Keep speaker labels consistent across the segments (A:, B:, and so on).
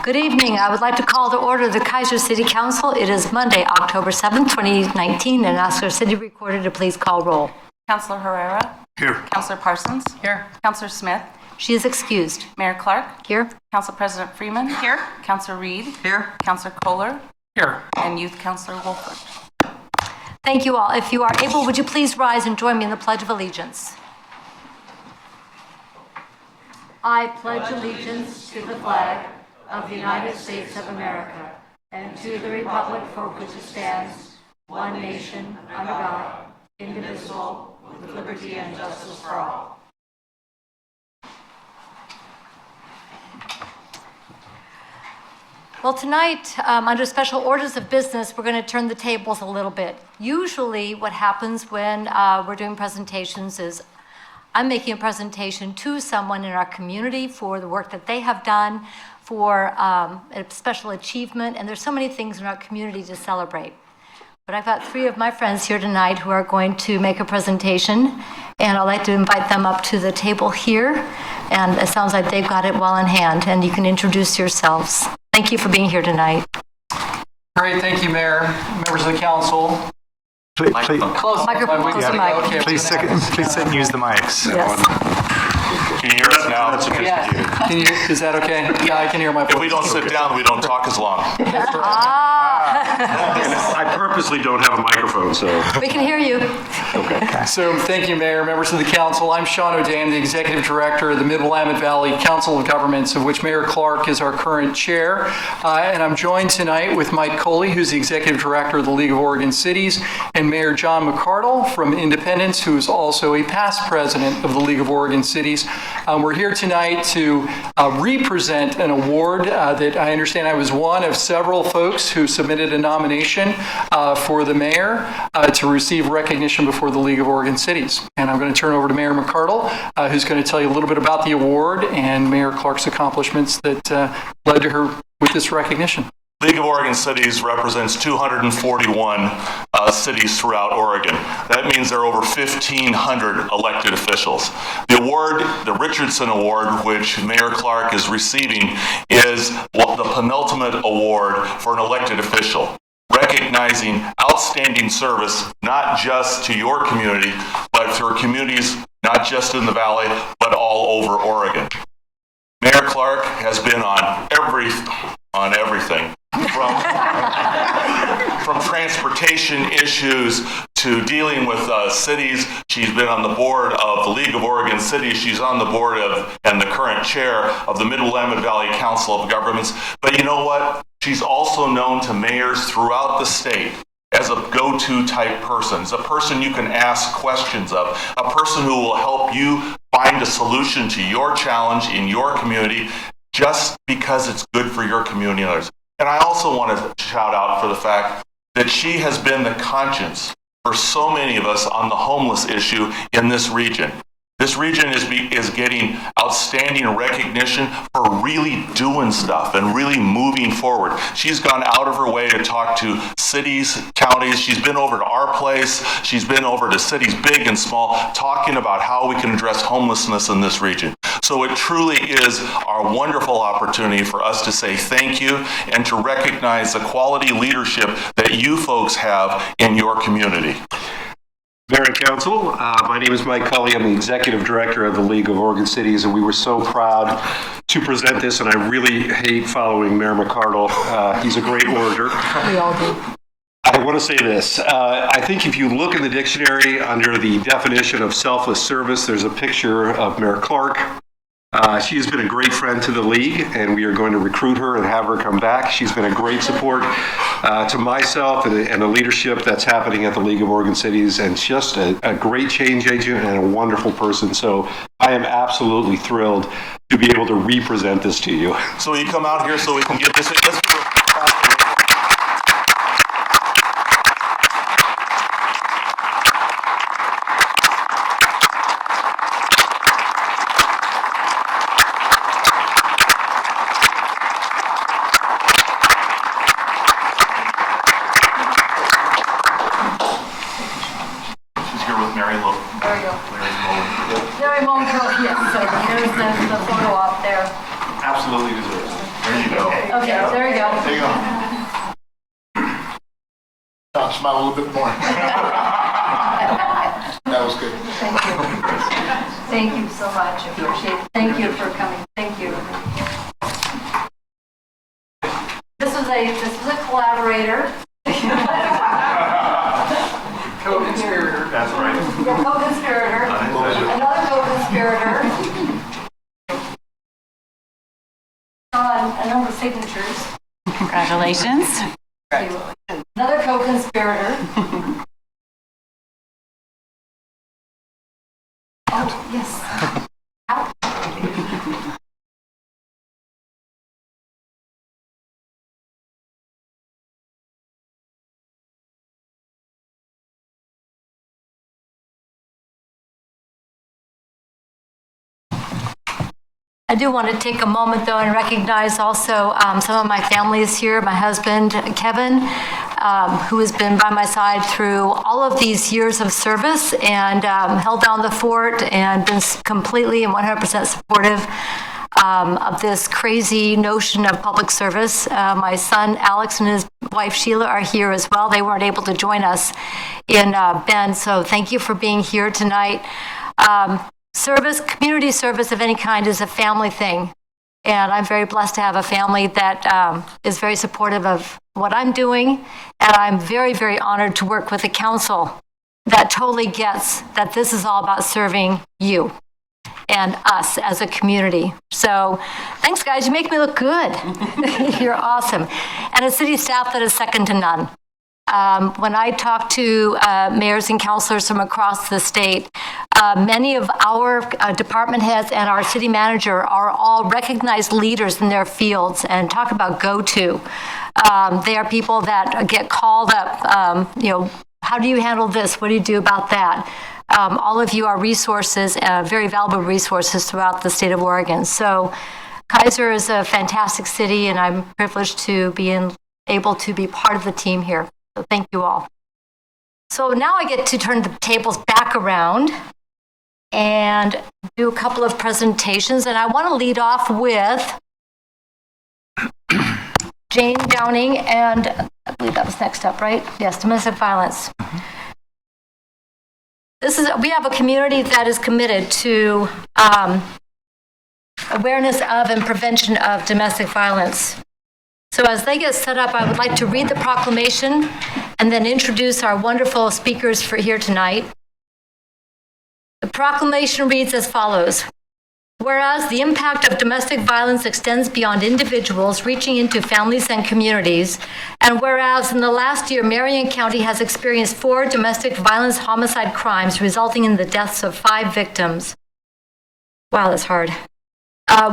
A: Good evening. I would like to call to order the Kaiser City Council. It is Monday, October 7th, 2019, and ask our city recorder to please call roll.
B: Councilor Herrera.
C: Here.
B: Councilor Parsons. Here. Councilor Smith.
A: She is excused.
B: Mayor Clark.
A: Here.
B: Council President Freeman. Here. Councilor Reed.
C: Here.
B: Councilor Kohler.
C: Here.
B: And Youth Councilor Wolford.
A: Thank you all. If you are able, would you please rise and join me in the Pledge of Allegiance? I pledge allegiance to the flag of the United States of America and to the republic for which it stands, one nation, under God, indivisible, with liberty and justice for all. Well, tonight, under special orders of business, we're going to turn the tables a little bit. Usually what happens when we're doing presentations is I'm making a presentation to someone in our community for the work that they have done, for a special achievement, and there's so many things in our community to celebrate. But I've got three of my friends here tonight who are going to make a presentation, and I'd like to invite them up to the table here, and it sounds like they've got it well in hand, and you can introduce yourselves. Thank you for being here tonight.
D: Great, thank you, Mayor, members of the council.
C: Please,
D: Close
A: Microphone, close the mic.
D: Okay,
C: please sit and use the mics.
A: Yes.
E: Can you hear us now? That's
D: sophisticated. Can you, is that okay? Yeah, I can hear my voice.
E: If we don't sit down, we don't talk as long.
F: I purposely don't have a microphone, so.
A: We can hear you.
D: So thank you, Mayor, members of the council. I'm Sean O'Dan, the Executive Director of the Mid-Willamette Valley Council of Governments, of which Mayor Clark is our current chair. And I'm joined tonight with Mike Coley, who's the Executive Director of the League of Oregon Cities, and Mayor John McArdle from Independence, who is also a past president of the League of Oregon Cities. We're here tonight to represent an award that I understand I was one of several folks who submitted a nomination for the mayor to receive recognition before the League of Oregon Cities. And I'm going to turn over to Mayor McArdle, who's going to tell you a little bit about the award and Mayor Clark's accomplishments that led to her with this recognition.
E: League of Oregon Cities represents 241 cities throughout Oregon. That means there are over 1,500 elected officials. The award, the Richardson Award, which Mayor Clark is receiving, is the penultimate award for an elected official, recognizing outstanding service not just to your community, but for communities not just in the Valley, but all over Oregon. Mayor Clark has been on everything. From transportation issues to dealing with cities. She's been on the board of the League of Oregon Cities. She's on the board of and the current chair of the Mid-Willamette Valley Council of Governments. But you know what? She's also known to mayors throughout the state as a go-to type person, as a person you can ask questions of, a person who will help you find a solution to your challenge in your community just because it's good for your community and others. And I also want to shout out for the fact that she has been the conscience for so many of us on the homeless issue in this region. This region is getting outstanding recognition for really doing stuff and really moving forward. She's gone out of her way to talk to cities, counties. She's been over to our place. She's been over to cities big and small, talking about how we can address homelessness in this region. So it truly is our wonderful opportunity for us to say thank you and to recognize the quality leadership that you folks have in your community.
F: Mayor and Council, my name is Mike Cully. I'm the Executive Director of the League of Oregon Cities, and we were so proud to present this, and I really hate following Mayor McArdle. He's a great orator.
A: We all do.
F: I want to say this. I think if you look in the dictionary under the definition of selfless service, there's a picture of Mayor Clark. She has been a great friend to the League, and we are going to recruit her and have her come back. She's been a great support to myself and the leadership that's happening at the League of Oregon Cities, and just a great change agent and a wonderful person. So I am absolutely thrilled to be able to represent this to you.
E: So you come out here so we can get this.
A: Very Mullen, yes, so there's the photo up there.
F: Absolutely deserves it.
E: There you go.
A: Okay, there we go.
E: There you go.
G: Smile a little bit more. That was good.
A: Thank you so much. I appreciate it. Thank you for coming. Thank you. This was a collaborator.
D: Co-conspirator.
E: That's right.
A: A co-conspirator. Another co-conspirator. A number of signatures.
B: Congratulations.
A: Another co-conspirator. Oh, yes. Out. I do want to take a moment, though, and recognize also some of my family is here. My husband, Kevin, who has been by my side through all of these years of service and held down the fort and been completely and 100% supportive of this crazy notion of public service. My son, Alex, and his wife, Sheila, are here as well. They weren't able to join us in Bend, so thank you for being here tonight. Service, community service of any kind is a family thing. And I'm very blessed to have a family that is very supportive of what I'm doing. And I'm very, very honored to work with a council that totally gets that this is all about serving you and us as a community. So thanks, guys. You make me look good. You're awesome. And a city staff that is second to none. When I talk to mayors and councilors from across the state, many of our department heads and our city manager are all recognized leaders in their fields, and talk about go-to. They are people that get called up, how do you handle this? What do you do about that? All of you are resources, very valuable resources throughout the state of Oregon. So Kaiser is a fantastic city, and I'm privileged to be able to be part of the team here. So thank you all. So now I get to turn the tables back around and do a couple of presentations. And I want to lead off with Jane Downing, and I believe that was next up, right? Yes, domestic violence. We have a community that is committed to awareness of and prevention of domestic violence. So as they get set up, I would like to read the proclamation and then introduce our wonderful speakers for here tonight. The proclamation reads as follows. Whereas the impact of domestic violence extends beyond individuals, reaching into families and communities, and whereas in the last year, Marion County has experienced 4 domestic violence homicide crimes, resulting in the deaths of 5 victims. Wow, that's hard.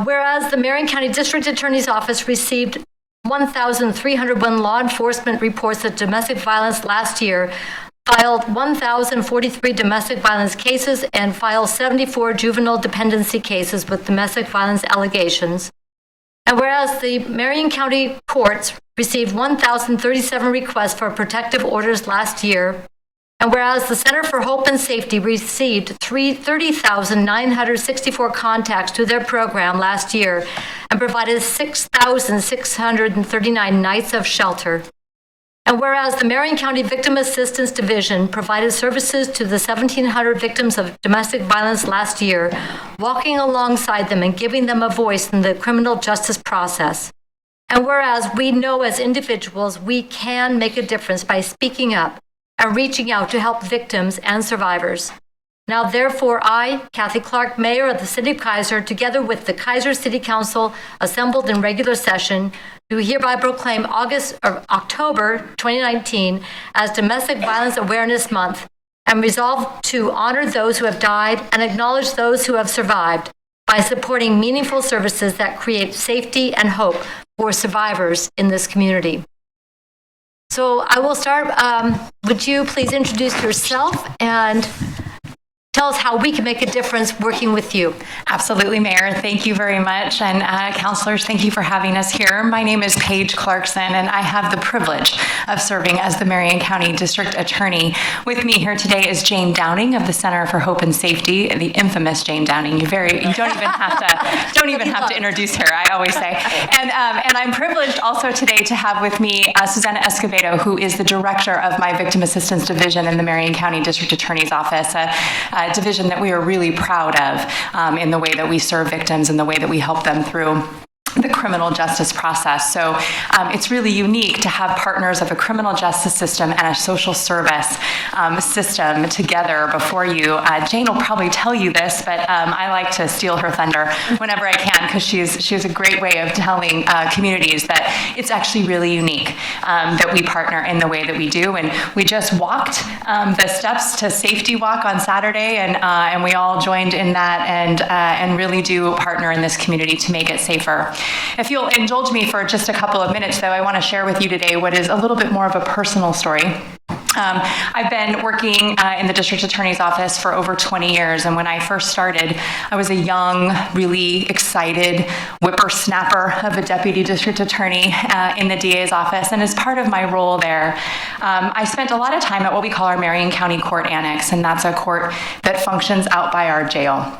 A: Whereas the Marion County District Attorney's Office received 1,301 law enforcement reports of domestic violence last year, filed 1,043 domestic violence cases, and filed 74 juvenile dependency cases with domestic violence allegations. And whereas the Marion County courts received 1,037 requests for protective orders last year, and whereas the Center for Hope and Safety received 30,964 contacts to their program last year and provided 6,639 nights of shelter. And whereas the Marion County Victim Assistance Division provided services to the 1,700 victims of domestic violence last year, walking alongside them and giving them a voice in the criminal justice process. And whereas we know as individuals we can make a difference by speaking up and reaching out to help victims and survivors. Now, therefore, I, Kathy Clark, Mayor of the City of Kaiser, together with the Kaiser City Council assembled in regular session, do hereby proclaim October 2019 as Domestic Violence Awareness Month, and resolve to honor those who have died and acknowledge those who have survived by supporting meaningful services that create safety and hope for survivors in this community. So I will start. Would you please introduce yourself and tell us how we can make a difference working with you.
H: Absolutely, Mayor. Thank you very much. And counselors, thank you for having us here. My name is Paige Clarkson, and I have the privilege of serving as the Marion County District Attorney. With me here today is Jane Downing of the Center for Hope and Safety, the infamous Jane Downing. You don't even have to introduce her, I always say. And I'm privileged also today to have with me Susana Escobedo, who is the director of my Victim Assistance Division in the Marion County District Attorney's Office, a division that we are really proud of in the way that we serve victims and the way that we help them through the criminal justice process. So it's really unique to have partners of a criminal justice system and a social service system together before you. Jane will probably tell you this, but I like to steal her thunder whenever I can, because she has a great way of telling communities that it's actually really unique that we partner in the way that we do. And we just walked the steps to Safety Walk on Saturday, and we all joined in that and really do partner in this community to make it safer. If you'll indulge me for just a couple of minutes, though, I want to share with you today what is a little bit more of a personal story. I've been working in the district attorney's office for over 20 years, and when I first started, I was a young, really excited whippersnapper of a deputy district attorney in the DA's office, and as part of my role there, I spent a lot of time at what we call our Marion County Court Annex, and that's a court that functions out by our jail.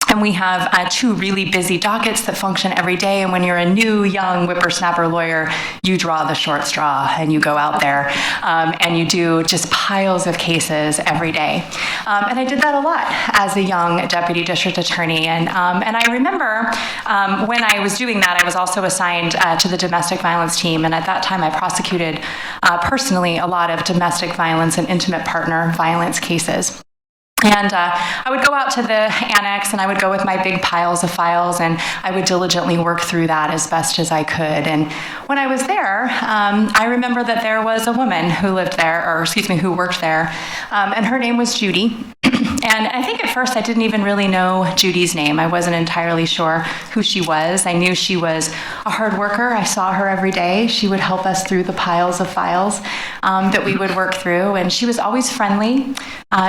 H: And we have two really busy dockets that function every day. And when you're a new, young whippersnapper lawyer, you draw the short straw and you go out there and you do just piles of cases every day. And I did that a lot as a young deputy district attorney. And I remember when I was doing that, I was also assigned to the domestic violence team. And at that time, I prosecuted personally a lot of domestic violence and intimate partner violence cases. And I would go out to the annex and I would go with my big piles of files and I would diligently work through that as best as I could. And when I was there, I remember that there was a woman who lived there, who worked there, and her name was Judy. And I think at first I didn't even really know Judy's name. I wasn't entirely sure who she was. I knew she was a hard worker. I saw her every day. She would help us through the piles of files that we would work through. And she was always friendly.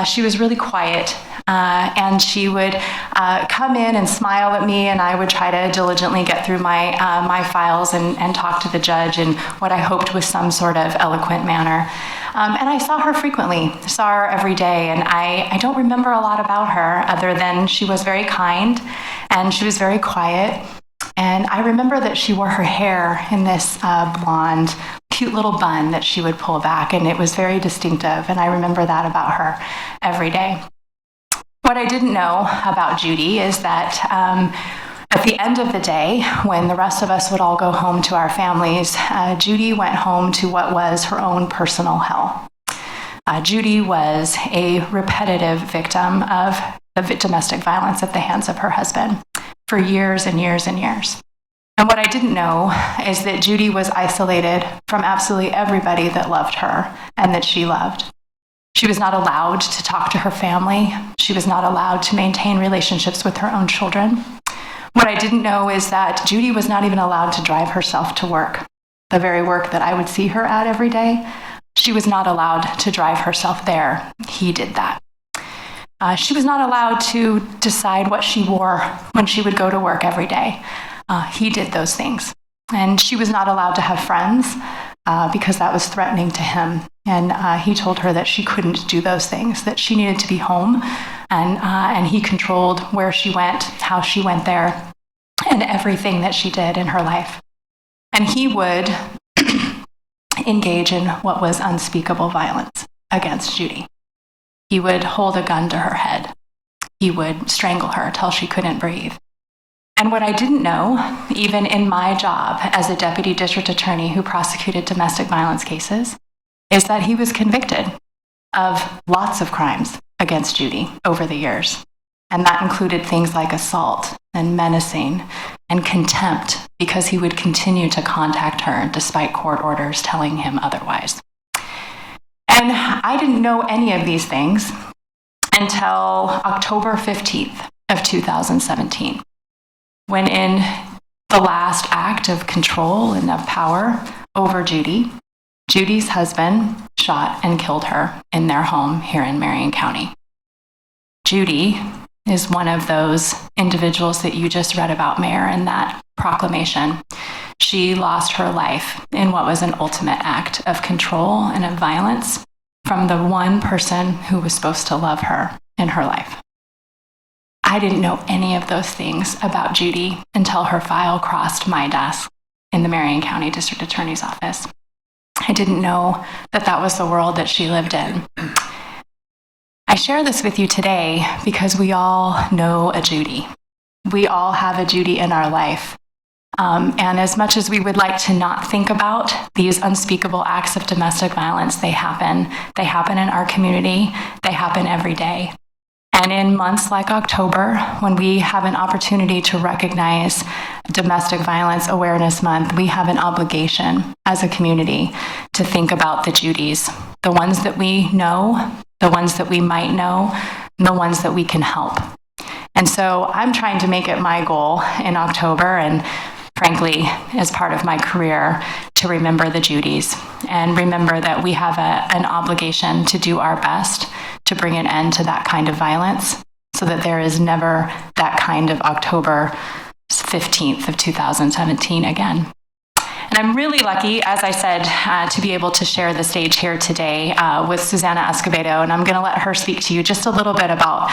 H: She was really quiet. And she would come in and smile at me, and I would try to diligently get through my files and talk to the judge in what I hoped was some sort of eloquent manner. And I saw her frequently, saw her every day, and I don't remember a lot about her other than she was very kind and she was very quiet. And I remember that she wore her hair in this blonde, cute little bun that she would pull back, and it was very distinctive, and I remember that about her every day. What I didn't know about Judy is that at the end of the day, when the rest of us would all go home to our families, Judy went home to what was her own personal hell. Judy was a repetitive victim of the domestic violence at the hands of her husband for years and years and years. And what I didn't know is that Judy was isolated from absolutely everybody that loved her and that she loved. She was not allowed to talk to her family. She was not allowed to maintain relationships with her own children. What I didn't know is that Judy was not even allowed to drive herself to work, the very work that I would see her at every day. She was not allowed to drive herself there. He did that. She was not allowed to decide what she wore when she would go to work every day. He did those things. And she was not allowed to have friends because that was threatening to him. And he told her that she couldn't do those things, that she needed to be home. And he controlled where she went, how she went there, and everything that she did in her life. And he would engage in what was unspeakable violence against Judy. He would hold a gun to her head. He would strangle her till she couldn't breathe. And what I didn't know, even in my job as a deputy district attorney who prosecuted domestic violence cases, is that he was convicted of lots of crimes against Judy over the years. And that included things like assault and menacing and contempt, because he would continue to contact her despite court orders telling him otherwise. And I didn't know any of these things until October 15th of 2017, when in the last act of control and of power over Judy, Judy's husband shot and killed her in their home here in Marion County. Judy is one of those individuals that you just read about, Mayor, in that proclamation. She lost her life in what was an ultimate act of control and of violence from the one person who was supposed to love her in her life. I didn't know any of those things about Judy until her file crossed my desk in the Marion County District Attorney's Office. I didn't know that that was the world that she lived in. I share this with you today because we all know a Judy. We all have a Judy in our life. And as much as we would like to not think about these unspeakable acts of domestic violence, they happen. They happen in our community. They happen every day. And in months like October, when we have an opportunity to recognize Domestic Violence Awareness Month, we have an obligation as a community to think about the Judys, the ones that we know, the ones that we might know, and the ones that we can help. And so I'm trying to make it my goal in October, and frankly, as part of my career, to remember the Judys and remember that we have an obligation to do our best to bring an end to that kind of violence so that there is never that kind of October 15th of 2017 again. And I'm really lucky, as I said, to be able to share the stage here today with Susanna Escobedo, and I'm going to let her speak to you just a little bit about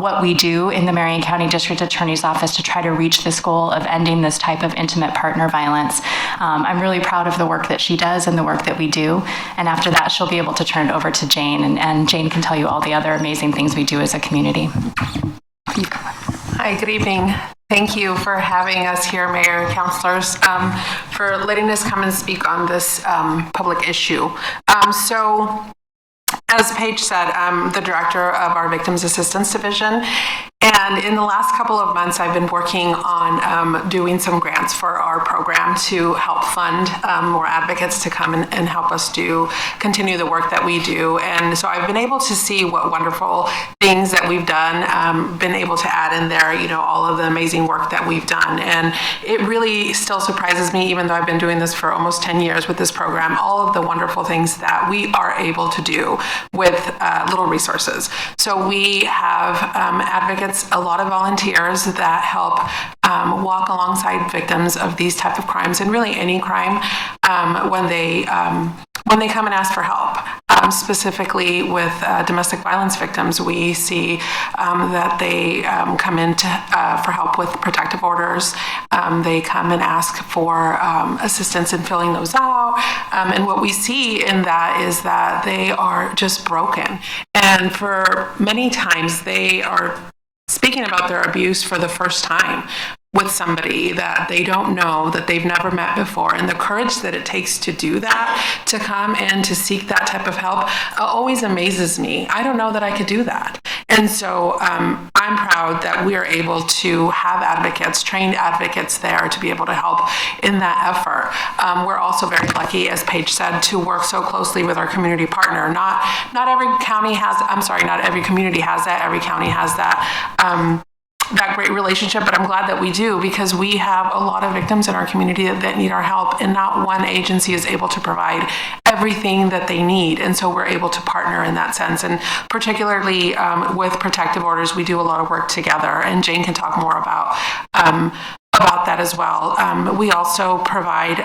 H: what we do in the Marion County District Attorney's Office to try to reach this goal of ending this type of intimate partner violence. I'm really proud of the work that she does and the work that we do, and after that she'll be able to turn it over to Jane, and Jane can tell you all the other amazing things we do as a community.
I: Hi, good evening. Thank you for having us here, Mayor and councilors, for letting us come and speak on this public issue. So, as Paige said, I'm the director of our Victims Assistance Division. And in the last couple of months, I've been working on doing some grants for our program to help fund more advocates to come and help us continue the work that we do. And so I've been able to see what wonderful things that we've done, been able to add in there, all of the amazing work that we've done. And it really still surprises me, even though I've been doing this for almost 10 years with this program, all of the wonderful things that we are able to do with little resources. So we have advocates, a lot of volunteers that help walk alongside victims of these type of crimes, and really any crime, when they come and ask for help. Specifically with domestic violence victims, we see that they come in for help with protective orders. They come and ask for assistance in filling those out. And what we see in that is that they are just broken. And for many times, they are speaking about their abuse for the first time with somebody that they don't know, that they've never met before. And the courage that it takes to do that, to come and to seek that type of help, always amazes me. I don't know that I could do that. And so I'm proud that we are able to have advocates, trained advocates there to be able to help in that effort. We're also very lucky, as Paige said, to work so closely with our community partner. Not every county has, not every community has that. Every county has that great relationship, but I'm glad that we do, because we have a lot of victims in our community that need our help, and not one agency is able to provide everything that they need. And so we're able to partner in that sense. And particularly with protective orders, we do a lot of work together, and Jane can talk more about that as well. We also provide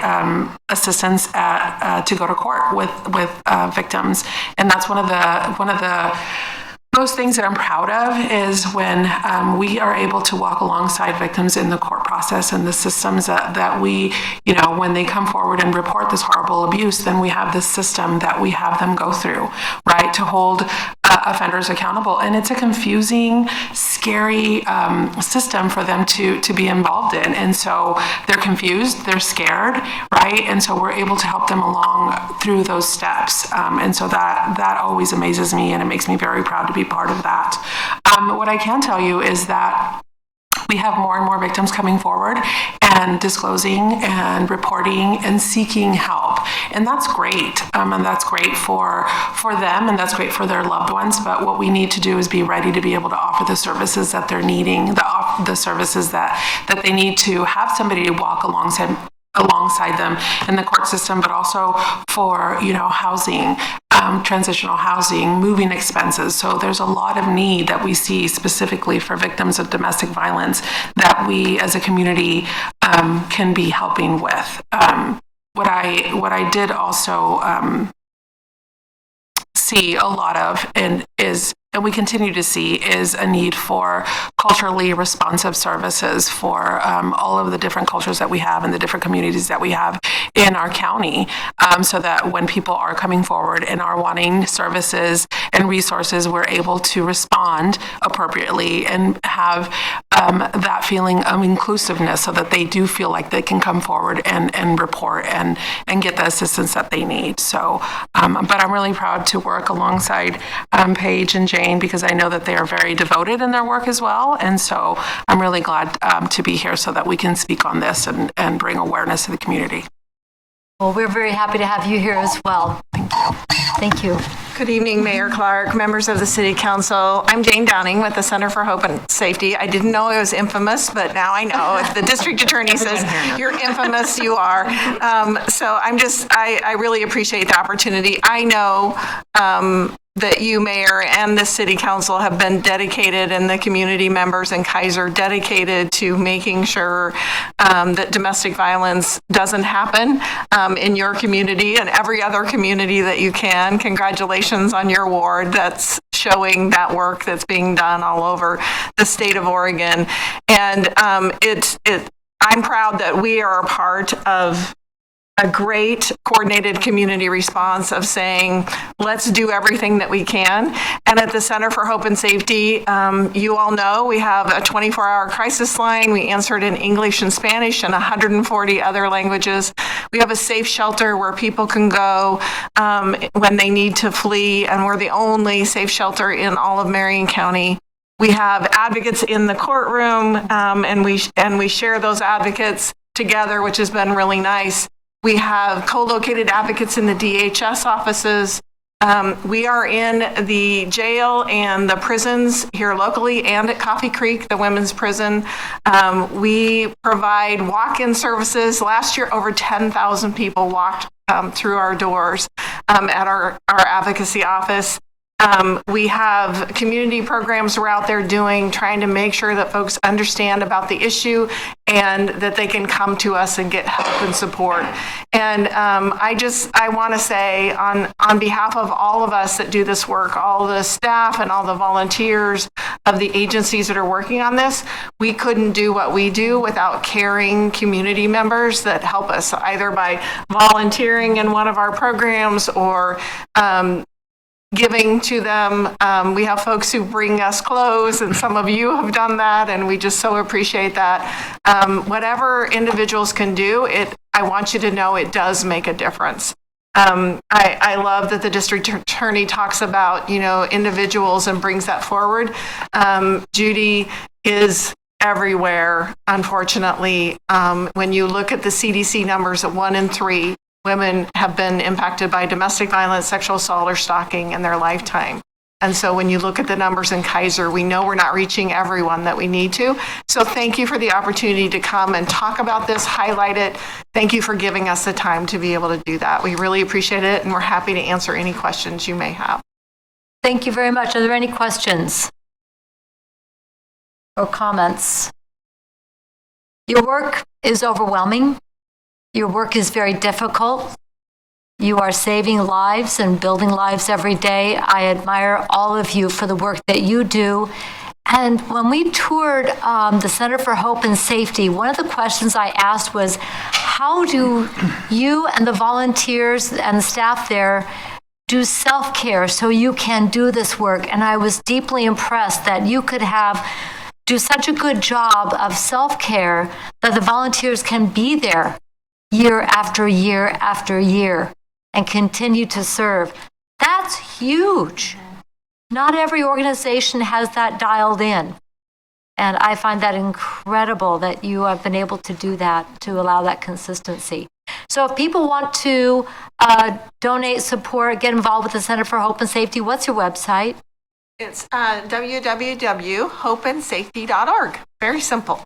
I: assistance to go to court with victims, and that's one of the most things that I'm proud of is when we are able to walk alongside victims in the court process, and the systems that we, when they come forward and report this horrible abuse, then we have this system that we have them go through, right, to hold offenders accountable. And it's a confusing, scary system for them to be involved in. And so they're confused, they're scared, right? And so we're able to help them along through those steps. And so that always amazes me, and it makes me very proud to be part of that. What I can tell you is that we have more and more victims coming forward and disclosing and reporting and seeking help. And that's great. And that's great for them, and that's great for their loved ones. But what we need to do is be ready to be able to offer the services that they're needing, the services that they need to have somebody to walk alongside alongside them in the court system, but also for, housing, transitional housing, moving expenses. So there's a lot of need that we see specifically for victims of domestic violence that we as a community can be helping with. What I did also see a lot of and we continue to see is a need for culturally responsive services for all of the different cultures that we have and the different communities that we have in our county, so that when people are coming forward and are wanting services and resources, we're able to respond appropriately and have that feeling of inclusiveness so that they do feel like they can come forward and report and get the assistance that they need. So, but I'm really proud to work alongside Paige and Jane, because I know that they are very devoted in their work as well. And so I'm really glad to be here so that we can speak on this and bring awareness to the community.
A: Well, we're very happy to have you here as well. Thank you. Thank you.
J: Good evening, Mayor Clark, members of the City Council. I'm Jane Downing with the Center for Hope and Safety. I didn't know it was infamous, but now I know. If the district attorney says you're infamous, you are. So I really appreciate the opportunity. I know that you, Mayor, and the City Council have been dedicated, and the community members in Kaiser dedicated to making sure that domestic violence doesn't happen in your community and every other community that you can. Congratulations on your award. That's showing that work that's being done all over the state of Oregon. And I'm proud that we are a part of a great coordinated community response of saying, let's do everything that we can. And at the Center for Hope and Safety, you all know we have a 24-hour crisis line. We answer it in English and Spanish and 140 other languages. We have a safe shelter where people can go when they need to flee, and we're the only safe shelter in all of Marion County. We have advocates in the courtroom, and we share those advocates together, which has been really nice. We have co-located advocates in the DHS offices. We are in the jail and the prisons here locally and at Coffee Creek, the women's prison. We provide walk-in services. Last year, over 10,000 people walked through our doors at our advocacy office. We have community programs we're out there doing, trying to make sure that folks understand about the issue and that they can come to us and get help and support. And I want to say on behalf of all of us that do this work, all the staff and all the volunteers of the agencies that are working on this, we couldn't do what we do without caring community members that help us either by volunteering in one of our programs or giving to them. We have folks who bring us clothes, and some of you have done that, and we just so appreciate that. Whatever individuals can do, I want you to know it does make a difference. I love that the district attorney talks about, individuals and brings that forward. Judy is everywhere, unfortunately. When you look at the CDC numbers at 1 in 3, women have been impacted by domestic violence, sexual assault, or stalking in their lifetime. And so when you look at the numbers in Kaiser, we know we're not reaching everyone that we need to. So thank you for the opportunity to come and talk about this, highlight it. Thank you for giving us the time to be able to do that. We really appreciate it, and we're happy to answer any questions you may have.
A: Thank you very much. Are there any questions or comments? Your work is overwhelming. Your work is very difficult. You are saving lives and building lives every day. I admire all of you for the work that you do. And when we toured the Center for Hope and Safety, one of the questions I asked was, how do you and the volunteers and the staff there do self-care so you can do this work? And I was deeply impressed that you could do such a good job of self-care that the volunteers can be there year after year after year and continue to serve. That's huge. Not every organization has that dialed in. And I find that incredible that you have been able to do that, to allow that consistency. So if people want to donate, support, get involved with the Center for Hope and Safety, what's your website?
J: It's www.hopeandsafety.org. Very simple.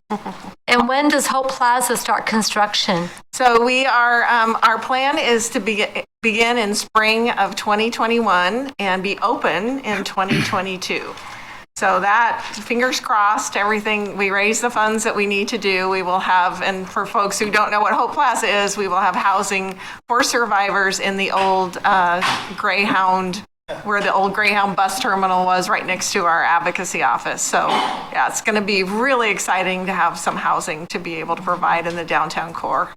A: And when does Hope Plaza start construction?
J: So we are, our plan is to begin in spring of 2021 and be open in 2022. So that, fingers crossed, everything, we raise the funds that we need to do. We will have, and for folks who don't know what Hope Plaza is, we will have housing for survivors in the old Greyhound, where the old Greyhound bus terminal was, right next to our advocacy office. So yeah, it's going to be really exciting to have some housing to be able to provide in the downtown core.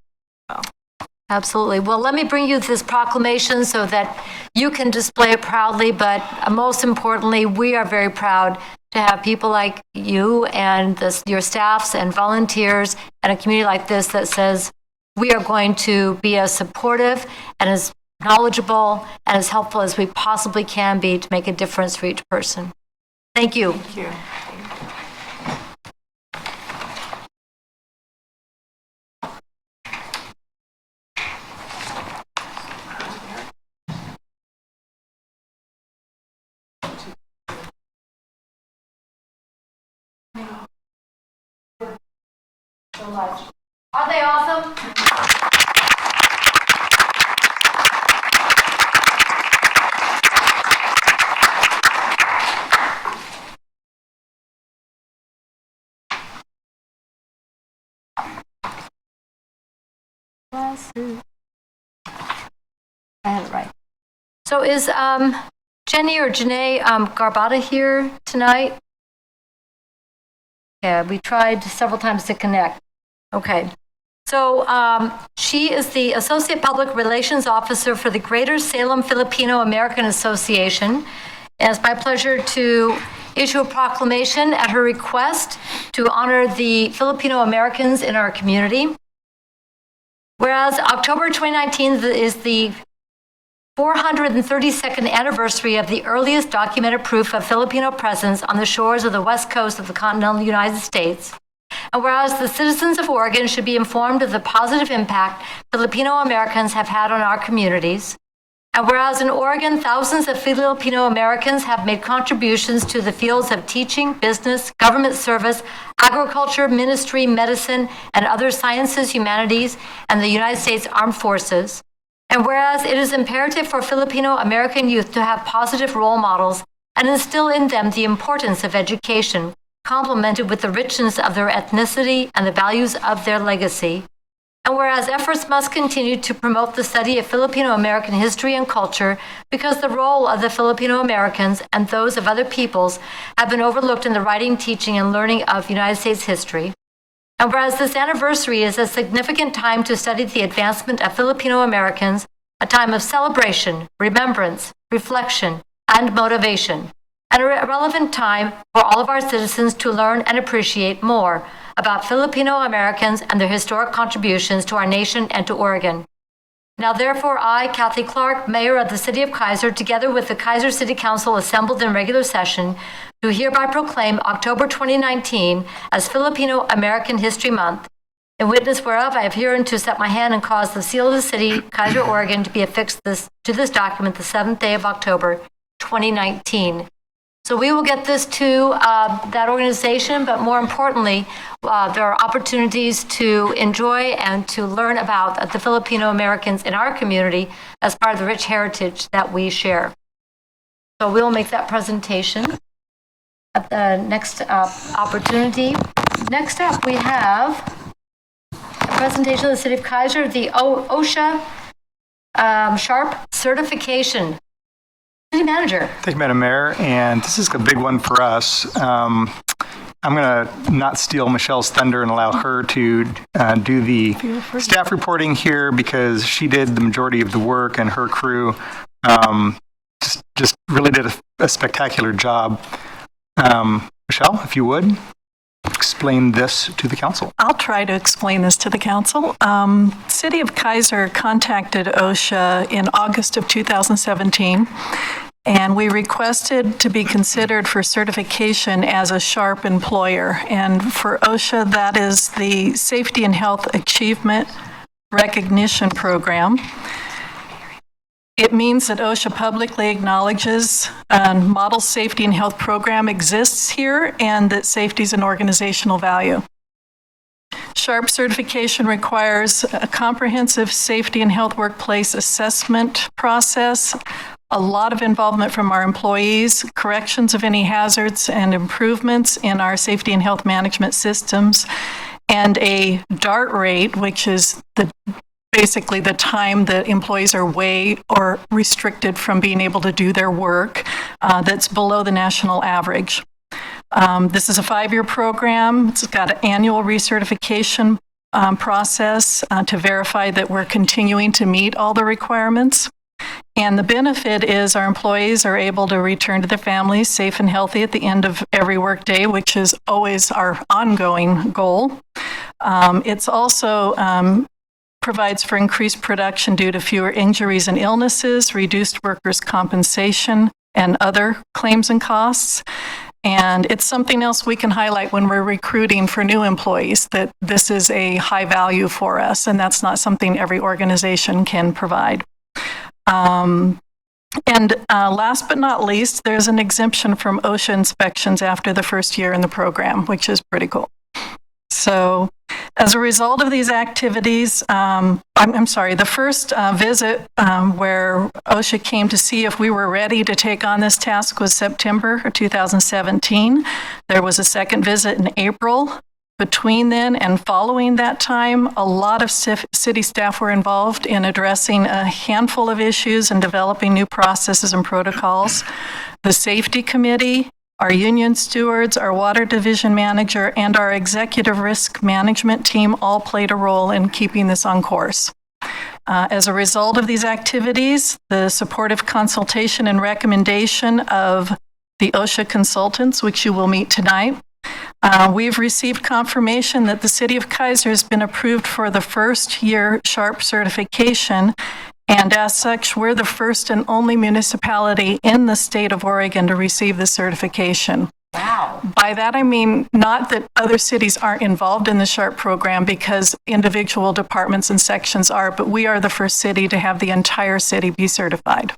A: Absolutely. Well, let me bring you this proclamation so that you can display it proudly, but most importantly, we are very proud to have people like you and your staffs and volunteers and a community like this that says we are going to be as supportive and as knowledgeable and as helpful as we possibly can be to make a difference for each person. Thank you.
J: Thank you.
A: Are they awesome? I had it right. So is Jenny or Janae Garbata here tonight? Yeah, we tried several times to connect. Okay. So she is the Associate Public Relations Officer for the Greater Salem Filipino American Association. And it's my pleasure to issue a proclamation at her request to honor the Filipino Americans in our community. Whereas October 2019 is the 432nd anniversary of the earliest documented proof of Filipino presence on the shores of the west coast of the continental United States. And whereas the citizens of Oregon should be informed of the positive impact Filipino Americans have had on our communities. And whereas in Oregon, thousands of Filipino Americans have made contributions to the fields of teaching, business, government service, agriculture, ministry, medicine, and other sciences, humanities, and the United States Armed Forces. And whereas it is imperative for Filipino American youth to have positive role models and instill in them the importance of education, complemented with the richness of their ethnicity and the values of their legacy. And whereas efforts must continue to promote the study of Filipino American history and culture because the role of the Filipino Americans and those of other peoples have been overlooked in the writing, teaching, and learning of United States history. And whereas this anniversary is a significant time to study the advancement of Filipino Americans, a time of celebration, remembrance, reflection, and motivation, and a relevant time for all of our citizens to learn and appreciate more about Filipino Americans and their historic contributions to our nation and to Oregon. Now, therefore, I, Kathy Clark, Mayor of the City of Kaiser, together with the Kaiser City Council assembled in regular session, do hereby proclaim October 2019 as Filipino American History Month, in witness whereof I have hereunto set my hand and caused the seal of the city, Kaiser, Oregon, to be affixed to this document the 7th day of October 2019. So we will get this to that organization, but more importantly, there are opportunities to enjoy and to learn about the Filipino Americans in our community as part of the rich heritage that we share. So we'll make that presentation at the next opportunity. Next up, we have a presentation of the City of Kaiser, the OSHA SHARP certification. City Manager.
C: Thank you, Madam Mayor. And this is a big one for us. I'm going to not steal Michelle's thunder and allow her to do the staff reporting here because she did the majority of the work and her crew just really did a spectacular job. Michelle, if you would, explain this to the council.
K: I'll try to explain this to the council. City of Kaiser contacted OSHA in August of 2017, and we requested to be considered for certification as a SHARP employer. And for OSHA, that is the Safety and Health Achievement Recognition Program. It means that OSHA publicly acknowledges a model safety and health program exists here and that safety is an organizational value. SHARP certification requires a comprehensive safety and health workplace assessment process, a lot of involvement from our employees, corrections of any hazards and improvements in our safety and health management systems, and a DART rate, which is basically the time that employees are away or restricted from being able to do their work, that's below the national average. This is a 5-year program. It's got an annual recertification process to verify that we're continuing to meet all the requirements. And the benefit is our employees are able to return to their families safe and healthy at the end of every workday, which is always our ongoing goal. It's also provides for increased production due to fewer injuries and illnesses, reduced workers' compensation, and other claims and costs. And it's something else we can highlight when we're recruiting for new employees, that this is a high value for us, and that's not something every organization can provide. Last but not least, there's an exemption from OSHA inspections after the first year in the program, which is pretty cool. So as a result of these activities, the first visit where OSHA came to see if we were ready to take on this task was September of 2017. There was a second visit in April. Between then and following that time, a lot of city staff were involved in addressing a handful of issues and developing new processes and protocols. The safety committee, our union stewards, our water division manager, and our executive risk management team all played a role in keeping this on course. As a result of these activities, the supportive consultation and recommendation of the OSHA consultants, which you will meet tonight, we've received confirmation that the City of Kaiser has been approved for the first year SHARP certification, and as such, we're the first and only municipality in the state of Oregon to receive this certification.
A: Wow.
K: By that, I mean not that other cities aren't involved in the SHARP program, because individual departments and sections are, but we are the first city to have the entire city be certified.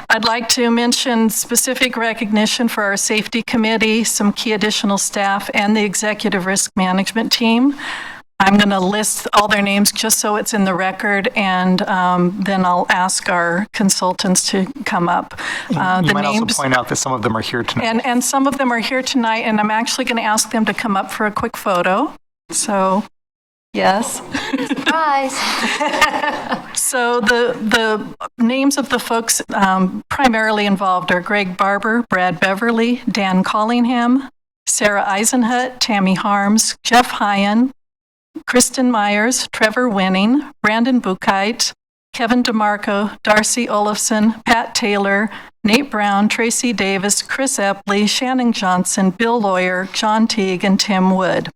K: I'd like to mention specific recognition for our safety committee, some key additional staff, and the executive risk management team. I'm going to list all their names just so it's in the record, and then I'll ask our consultants to come up.
C: You might also point out that some of them are here tonight.
K: And some of them are here tonight, and I'm actually going to ask them to come up for a quick photo. So, yes.
A: Surprise.
K: So the names of the folks primarily involved are Greg Barber, Brad Beverly, Dan Collingham, Sarah Eisenhut, Tammy Harms, Jeff Hyen, Kristen Myers, Trevor Winning, Brandon Bukite, Kevin DeMarco, Darcy Olafson, Pat Taylor, Nate Brown, Tracy Davis, Chris Epley, Shannon Johnson, Bill Lawyer, John Teague, and Tim Wood.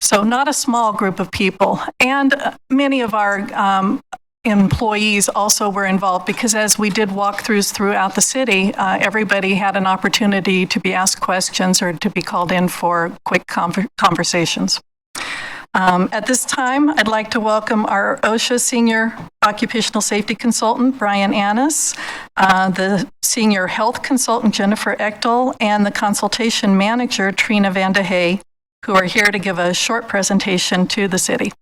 K: So not a small group of people. And many of our employees also were involved, because as we did walkthroughs throughout the city, everybody had an opportunity to be asked questions or to be called in for quick conversations. At this time, I'd like to welcome our OSHA Senior Occupational Safety Consultant, Brian Annis, the Senior Health Consultant, Jennifer Echtel, and the Consultation Manager, Trina Vandehay, who are here to give a short presentation to the city.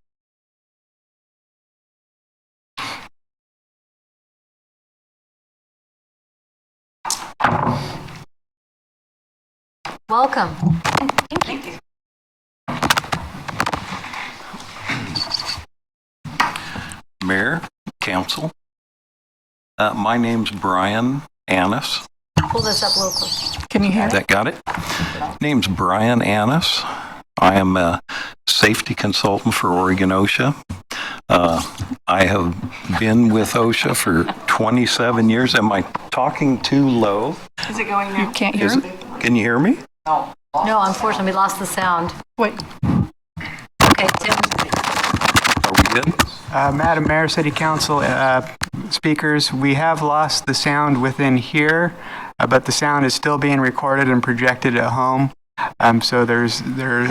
A: Welcome. Thank you.
L: Mayor, Council, my name's Brian Annis.
A: Pull this up real quick.
K: Can you hear?
L: That got it? Name's Brian Annis. I am a safety consultant for Oregon OSHA. I have been with OSHA for 27 years. Am I talking too low?
K: Is it going now? You can't hear him?
L: Can you hear me?
A: No, unfortunately, we lost the sound.
K: Wait.
A: Okay, Tim.
L: Are we good?
M: Madam Mayor, City Council, speakers, we have lost the sound within here, but the sound is still being recorded and projected at home. So there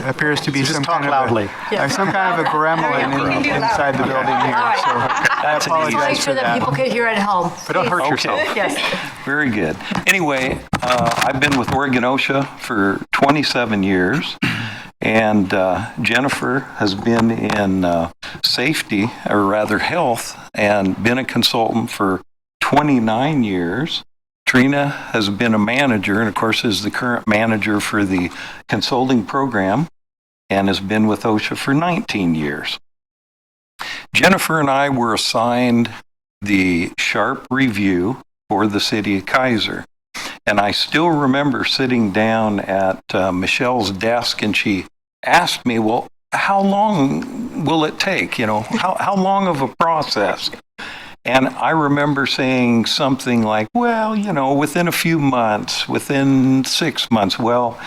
M: appears to be
C: Just
M: some
C: talk
M: kind of
C: loudly.
M: some kind of a gremlin inside the building here.
A: All right.
M: So I
A: Make
M: apologize
A: sure
M: for
A: that people could hear at home.
C: But don't hurt
L: Okay.
C: yourself.
A: Yes.
L: Very good. Anyway, I've been with Oregon OSHA for 27 years, and Jennifer has been in safety, or rather health, and been a consultant for 29 years. Trina has been a manager, and of course is the current manager for the consulting program, and has been with OSHA for 19 years. Jennifer and I were assigned the SHARP review for the city of Kaiser. And I still remember sitting down at Michelle's desk, and she asked me, well, how long will it take? How long of a process? And I remember saying something like, well, within a few months, within 6 months. Well,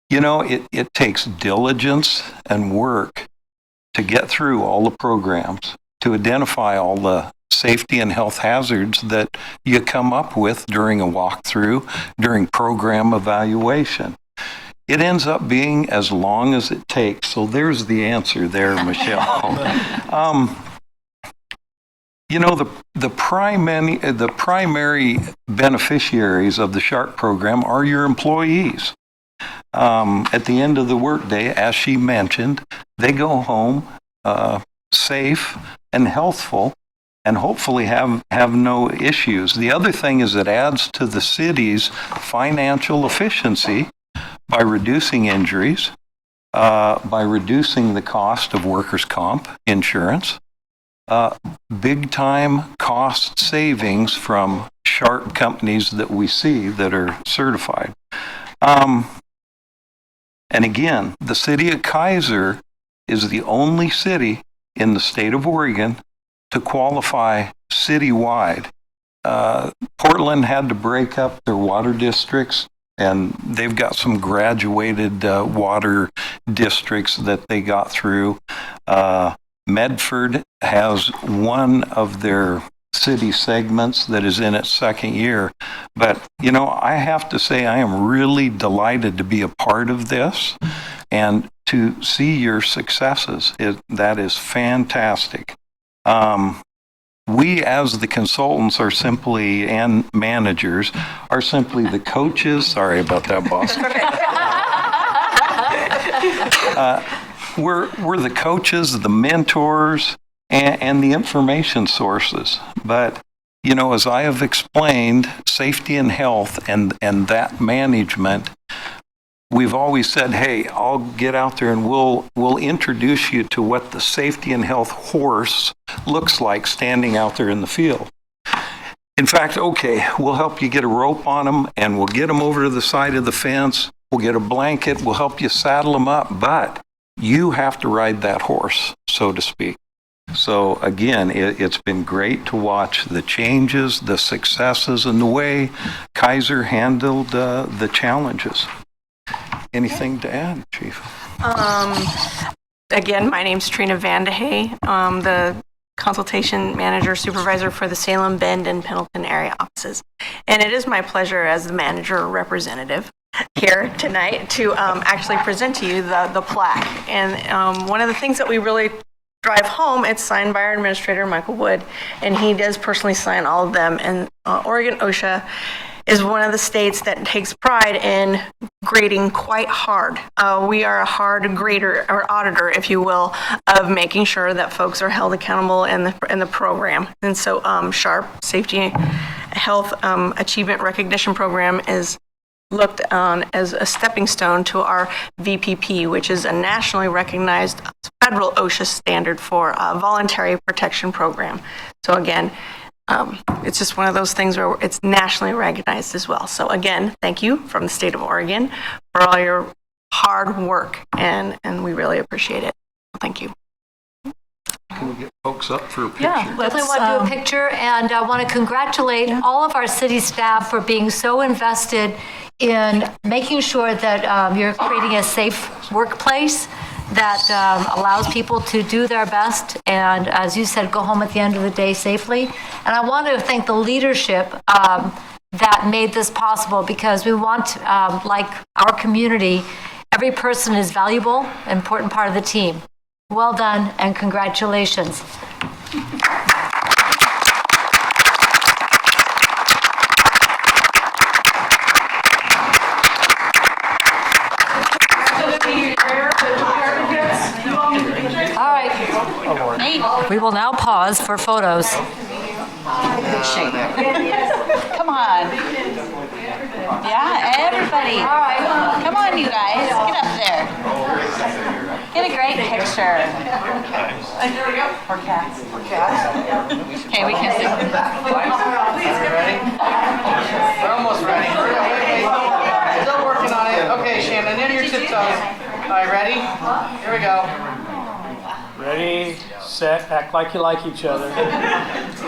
L: it takes diligence and work to get through all the programs, to identify all the safety and health hazards that you come up with during a walkthrough, during program evaluation. It ends up being as long as it takes. So there's the answer there, Michelle. The primary beneficiaries of the SHARP program are your employees. At the end of the workday, as she mentioned, they go home safe and healthful, and hopefully have no issues. The other thing is it adds to the city's financial efficiency by reducing injuries, by reducing the cost of workers' comp insurance, big time cost savings from SHARP companies that we see that are certified. And again, the city of Kaiser is the only city in the state of Oregon to qualify citywide. Portland had to break up their water districts, and they've got some graduated water districts that they got through. Medford has one of their city segments that is in its second year. But, I have to say I am really delighted to be a part of this and to see your successes. That is fantastic. We, as the consultants, and managers, are simply the coaches. Sorry about that, boss. We're the coaches, the mentors, and the information sources. But, as I have explained, safety and health and that management, we've always said, hey, I'll get out there and we'll introduce you to what the safety and health horse looks like standing out there in the field. In fact, okay, we'll help you get a rope on them, and we'll get them over to the side of the fence. We'll get a blanket. We'll help you saddle them up. But you have to ride that horse, so to speak. So again, it's been great to watch the changes, the successes, and the way Kaiser handled the challenges. Anything to add, Chief?
J: Again, my name's Trina Vandehey. I'm the consultation manager supervisor for the Salem, Bend, and Pendleton area offices. And it is my pleasure as the manager representative here tonight to actually present to you the plaque. And one of the things that we really drive home, it's signed by our administrator, Michael Wood, and he does personally sign all of them. And Oregon OSHA is one of the states that takes pride in grading quite hard. We are a hard grader or auditor, if you will, of making sure that folks are held accountable in the program. And so SHARP, Safety Health Achievement Recognition Program, is looked on as a stepping stone to our VPP, which is a nationally recognized federal OSHA standard for a voluntary protection program. So again, it's just one of those things where it's nationally recognized as well. So again, thank you from the state of Oregon for all your hard work, and we really appreciate it. Thank you.
L: Can we get folks up for a picture?
A: Yeah, definitely want to do a picture, and I want to congratulate all of our city staff for being so invested in making sure that you're creating a safe workplace that allows people to do their best and, as you said, go home at the end of the day safely. And I want to thank the leadership that made this possible, because we want, like our community, Every person is valuable, important part of the team. Well done and congratulations. All right. We will now pause for photos.
B: Come on. Yeah, everybody.
A: All right.
B: Come on, you guys. Get up there. Get a great picture. For cats. Okay, we can see.
D: We're almost ready. Still working on it. Okay, Shannon, in your tiptoes. All right, ready? Here we go.
N: Ready, set, act like you like each other.
D: There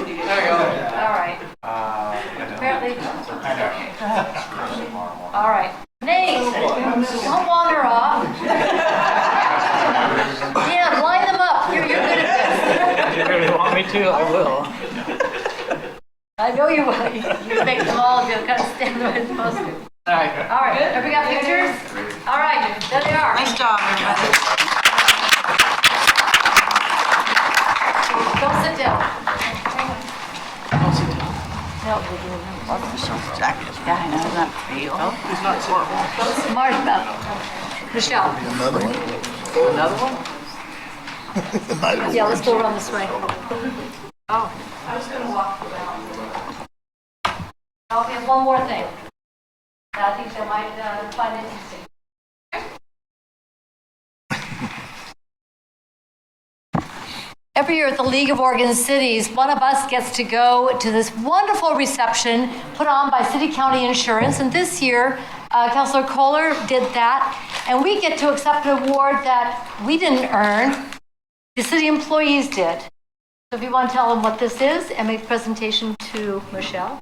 D: we go.
A: All right. Apparently. All right. Nate, don't wander off. Dan, line them up. You're good at
N: If you really want me to, I will.
A: this. I know you will. You make them all kind of stand the way it's supposed to.
D: All right.
A: All right. Everybody got pictures? All right. There they are.
B: Nice job, everybody.
A: Don't sit down. No.
B: Yeah, I know. Isn't that pretty?
A: Martha. Michelle.
G: Another one?
A: Yeah, let's go around this way. Oh, I was going to walk around. Okay, one more thing that I think they might find interesting. Every year at the League of Oregon Cities, one of us gets to go to this wonderful reception put on by City County Insurance. And this year, Councilor Kohler did that. And we get to accept an award that we didn't earn. The city employees did. So if you want to tell them what this is and make a presentation to Michelle.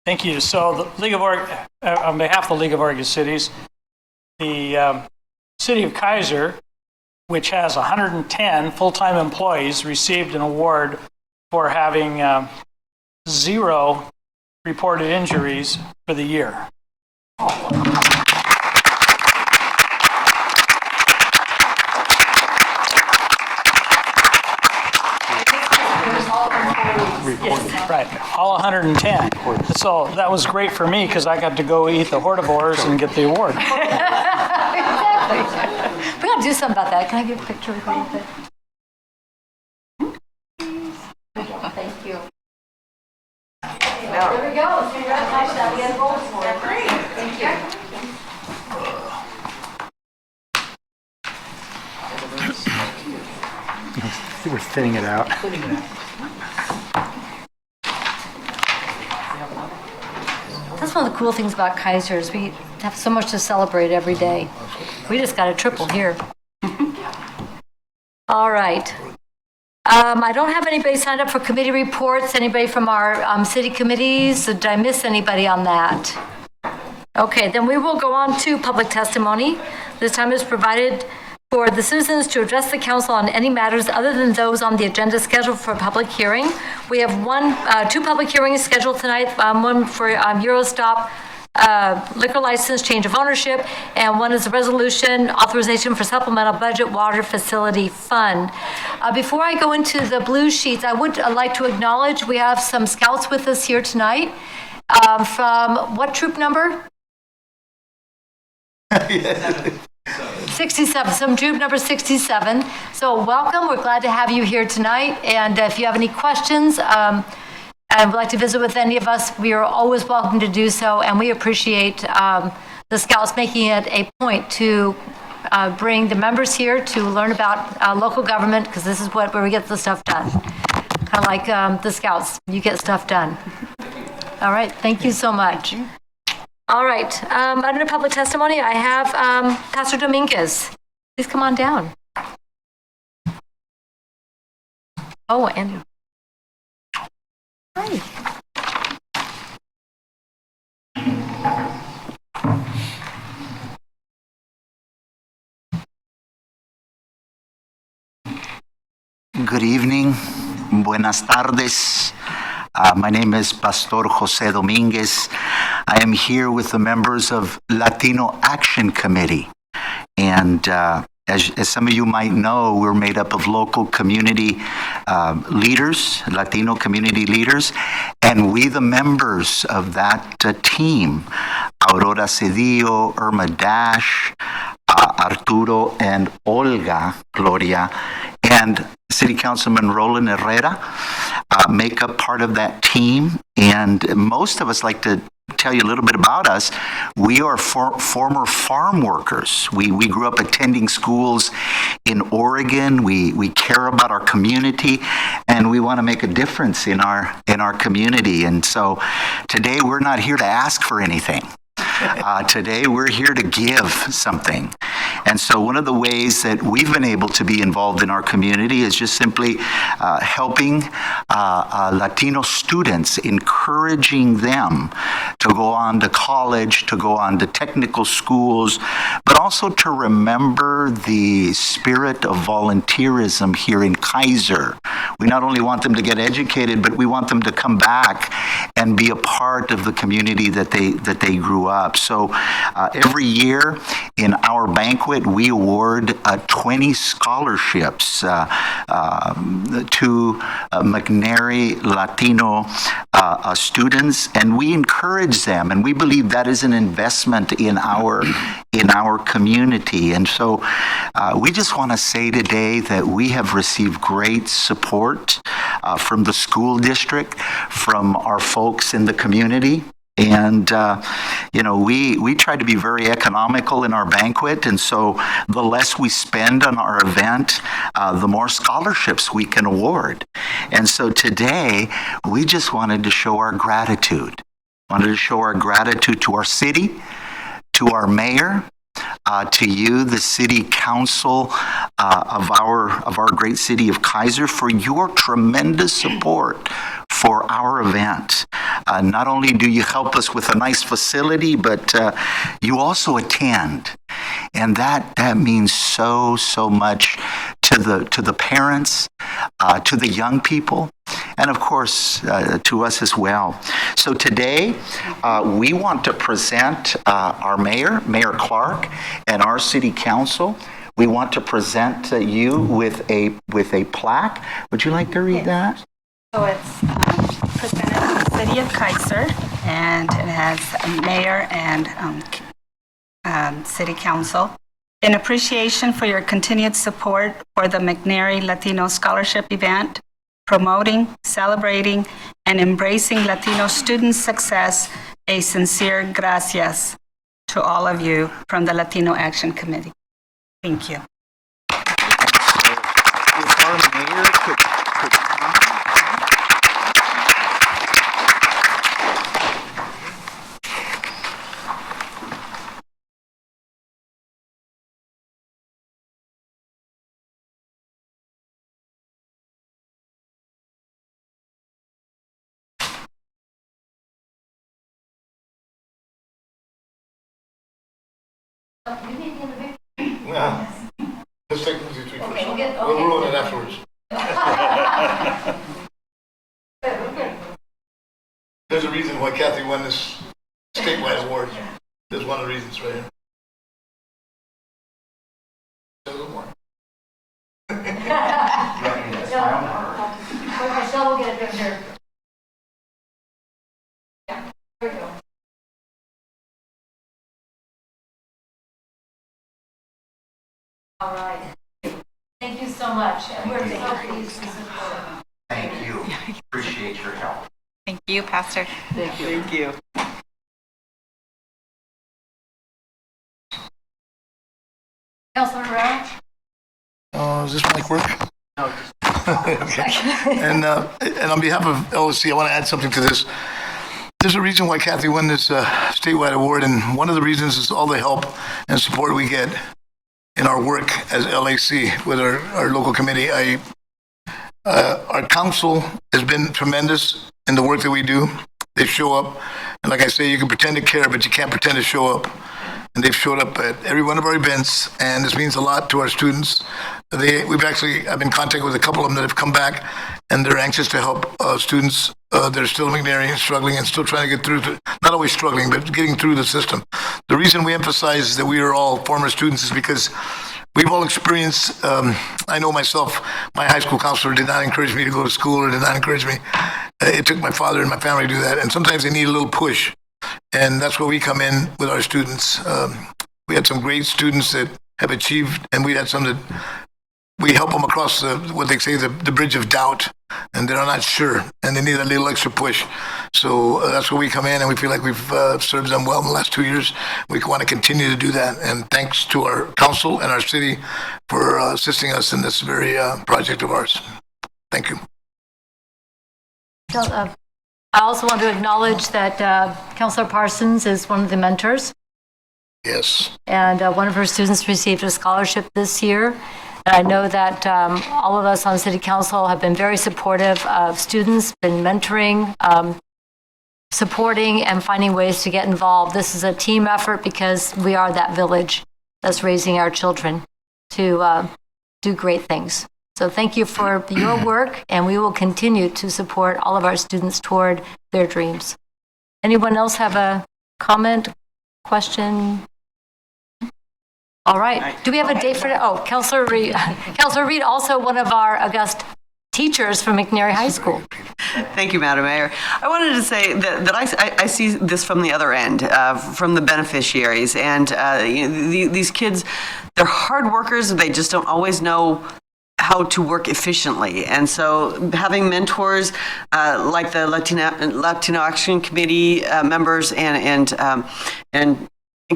N: Thank you. So the League of Oregon, on behalf of the League of Oregon Cities, the City of Kaiser, which has 110 full-time employees, received an award for having 0 reported injuries for the year. Right, all 110. So that was great for me because I got to go eat the hordivores and get the award.
A: Exactly. We got to do something about that. Can I get a picture of you? Thank you. There we go. Congratulations. We had goals for it. Great. Thank you.
C: We're thinning it out.
A: That's one of the cool things about Kaiser's. We have so much to celebrate every day. We just got a triple here. All right. I don't have anybody signed up for committee reports. Anybody from our city committees? Did I miss anybody on that? Okay, then we will go on to public testimony. This time is provided for the citizens to address the council on any matters other than those on the agenda scheduled for public hearing. We have two public hearings scheduled tonight, one for Eurostop liquor license change of ownership, and one is a resolution authorization for supplemental budget water facility fund. Before I go into the blue sheets, I would like to acknowledge we have some scouts with us here tonight from what troop number? 67, some troop number 67. So welcome, we're glad to have you here tonight. And if you have any questions and would like to visit with any of us, we are always welcome to do so. And we appreciate the Scouts making it a point to bring the members here to learn about local government, because this is where we get the stuff done. Kind of like the Scouts, you get stuff done. All right, thank you so much. All right, under public testimony, I have Pastor Dominguez. Please come on down. Oh, and hi.
O: Good evening. Buenas tardes. My name is Pastor Jose Dominguez. I am here with the members of Latino Action Committee. And as some of you might know, we're made up of local community leaders, Latino community leaders, and we, the members of that team, Aurora Cedillo, Irma Dash, Arturo and Olga Gloria, and City Councilman Roland Herrera make up part of that team. And most of us like to tell you a little bit about us. We are former farm workers. We grew up attending schools in Oregon. We care about our community, and we want to make a difference in our community. And so today we're not here to ask for anything. Today we're here to give something. And so one of the ways that we've been able to be involved in our community is just simply helping Latino students, encouraging them to go on to college, to go on to technical schools, but also to remember the spirit of volunteerism here in Kaiser. We not only want them to get educated, but we want them to come back and be a part of the community that they grew up. So every year in our banquet, we award 20 scholarships to McNary Latino students, and we encourage them, and we believe that is an investment in our community. And so we just want to say today that we have received great support from the school district, from our folks in the community. And, we try to be very economical in our banquet. And so the less we spend on our event, the more scholarships we can award. And so today, we just wanted to show our gratitude. Wanted to show our gratitude to our city, to our mayor, to you, the city council of our great city of Kaiser, for your tremendous support for our event. Not only do you help us with a nice facility, but you also attend. And that means so much to the parents, to the young people, and of course to us as well. So today we want to present our mayor, Mayor Clark, and our city council. We want to present you with a plaque. Would you like to read that?
P: So it's presented to the City of Kaiser, and it has mayor and city council. In appreciation for your continued support for the McNary Latino Scholarship event, promoting, celebrating, and embracing Latino student success, a sincere gracias to all of you from the Latino Action Committee. Thank you.
O: If our mayor could come.
Q: Yeah. Let's take the retreat first. We'll ruin it afterwards. There's a reason why Kathy won this statewide award. There's one of the reasons right here.
A: Michelle will get a picture. Yeah, here we go. All right. Thank you so much. And we're so pleased to support.
O: Thank you. Appreciate your help.
B: Thank you, Pastor.
G: Thank you. Thank you.
A: Councilor Herrera?
Q: Does this mic work? No. Okay. And on behalf of LSC, I want to add something to this. There's a reason why Kathy won this statewide award, and one of the reasons is all the help and support we get in our work as LAC with our local committee. Our council has been tremendous in the work that we do. They show up, and like I say, you can pretend to care, but you can't pretend to show up. And they've showed up at every one of our events, and this means a lot to our students. I've been in contact with a couple of them that have come back, and they're anxious to help students that are still in McNary and struggling and still trying to get through to not always struggling, but getting through the system. The reason we emphasize that we are all former students is because we've all experienced, I know myself, my high school counselor did not encourage me to go to school or did not encourage me. It took my father and my family to do that. And sometimes they need a little push. And that's where we come in with our students. We had some great students that have achieved, and we had some that we help them across what they say, the bridge of doubt, and they're not sure, and they need a little extra push. So that's where we come in, and we feel like we've served them well in the last 2 years. We want to continue to do that, and thanks to our council and our city for assisting us in this very project of ours. Thank you.
A: I also want to acknowledge that Councilor Parsons is one of the mentors.
Q: Yes.
A: And one of her students received a scholarship this year. And I know that all of us on City Council have been very supportive of students, been mentoring, supporting, and finding ways to get involved. This is a team effort because we are that village that's raising our children to do great things. So thank you for your work, and we will continue to support all of our students toward their dreams. Anyone else have a comment, question? All right. Do we have a date for it? Oh, Councilor Reed. Councilor Reed, also one of our august teachers from McNary High School.
G: Thank you, Madam Mayor. I wanted to say that I see this from the other end, from the beneficiaries. And these kids, they're hard workers. They just don't always know how to work efficiently. And so having mentors like the Latino Action Committee members and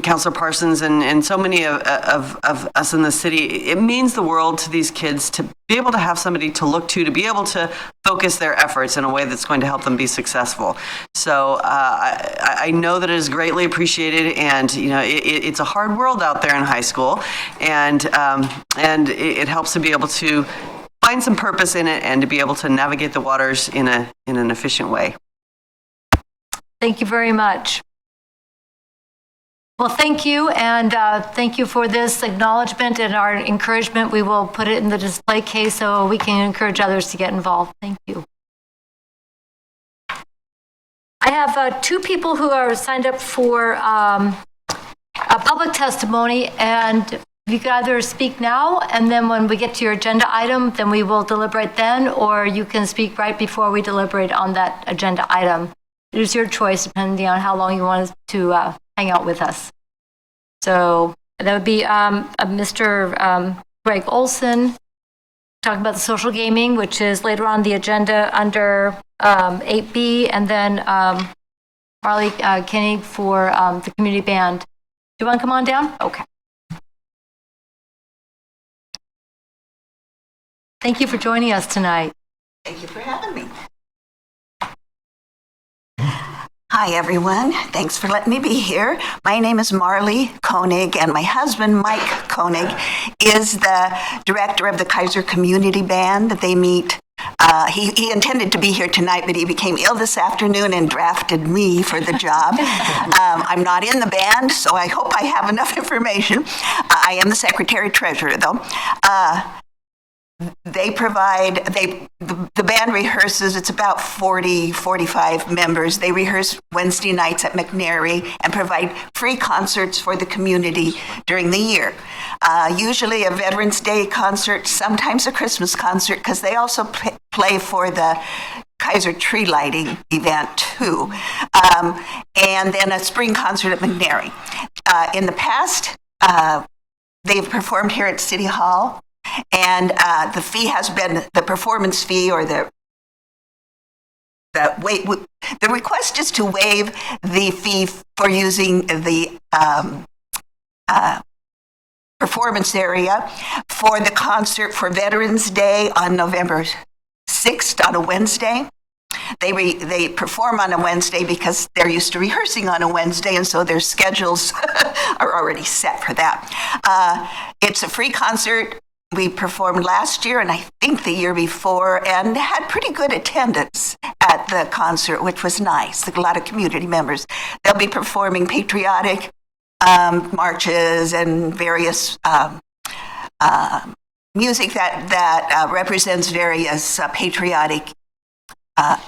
G: Councilor Parsons and so many of us in the city, it means the world to these kids to be able to have somebody to look to be able to focus their efforts in a way that's going to help them be successful. So I know that it is greatly appreciated, and it's a hard world out there in high school, and it helps to be able to find some purpose in it and to be able to navigate the waters in an efficient way.
A: Thank you very much. Well, thank you, and thank you for this acknowledgement and our encouragement. We will put it in the display case so we can encourage others to get involved. Thank you. I have two people who are signed up for a public testimony, and you can either speak now, and then when we get to your agenda item, then we will deliberate then, or you can speak right before we deliberate on that agenda item. It is your choice, depending on how long you want to hang out with us. So that would be Mr. Greg Olson talking about the social gaming, which is later on the agenda under 8B, and then Marley Koenig for the community band. Do you want to come on down? Okay. Thank you for joining us tonight.
R: Thank you for having me. Hi, everyone. Thanks for letting me be here. My name is Marley Koenig, and my husband, Mike Koenig, is the director of the Kaiser Community Band. They meet. He intended to be here tonight, but he became ill this afternoon and drafted me for the job. I'm not in the band, so I hope I have enough information. I am the secretary-treasurer, though. They provide, the band rehearses, it's about 45 members. They rehearse Wednesday nights at McNary and provide free concerts for the community during the year. Usually a Veterans Day concert, sometimes a Christmas concert, because they also play for the Kaiser tree lighting event too. And then a spring concert at McNary. In the past, they've performed here at City Hall. And the fee has been the performance fee, or the request is to waive the fee for using the performance area for the concert for Veterans Day on November 6th on a Wednesday. They perform on a Wednesday because they're used to rehearsing on a Wednesday, and so their schedules are already set for that. It's a free concert. We performed last year and I think the year before, and had pretty good attendance at the concert, which was nice. A lot of community members. They'll be performing patriotic marches and various music that represents various patriotic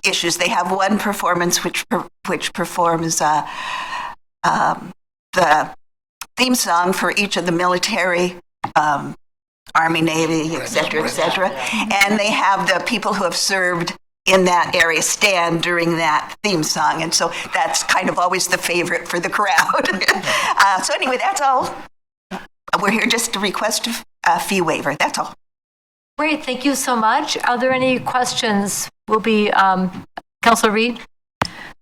R: issues. They have one performance which performs the theme song for each of the military, Army, Navy, et cetera, and they have the people who have served in that area stand during that theme song, and so that's kind of always the favorite for the crowd. So anyway, that's all. We're here just to request a fee waiver. That's all.
A: Great, thank you so much. Are there any questions? Will be Councilor Reed.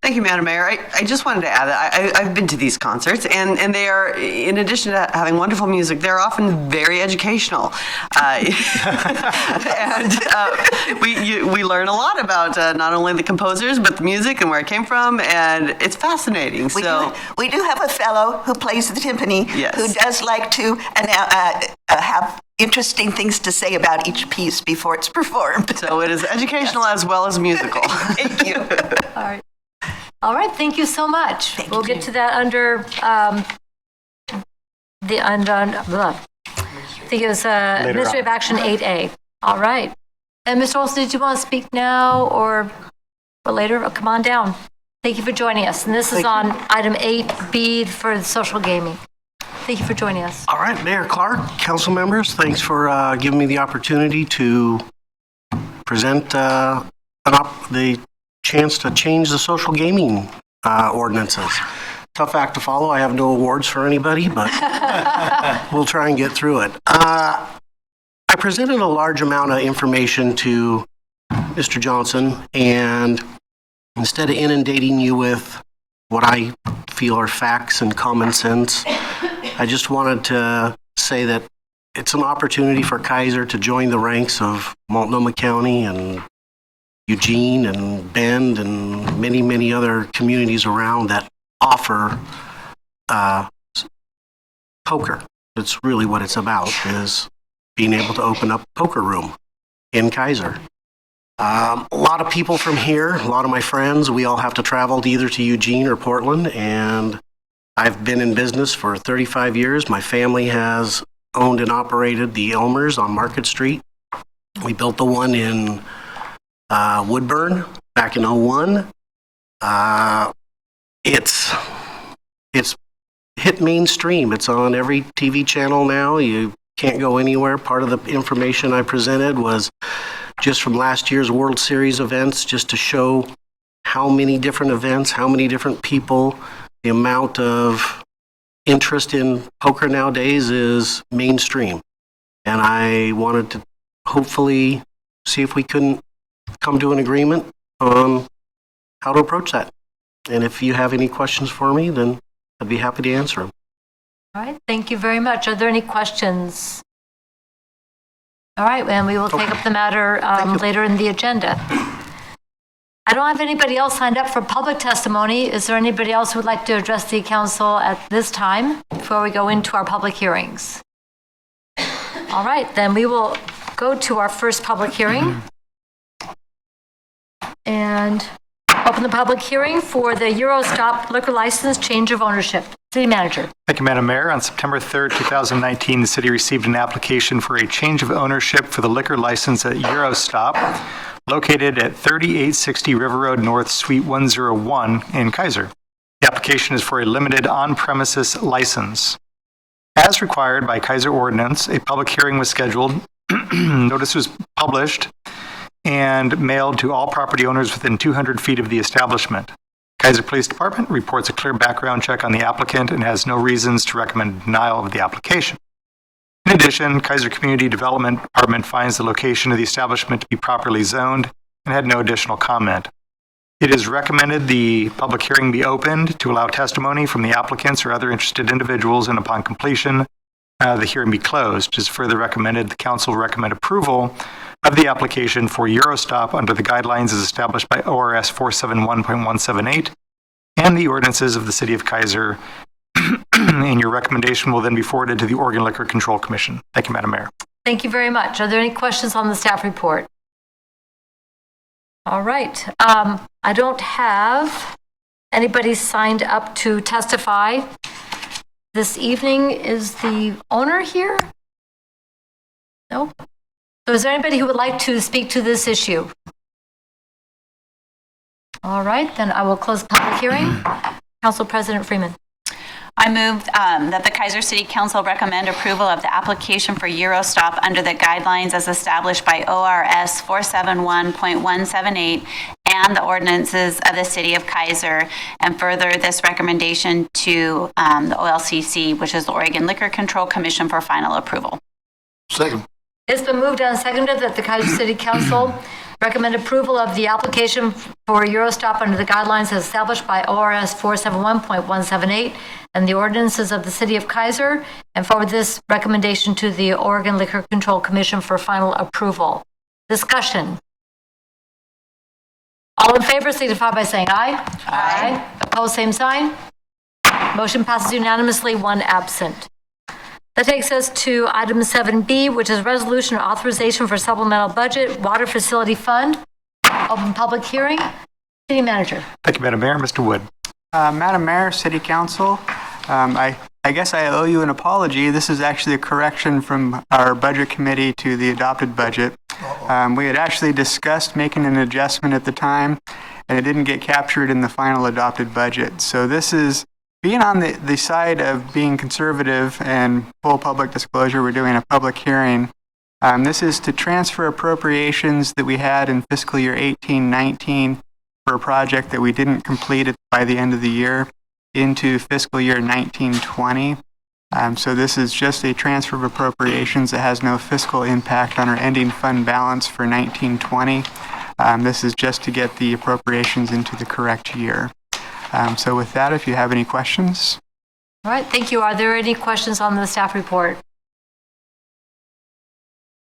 G: Thank you, Madam Mayor. I just wanted to add that I've been to these concerts, and they are, in addition to having wonderful music, they're often very educational. And we learn a lot about not only the composers, but the music and where it came from, and it's fascinating.
R: We do have a fellow who plays the timpani,
G: Yes.
R: who does like to have interesting things to say about each piece before it's performed.
G: So it is educational as well as musical.
R: Thank you.
A: All right, thank you so much. We'll get to that under I think it was Administrative Action 8A. All right. And Mr. Olson, did you want to speak now or later? Oh, come on down. Thank you for joining us. And this is on item 8B for the social gaming. Thank you for joining us.
S: All right, Mayor Clark, council members, thanks for giving me the opportunity to present the chance to change the social gaming ordinances. Tough act to follow. I have no awards for anybody, but we'll try and get through it. I presented a large amount of information to Mr. Johnson, and instead of inundating you with what I feel are facts and common sense, I just wanted to say that it's an opportunity for Kaiser to join the ranks of Multnomah County and Eugene and Bend and many, many other communities around that offer poker. That's really what it's about, is being able to open up a poker room in Kaiser. A lot of people from here, a lot of my friends, we all have to travel either to Eugene or Portland, and I've been in business for 35 years. My family has owned and operated the Elmer's on Market Street. We built the one in Woodburn back in 01. It's hit mainstream. It's on every TV channel now. You can't go anywhere. Part of the information I presented was just from last year's World Series events, just to show how many different events, how many different people, the amount of interest in poker nowadays is mainstream. And I wanted to hopefully see if we couldn't come to an agreement on how to approach that. And if you have any questions for me, then I'd be happy to answer them.
A: All right, thank you very much. Are there any questions? All right, and we will take up the matter later in the agenda. I don't have anybody else signed up for public testimony. Is there anybody else who would like to address the council at this time before we go into our public hearings? All right, then we will go to our first public hearing and open the public hearing for the Eurostop liquor license change of ownership. City Manager.
C: Thank you, Madam Mayor. On September 3rd, 2019, the city received an application for a change of ownership for the liquor license at Eurostop, located at 3860 River Road North, Suite 101 in Kaiser. The application is for a limited on-premises license. As required by Kaiser ordinance, a public hearing was scheduled. Notice was published and mailed to all property owners within 200 feet of the establishment. Kaiser Police Department reports a clear background check on the applicant and has no reasons to recommend denial of the application. In addition, Kaiser Community Development Department finds the location of the establishment to be properly zoned and had no additional comment. It is recommended the public hearing be opened to allow testimony from the applicants or other interested individuals, and upon completion, the hearing be closed. It is further recommended the council recommend approval of the application for Eurostop under the guidelines as established by ORS 471.178 and the ordinances of the City of Kaiser, and your recommendation will then be forwarded to the Oregon Liquor Control Commission. Thank you, Madam Mayor.
A: Thank you very much. Are there any questions on the staff report? All right. I don't have anybody signed up to testify. This evening, is the owner here? No? So is there anybody who would like to speak to this issue? All right, then I will close the public hearing. Council President Freeman.
B: I move that the Kaiser City Council recommend approval of the application for Eurostop under the guidelines as established by ORS 471.178 and the ordinances of the City of Kaiser, and further this recommendation to the OLCC, which is the Oregon Liquor Control Commission, for final approval.
Q: Second.
A: It's been moved and seconded that the Kaiser City Council recommend approval of the application for Eurostop under the guidelines as established by ORS 471.178 and the ordinances of the City of Kaiser, and forward this recommendation to the Oregon Liquor Control Commission for final approval. Discussion. All in favor signify by saying aye. Aye. Opposed, same sign. Motion passes unanimously, one absent. That takes us to item 7B, which is resolution authorization for supplemental budget, water facility fund. Open public hearing. City Manager.
C: Thank you, Madam Mayor. Mr. Wood.
M: Madam Mayor, City Council, I guess I owe you an apology. This is actually a correction from our budget committee to the adopted budget. We had actually discussed making an adjustment at the time, and it didn't get captured in the final adopted budget. So this is being on the side of being conservative and full public disclosure. We're doing a public hearing. This is to transfer appropriations that we had in fiscal year 18-19 for a project that we didn't complete by the end of the year into fiscal year 19-20. So this is just a transfer of appropriations that has no fiscal impact on our ending fund balance for 19-20. This is just to get the appropriations into the correct year. So with that, if you have any questions.
A: All right, thank you. Are there any questions on the staff report?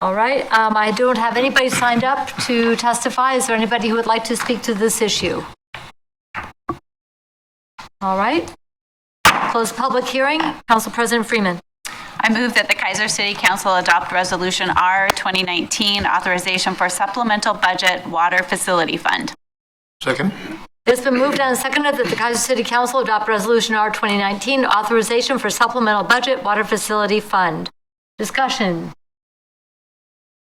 A: All right, I don't have anybody signed up to testify. Is there anybody who would like to speak to this issue? All right, close public hearing. Council President Freeman.
B: I move that the Kaiser City Council adopt Resolution R 2019, authorization for supplemental budget water facility fund.
Q: Second.
A: It's been moved and seconded that the Kaiser City Council adopt Resolution R 2019, authorization for supplemental budget water facility fund. Discussion.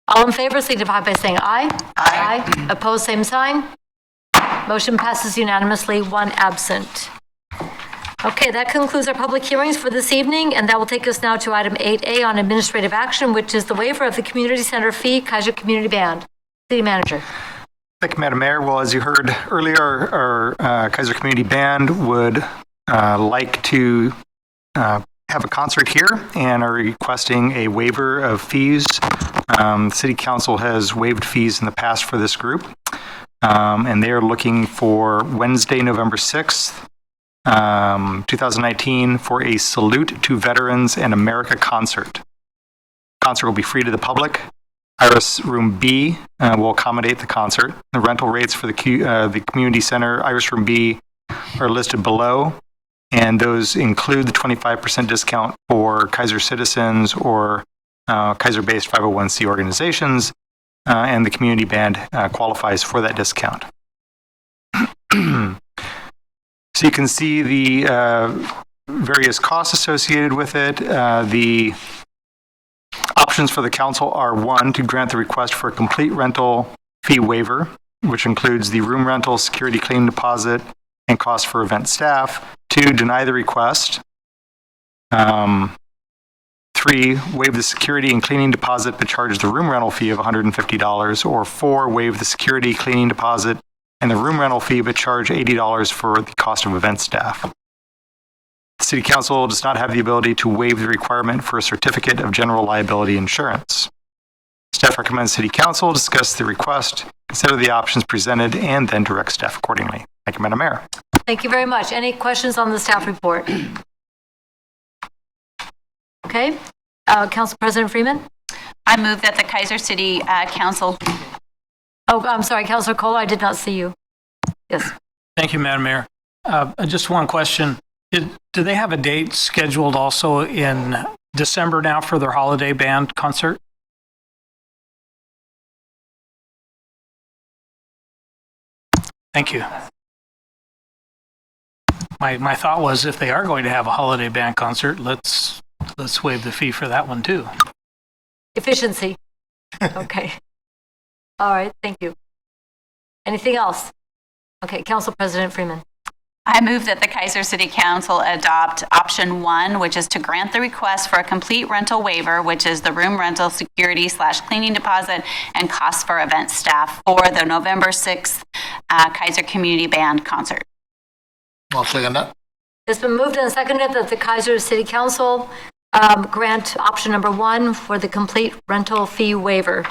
A: All in favor signify by saying aye. Aye. Opposed, same sign. Motion passes unanimously, one absent. Okay, that concludes our public hearings for this evening, and that will take us now to item 8A on administrative action, which is the waiver of the community center fee, Kaiser Community Band. City Manager.
C: Thank you, Madam Mayor. Well, as you heard earlier, our Kaiser Community Band would like to have a concert here and are requesting a waiver of fees. The City Council has waived fees in the past for this group, and they are looking for Wednesday, November 6th, 2019 for a Salute to Veterans and America concert. The concert will be free to the public. Iris Room B will accommodate the concert. The rental rates for the community center, Iris Room B, are listed below, and those include the 25% discount for Kaiser citizens or Kaiser-based 501c organizations, and the community band qualifies for that discount. So you can see the various costs associated with it. The options for the council are: 1, to grant the request for a complete rental fee waiver, which includes the room rental, security cleaning deposit, and cost for event staff. 2, deny the request. 3, waive the security and cleaning deposit but charge the room rental fee of $150. Or 4, waive the security, cleaning deposit, and the room rental fee but charge $80 for the cost of event staff. The City Council does not have the ability to waive the requirement for a certificate of general liability insurance. Staff recommends City Council discuss the request, consider the options presented, and then direct staff accordingly. Thank you, Madam Mayor.
A: Thank you very much. Any questions on the staff report? Okay. Council President Freeman?
B: I move that the Kaiser City Council.
A: Oh, I'm sorry, Councilor Cole, I did not see you. Yes.
N: Thank you, Madam Mayor. Just one question. Do they have a date scheduled also in December now for their holiday band concert? Thank you. My thought was, if they are going to have a holiday band concert, let's waive the fee for that one too.
A: Efficiency. Okay. All right, thank you. Anything else? Okay, Council President Freeman.
B: I move that the Kaiser City Council adopt option 1, which is to grant the request for a complete rental waiver, which is the room rental, security/cleaning deposit, and costs for event staff for the November 6th Kaiser Community Band concert.
Q: I'll second that.
A: It's been moved and seconded that the Kaiser City Council grant option number 1 for the complete rental fee waiver.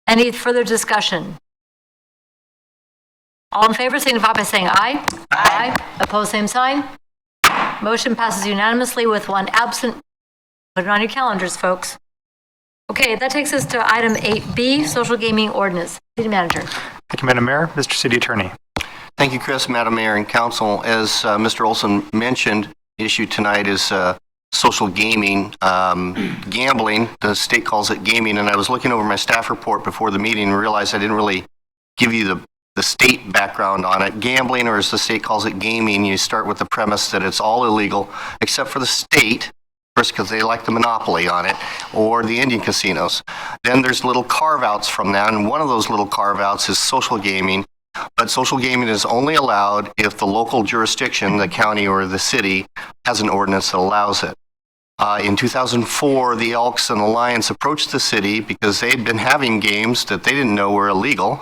A: Any further discussion? All in favor, signify by saying aye. Aye. Opposed, same sign. Motion passes unanimously with 1 absent. Put it on your calendars, folks. Okay, that takes us to item 8B, social gaming ordinance. City Manager.
C: Thank you, Madam Mayor. Mr. City Attorney.
T: Thank you, Chris, Madam Mayor, and Council. As Mr. Olson mentioned, the issue tonight is social gaming, gambling. The state calls it gaming, and I was looking over my staff report before the meeting and realized I didn't really give you the state background on it. Gambling, or as the state calls it, gaming, you start with the premise that it's all illegal, except for the state, first because they like the monopoly on it, or the Indian casinos. Then there's little carve-outs from that, and one of those little carve-outs is social gaming. But social gaming is only allowed if the local jurisdiction, the county or the city, has an ordinance that allows it. In 2004, the Elks and Alliance approached the city because they'd been having games that they didn't know were illegal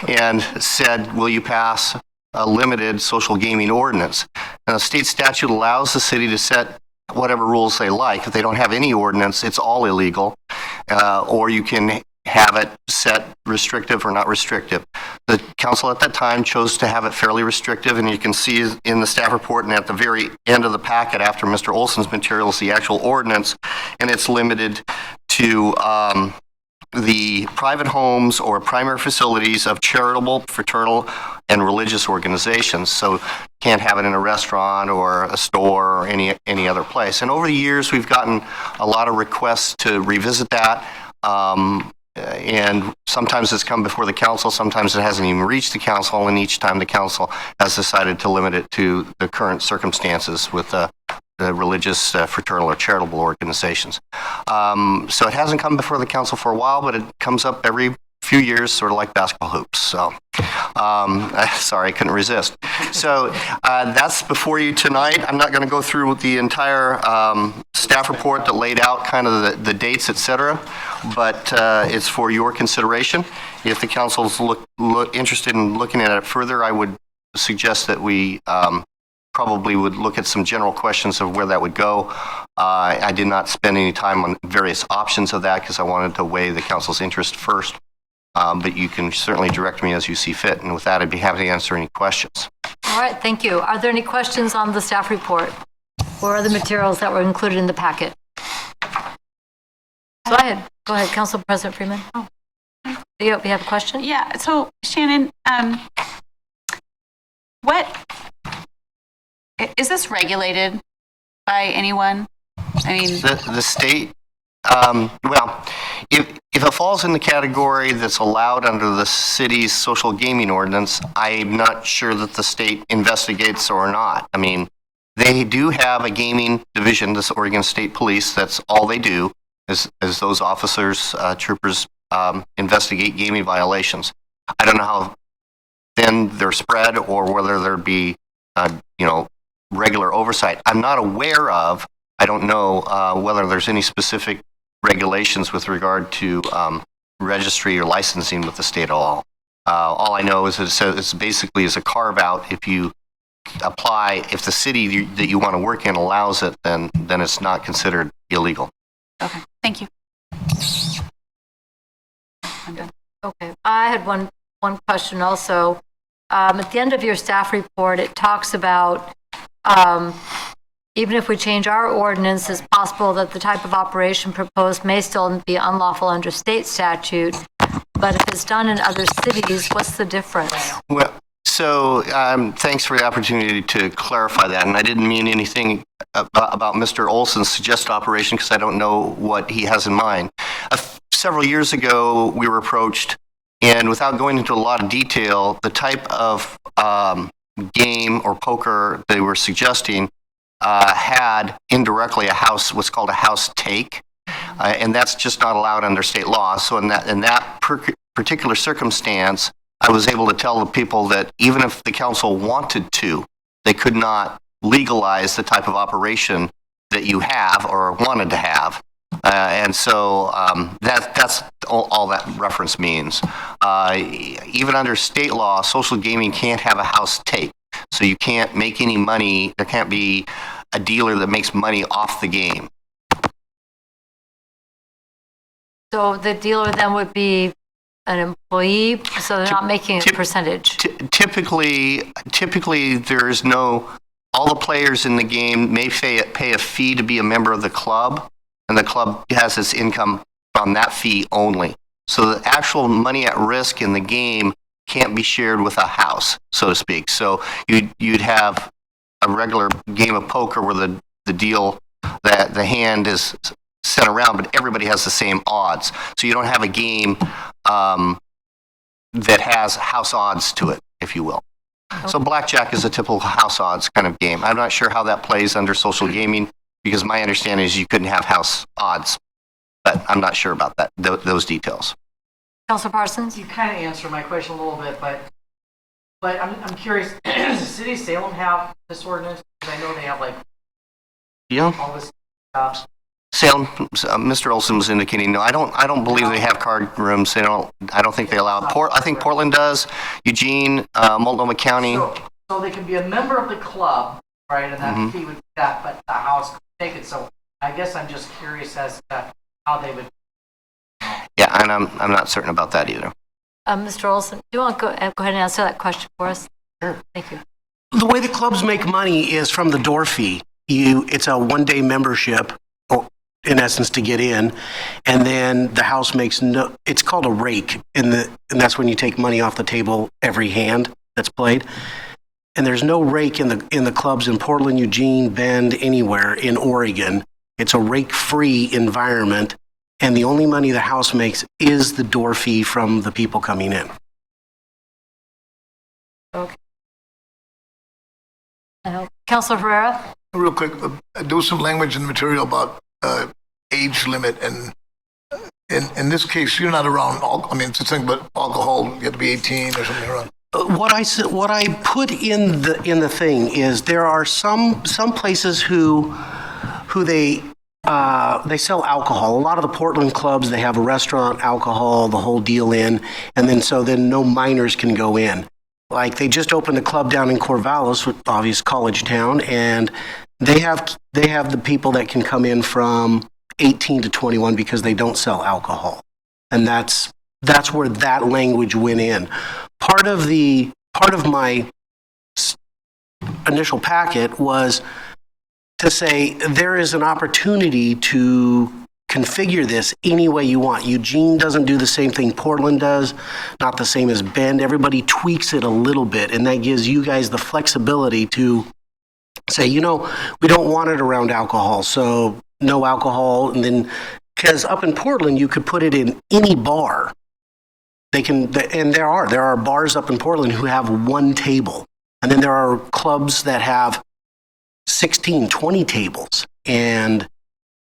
T: and said, will you pass a limited social gaming ordinance? Now, the state statute allows the city to set whatever rules they like. If they don't have any ordinance, it's all illegal. Or you can have it set restrictive or not restrictive. The council at that time chose to have it fairly restrictive, and you can see in the staff report and at the very end of the packet after Mr. Olson's materials, the actual ordinance, and it's limited to the private homes or primary facilities of charitable, fraternal, and religious organizations. So can't have it in a restaurant or a store or any other place. And over the years, we've gotten a lot of requests to revisit that. And sometimes it's come before the council, sometimes it hasn't even reached the council, and each time the council has decided to limit it to the current circumstances with the religious, fraternal, or charitable organizations. So it hasn't come before the council for a while, but it comes up every few years, sort of like basketball hoops. So, sorry, I couldn't resist. So that's before you tonight. I'm not going to go through the entire staff report that laid out kind of the dates, et cetera, but it's for your consideration. If the council's interested in looking at it further, I would suggest that we probably would look at some general questions of where that would go. I did not spend any time on various options of that because I wanted to weigh the council's interest first. But you can certainly direct me as you see fit. And with that, I'd be happy to answer any questions.
A: All right, thank you. Are there any questions on the staff report or other materials that were included in the packet? Go ahead, Council President Freeman. Oh, you have a question?
B: Yeah, so Shannon, is this regulated by anyone? I mean,
T: the state, well, if it falls in the category that's allowed under the city's social gaming ordinance, I'm not sure that the state investigates or not. I mean, they do have a gaming division, this Oregon State Police. That's all they do is those officers, troopers, investigate gaming violations. I don't know how thin they're spread or whether there'd be, regular oversight. I'm not aware of, I don't know whether there's any specific regulations with regard to registry or licensing with the state at all. All I know is that it's basically is a carve out. If you apply, if the city that you want to work in allows it, then it's not considered illegal.
B: Okay, thank you.
A: Okay, I had one question also. At the end of your staff report, it talks about even if we change our ordinance, it's possible that the type of operation proposed may still be unlawful under state statute. But if it's done in other cities, what's the difference?
T: Well, so thanks for the opportunity to clarify that. And I didn't mean anything about Mr. Olson's suggested operation because I don't know what he has in mind. Several years ago, we were approached, and without going into a lot of detail, the type of game or poker they were suggesting had indirectly what's called a house take, and that's just not allowed under state law. So in that particular circumstance, I was able to tell the people that even if the council wanted to, they could not legalize the type of operation that you have or wanted to have. And so that's all that reference means. Even under state law, social gaming can't have a house take. So you can't make any money. There can't be a dealer that makes money off the game.
A: So the dealer then would be an employee, so they're not making a percentage.
T: Typically, there's no, all the players in the game may pay a fee to be a member of the club, and the club has its income from that fee only. So the actual money at risk in the game can't be shared with a house, so to speak. So you'd have a regular game of poker where the deal, that the hand is set around, but everybody has the same odds. So you don't have a game that has house odds to it, if you will. So blackjack is a typical house odds kind of game. I'm not sure how that plays under social gaming, because my understanding is you couldn't have house odds, but I'm not sure about that, those details.
A: Councilor Parsons?
U: You kind of answered my question a little bit, but I'm curious, does the city of Salem have this ordinance? Because I know they have like all this stuff.
T: Salem, Mr. Olson was indicating, no, I don't believe they have card rooms. I don't think they allow it. I think Portland does, Eugene, Multnomah County.
U: So they can be a member of the club, right, and that fee would be that, but the house could take it. So I guess I'm just curious as to how they would.
T: Yeah, and I'm not certain about that either.
A: Mr. Olson, do you want to go ahead and answer that question for us?
S: Sure.
A: Thank you.
S: The way the clubs make money is from the door fee. It's a one-day membership, in essence, to get in, and then the house makes it's called a rake, and that's when you take money off the table every hand that's played. And there's no rake in the clubs in Portland, Eugene, Bend, anywhere in Oregon. It's a rake-free environment, and the only money the house makes is the door fee from the people coming in.
A: Okay. Councilor Herrera?
Q: Real quick, there was some language in the material about age limit, and in this case, you're not around. It's a thing, but alcohol, you have to be 18 or something around.
S: What I put in the thing is there are some places who they sell alcohol. A lot of the Portland clubs, they have a restaurant, alcohol, the whole deal in, and then no minors can go in. Like they just opened a club down in Corvallis, with obvious college town, and they have the people that can come in from 18 to 21 because they don't sell alcohol, and that's where that language went in. Part of my initial packet was to say there is an opportunity to configure this any way you want. Eugene doesn't do the same thing Portland does, not the same as Bend. Everybody tweaks it a little bit, and that gives you guys the flexibility to say, we don't want it around alcohol, so no alcohol. And then, because up in Portland, you could put it in any bar. And there are bars up in Portland who have one table. And then there are clubs that have 16, 20 tables, and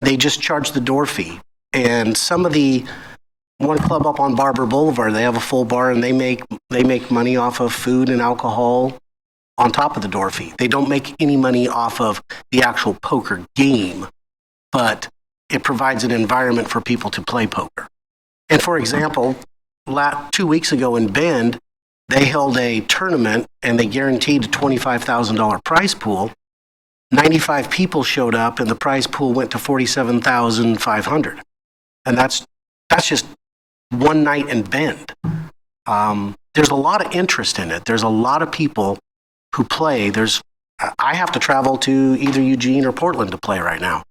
S: they just charge the door fee. And one club up on Barber Boulevard, they have a full bar, and they make money off of food and alcohol on top of the door fee. They don't make any money off of the actual poker game, but it provides an environment for people to play poker. And for example, 2 weeks ago in Bend, they held a tournament and they guaranteed a $25,000 prize pool. 95 people showed up and the prize pool went to $47,500. And that's just one night in Bend. There's a lot of interest in it. There's a lot of people who play. I have to travel to either Eugene or Portland to play right now.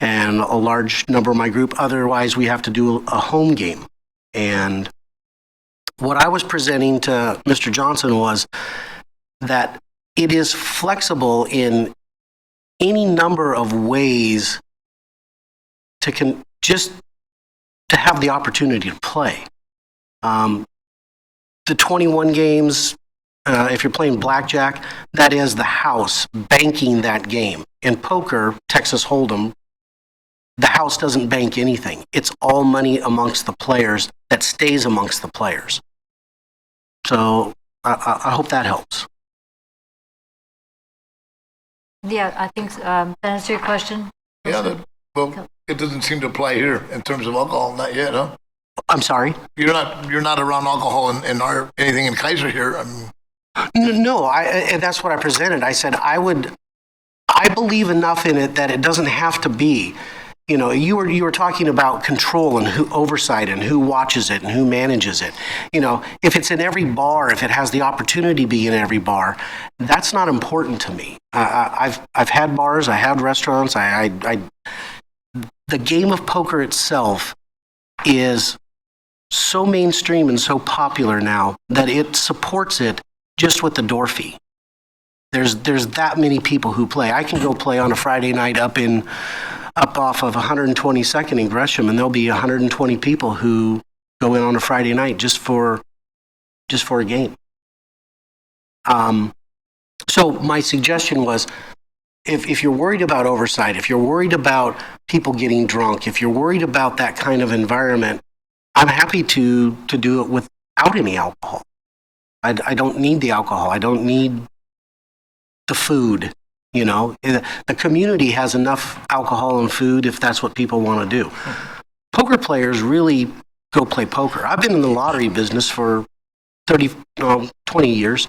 S: And a large number of my group, otherwise we have to do a home game. And what I was presenting to Mr. Johnson was that it is flexible in any number of ways just to have the opportunity to play. The 21 games, if you're playing blackjack, that is the house banking that game. In poker, Texas Hold'em, the house doesn't bank anything. It's all money amongst the players that stays amongst the players. So I hope that helps.
A: Yeah, I think that answers your question.
Q: Yeah, well, it doesn't seem to apply here in terms of alcohol, not yet, huh?
S: I'm sorry?
Q: You're not around alcohol in our, anything in Kaiser here.
S: No, and that's what I presented. I said I believe enough in it that it doesn't have to be. You know, you were talking about control and who oversight and who watches it and who manages it. You know, if it's in every bar, if it has the opportunity to be in every bar, that's not important to me. I've had bars, I had restaurants. The game of poker itself is so mainstream and so popular now that it supports it just with the door fee. There's that many people who play. I can go play on a Friday night up off of 122nd in Gresham, and there'll be 120 people who go in on a Friday night just for a game. So my suggestion was, if you're worried about oversight, if you're worried about people getting drunk, if you're worried about that kind of environment, I'm happy to do it without any alcohol. I don't need the alcohol. I don't need the food. You know, the community has enough alcohol and food if that's what people want to do. Poker players really go play poker. I've been in the lottery business for 20 years.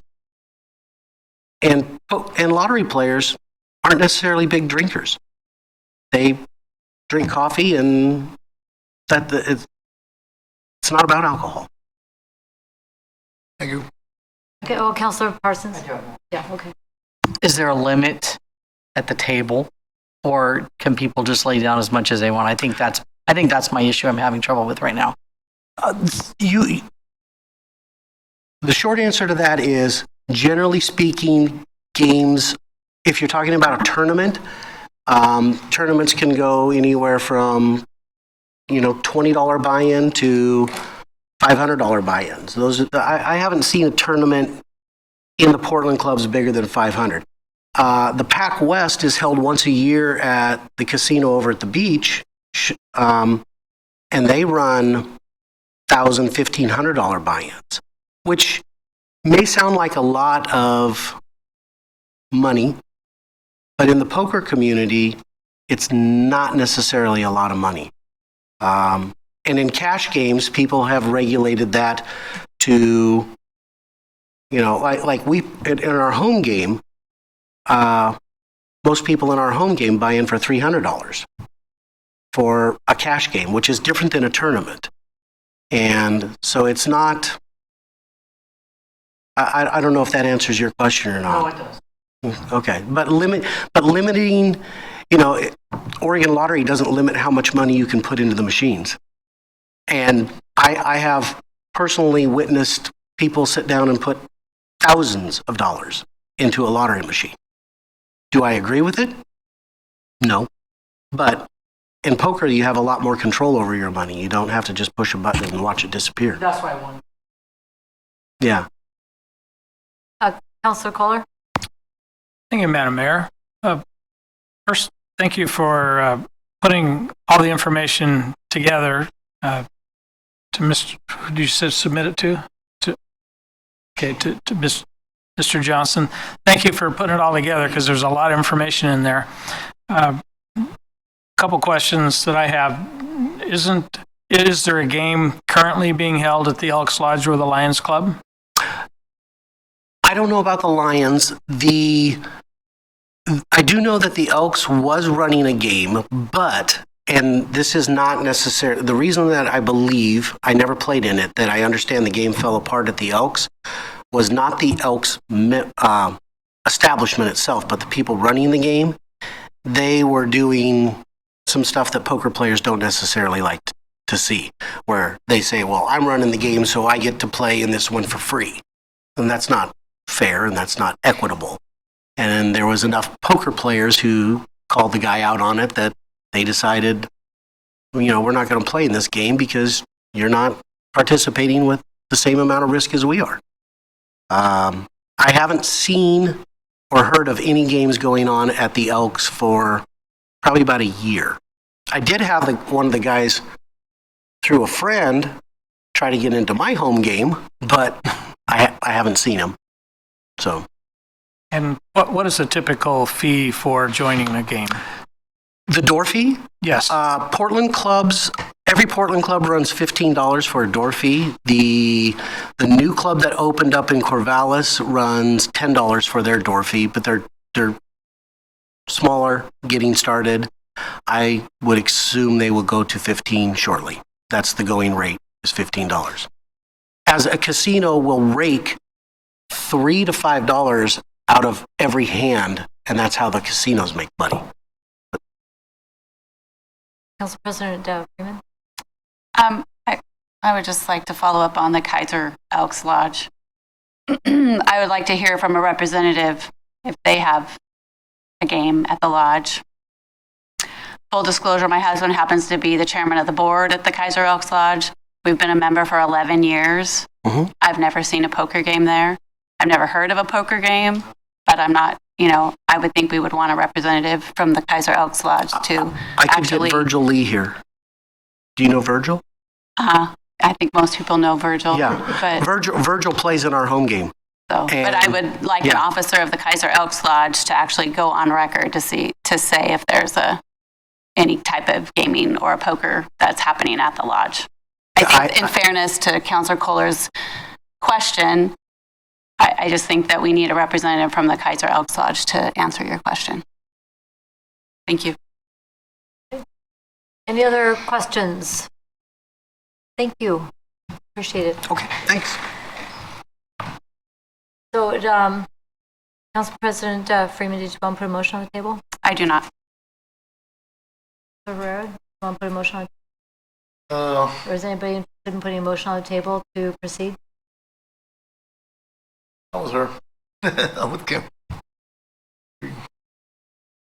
S: And lottery players aren't necessarily big drinkers. They drink coffee, and it's not about alcohol.
Q: Thank you.
A: Okay, oh, Councilor Parsons. Yeah, okay.
U: Is there a limit at the table, or can people just lay down as much as they want? I think that's my issue I'm having trouble with right now.
S: The short answer to that is, generally speaking, games, if you're talking about a tournament, tournaments can go anywhere from, $20 buy-in to $500 buy-ins. I haven't seen a tournament in the Portland clubs bigger than 500. The Pac West is held once a year at the casino over at the beach, and they run $1,000, $1,500 buy-ins, which may sound like a lot of money, but in the poker community, it's not necessarily a lot of money. And in cash games, people have regulated that to, like we, in our home game, most people in our home game buy in for $300 for a cash game, which is different than a tournament. And so it's not, I don't know if that answers your question or not.
U: No, it does.
S: Okay, but limiting, Oregon Lottery doesn't limit how much money you can put into the machines. And I have personally witnessed people sit down and put thousands of dollars into a lottery machine. Do I agree with it? No. But in poker, you have a lot more control over your money. You don't have to just push a button and watch it disappear.
U: That's why I wanted.
S: Yeah.
A: Councilor Kohler?
N: Thank you, Madam Mayor. First, thank you for putting all the information together to Mr. Who did you say submit it to? To Mr. Johnson. Thank you for putting it all together, because there's a lot of information in there. A couple questions that I have. Is there a game currently being held at the Elks Lodge or the Lions Club?
S: I don't know about the Lions. I do know that the Elks was running a game, but, and this is not necessarily, the reason that I believe, I never played in it, that I understand the game fell apart at the Elks, was not the Elks establishment itself, but the people running the game. They were doing some stuff that poker players don't necessarily like to see, where they say, well, I'm running the game, so I get to play in this one for free. And that's not fair, and that's not equitable. And there was enough poker players who called the guy out on it that they decided, we're not going to play in this game because you're not participating with the same amount of risk as we are. I haven't seen or heard of any games going on at the Elks for probably about a year. I did have one of the guys, through a friend, try to get into my home game, but I haven't seen them. So.
N: And what is the typical fee for joining a game?
S: The door fee?
N: Yes.
S: Portland clubs, every Portland club runs $15 for a door fee. The new club that opened up in Corvallis runs $10 for their door fee, but they're smaller, getting started. I would assume they will go to $15 shortly. That's the going rate, is $15. As a casino will rake $3 to $5 out of every hand, and that's how the casinos make money.
A: Council President Freeman?
B: I would just like to follow up on the Kaiser Elks Lodge. I would like to hear from a representative if they have a game at the lodge. Full disclosure, my husband happens to be the chairman of the board at the Kaiser Elks Lodge. We've been a member for 11 years.
S: Mm-hmm.
B: I've never seen a poker game there. I've never heard of a poker game, but I'm not, I would think we would want a representative from the Kaiser Elks Lodge to
S: I could get Virgil Lee here. Do you know Virgil?
B: I think most people know Virgil.
S: Yeah,
B: but
S: Virgil plays in our home game.
B: So, but I would like an officer of the Kaiser Elks Lodge to actually go on record to say if there's any type of gaming or poker that's happening at the lodge. I think in fairness to Councilor Kohler's question, I just think that we need a representative from the Kaiser Elks Lodge to answer your question. Thank you.
A: Any other questions? Thank you. Appreciate it.
S: Okay, thanks.
A: So, Council President Freeman, did you want to put a motion on the table?
B: I do not.
A: Herrera, do you want to put a motion on the table? Or is anybody interested in putting a motion on the table to proceed?
Q: That was her. I'm with Kim.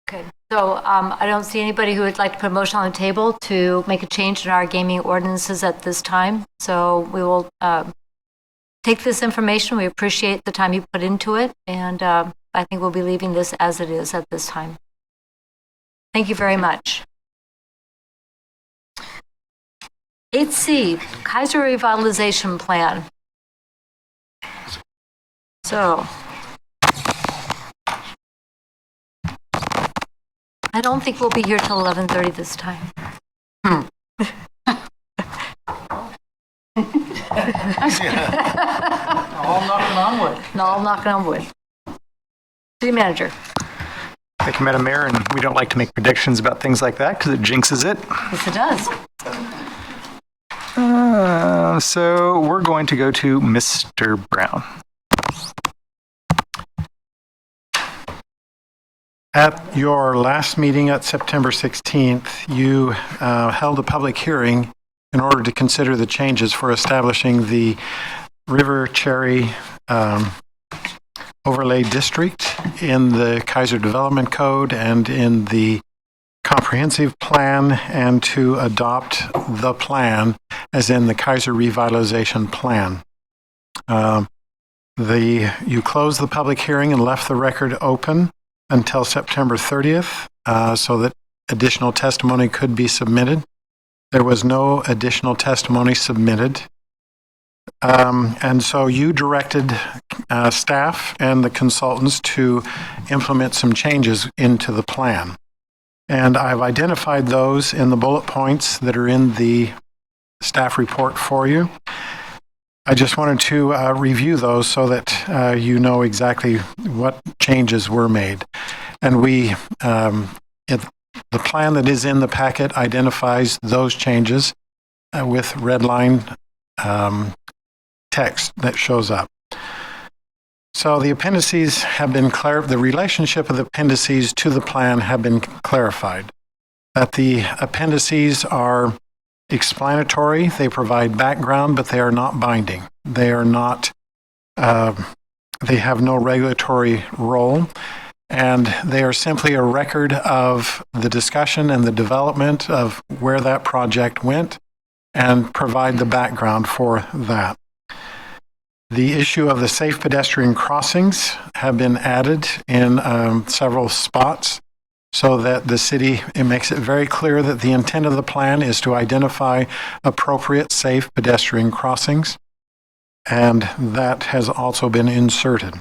A: Okay, so I don't see anybody who would like to put a motion on the table to make a change in our gaming ordinances at this time. So we will take this information. We appreciate the time you put into it, and I think we'll be leaving this as it is at this time. Thank you very much. 8C, Kaiser Revitalization Plan. So, I don't think we'll be here till 11:30 this time.
U: All knocking on wood.
A: All knocking on wood. City Manager.
C: Thank you, Madam Mayor, and we don't like to make predictions about things like that because it jinxes it.
A: Yes, it does.
C: So we're going to go to Mr. Brown.
F: At your last meeting at September 16th, you held a public hearing in order to consider the changes for establishing the River Cherry Overlay District in the Kaiser Development Code and in the comprehensive plan, and to adopt the plan as in the Kaiser Revitalization Plan. You closed the public hearing and left the record open until September 30th so that additional testimony could be submitted. There was no additional testimony submitted. And so you directed staff and the consultants to implement some changes into the plan. And I've identified those in the bullet points that are in the staff report for you. I just wanted to review those so that you know exactly what changes were made. And the plan that is in the packet identifies those changes with red line text that shows up. So the appendices have been the relationship of the appendices to the plan have been clarified. That the appendices are explanatory, they provide background, but they are not binding. They are not, they have no regulatory role, and they are simply a record of the discussion and the development of where that project went and provide the background for that. The issue of the safe pedestrian crossings have been added in several spots so that it makes it very clear that the intent of the plan is to identify appropriate safe pedestrian crossings, and that has also been inserted.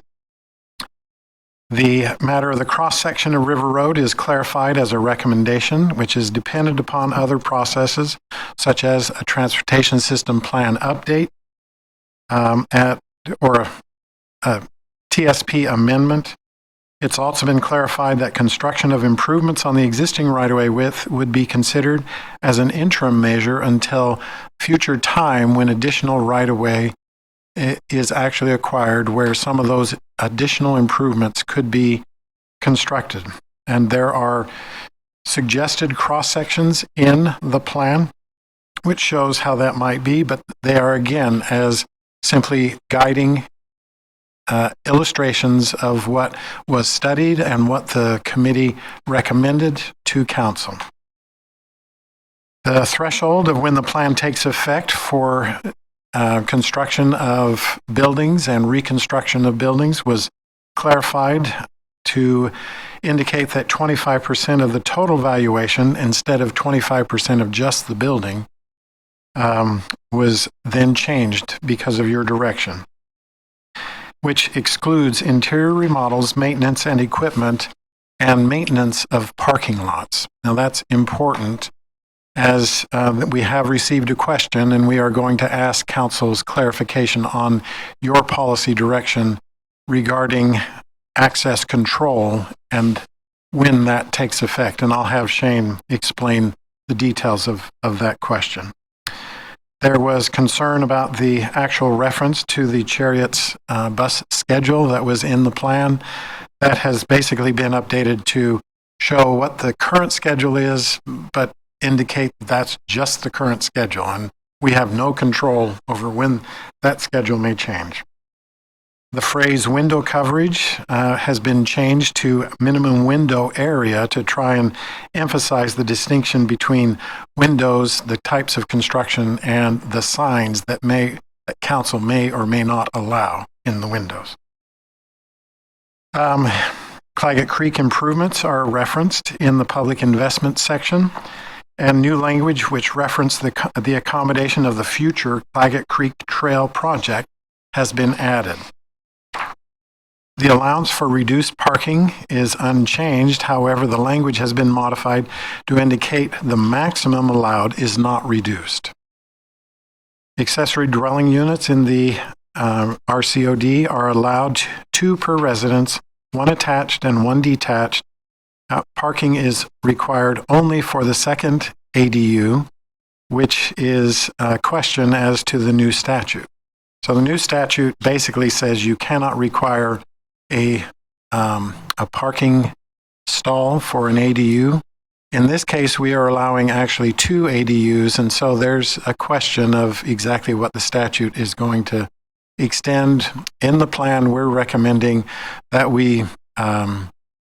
F: The matter of the cross-section of River Road is clarified as a recommendation, which is dependent upon other processes, such as a transportation system plan update or a TSP amendment. It's also been clarified that construction of improvements on the existing right-of-way width would be considered as an interim measure until future time when additional right-of-way is actually acquired, where some of those additional improvements could be constructed. And there are suggested cross-sections in the plan, which shows how that might be, but they are, again, as simply guiding illustrations of what was studied and what the committee recommended to council. The threshold of when the plan takes effect for construction of buildings and reconstruction of buildings was clarified to indicate that 25% of the total valuation instead of 25% of just the building was then changed because of your direction, which excludes interior remodels, maintenance and equipment, and maintenance of parking lots. Now that's important, as we have received a question and we are going to ask council's clarification on your policy direction regarding access control and when that takes effect. And I'll have Shane explain the details of that question. There was concern about the actual reference to the Chariot's bus schedule that was in the plan. That has basically been updated to show what the current schedule is, but indicate that's just the current schedule, and we have no control over when that schedule may change. The phrase window coverage has been changed to minimum window area to try and emphasize the distinction between windows, the types of construction, and the signs that council may or may not allow in the windows. Claggett Creek improvements are referenced in the public investment section, and new language which reference the accommodation of the future Claggett Creek Trail project has been added. The allowance for reduced parking is unchanged. However, the language has been modified to indicate the maximum allowed is not reduced. Accessory dwelling units in the RCOD are allowed 2 per residence, 1 attached and 1 detached. Parking is required only for the second ADU, which is a question as to the new statute. So the new statute basically says you cannot require a parking stall for an ADU. In this case, we are allowing actually 2 ADUs, and so there's a question of exactly what the statute is going to extend. In the plan, we're recommending that we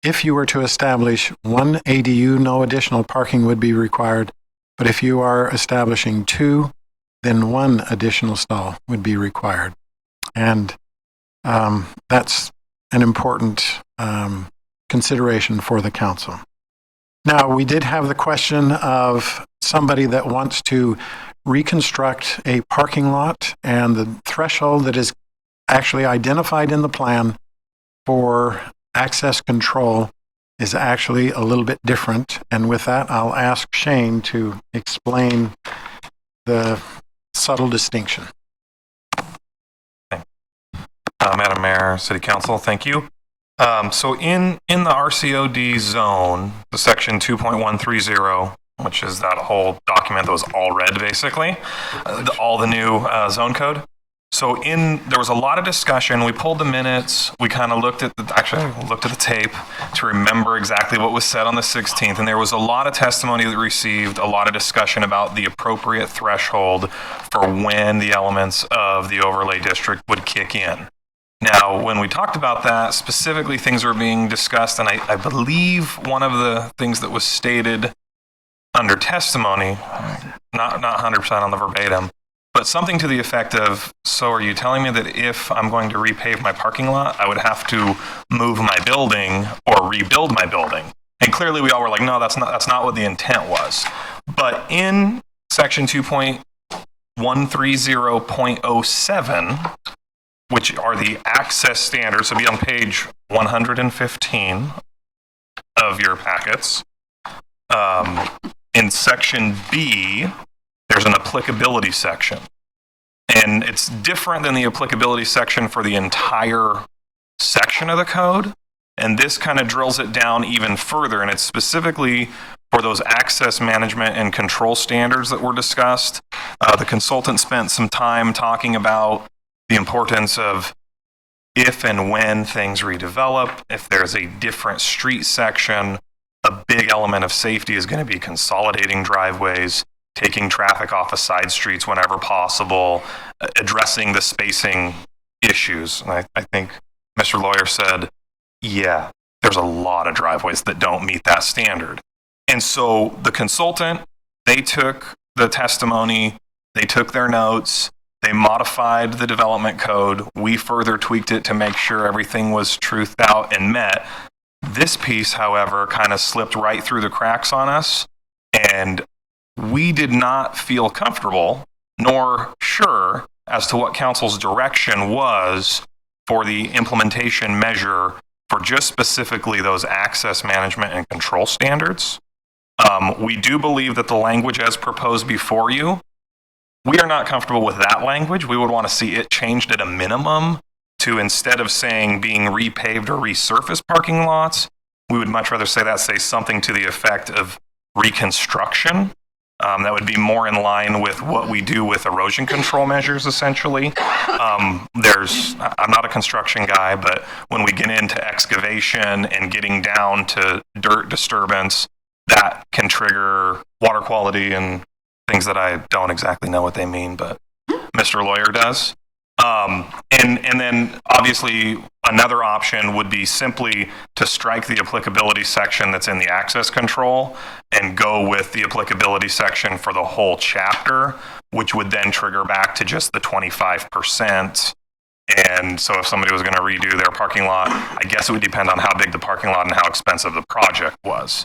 F: if you were to establish 1 ADU, no additional parking would be required. But if you are establishing 2, then 1 additional stall would be required. And that's an important consideration for the council. Now, we did have the question of somebody that wants to reconstruct a parking lot, and the threshold that is actually identified in the plan for access control is actually a little bit different. And with that, I'll ask Shane to explain the subtle distinction.
E: Madam Mayor, City Council, thank you. So in the RCOD zone, the section 2.130, which is that whole document that was all red, basically, all the new zone code. So there was a lot of discussion. We pulled the minutes. We kind of looked at the tape to remember exactly what was said on the 16th. And there was a lot of testimony that received, a lot of discussion about the appropriate threshold for when the elements of the overlay district would kick in. Now, when we talked about that, specifically things were being discussed, and I believe one of the things that was stated under testimony, not 100% on the verbatim, but something to the effect of, so are you telling me that if I'm going to repave my parking lot, I would have to move my building or rebuild my building? And clearly we all were like, no, that's not what the intent was. But in section 2.130.07, which are the access standards, so be on page 115 of your packets. In section B, there's an applicability section. And it's different than the applicability section for the entire section of the code. And this kind of drills it down even further. And it's specifically for those access management and control standards that were discussed. The consultant spent some time talking about the importance of if and when things redevelop, if there's a different street section, a big element of safety is going to be consolidating driveways, taking traffic off of side streets whenever possible, addressing the spacing issues. And I think Mr. Lawyer said, yeah, there's a lot of driveways that don't meet that standard. And so the consultant, they took the testimony, they took their notes, they modified the development code. We further tweaked it to make sure everything was truthed out and met. This piece, however, kind of slipped right through the cracks on us, and we did not feel comfortable nor sure as to what council's direction was for the implementation measure for just specifically those access management and control standards. We do believe that the language as proposed before you, we are not comfortable with that language. We would want to see it changed at a minimum to, instead of saying being repaved or resurfaced parking lots, we would much rather say something to the effect of reconstruction. That would be more in line with what we do with erosion control measures, essentially. I'm not a construction guy, but when we get into excavation and getting down to dirt disturbance, that can trigger water quality and things that I don't exactly know what they mean, but Mr. Lawyer does. And then obviously another option would be simply to strike the applicability section that's in the access control and go with the applicability section for the whole chapter, which would then trigger back to just the 25%. And so if somebody was going to redo their parking lot, I guess it would depend on how big the parking lot and how expensive the project was.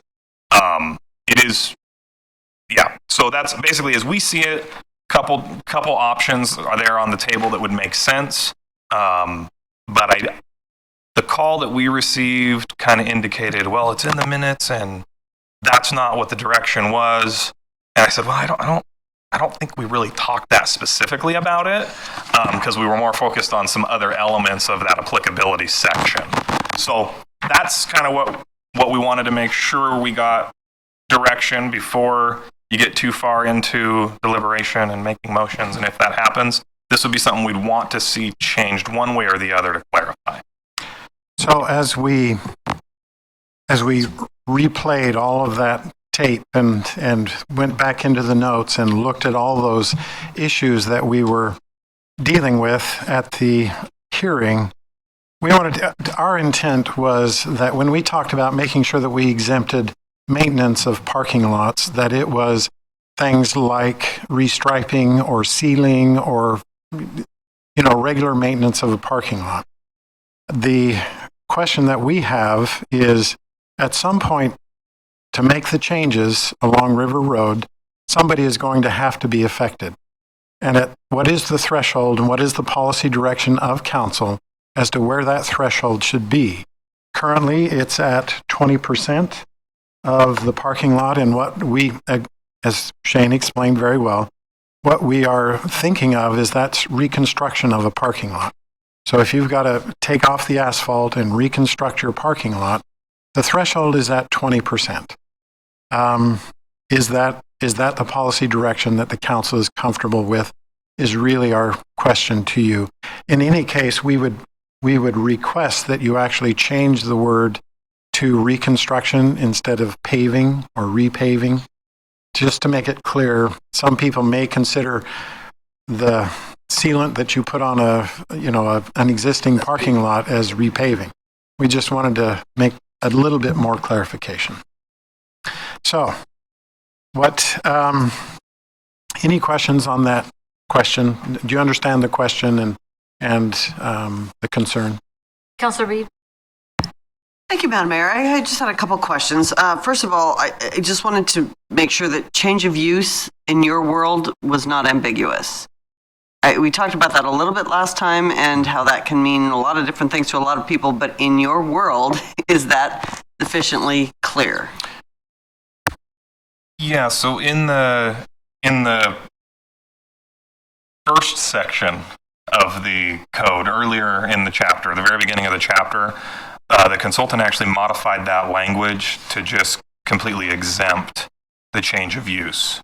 E: So that's basically, as we see it, couple options are there on the table that would make sense. But the call that we received kind of indicated, well, it's in the minutes and that's not what the direction was. And I said, well, I don't think we really talked that specifically about it, because we were more focused on some other elements of that applicability section. So that's kind of what we wanted to make sure we got direction before you get too far into deliberation and making motions. And if that happens, this would be something we'd want to see changed one way or the other to clarify.
F: So as we replayed all of that tape and went back into the notes and looked at all those issues that we were dealing with at the hearing, our intent was that when we talked about making sure that we exempted maintenance of parking lots, that it was things like restriping or sealing or regular maintenance of a parking lot. The question that we have is, at some point, to make the changes along River Road, somebody is going to have to be affected. And what is the threshold and what is the policy direction of council as to where that threshold should be? Currently, it's at 20% of the parking lot, and what we, as Shane explained very well, what we are thinking of is that's reconstruction of a parking lot. So if you've got to take off the asphalt and reconstruct your parking lot, the threshold is at 20%. Is that the policy direction that the council is comfortable with, is really our question to you. In any case, we would request that you actually change the word to reconstruction instead of paving or repaving, just to make it clear. Some people may consider the sealant that you put on an existing parking lot as repaving. We just wanted to make a little bit more clarification. So, any questions on that question? Do you understand the question and the concern?
A: Councilor Reed?
G: Thank you, Madam Mayor. I just had a couple questions. First of all, I just wanted to make sure that change of use in your world was not ambiguous. We talked about that a little bit last time and how that can mean a lot of different things to a lot of people, but in your world, is that sufficiently clear?
E: Yeah, so in the first section of the code, earlier in the chapter, the very beginning of the chapter, the consultant actually modified that language to just completely exempt the change of use.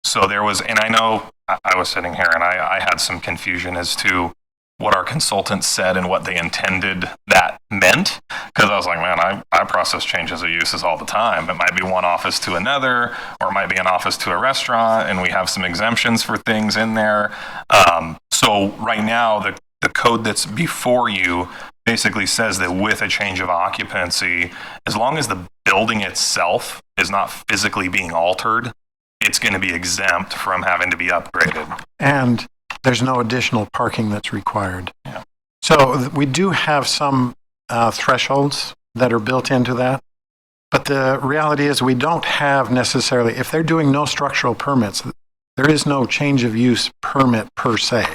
E: So there was, and I know I was sitting here and I had some confusion as to what our consultant said and what they intended that meant. Because I was like, man, I process changes of uses all the time. It might be one office to another, or it might be an office to a restaurant, and we have some exemptions for things in there. So right now, the code that's before you basically says that with a change of occupancy, as long as the building itself is not physically being altered, it's going to be exempt from having to be upgraded.
F: And there's no additional parking that's required.
E: Yeah.
F: So we do have some thresholds that are built into that. But the reality is we don't have necessarily, if they're doing no structural permits, there is no change of use permit per se.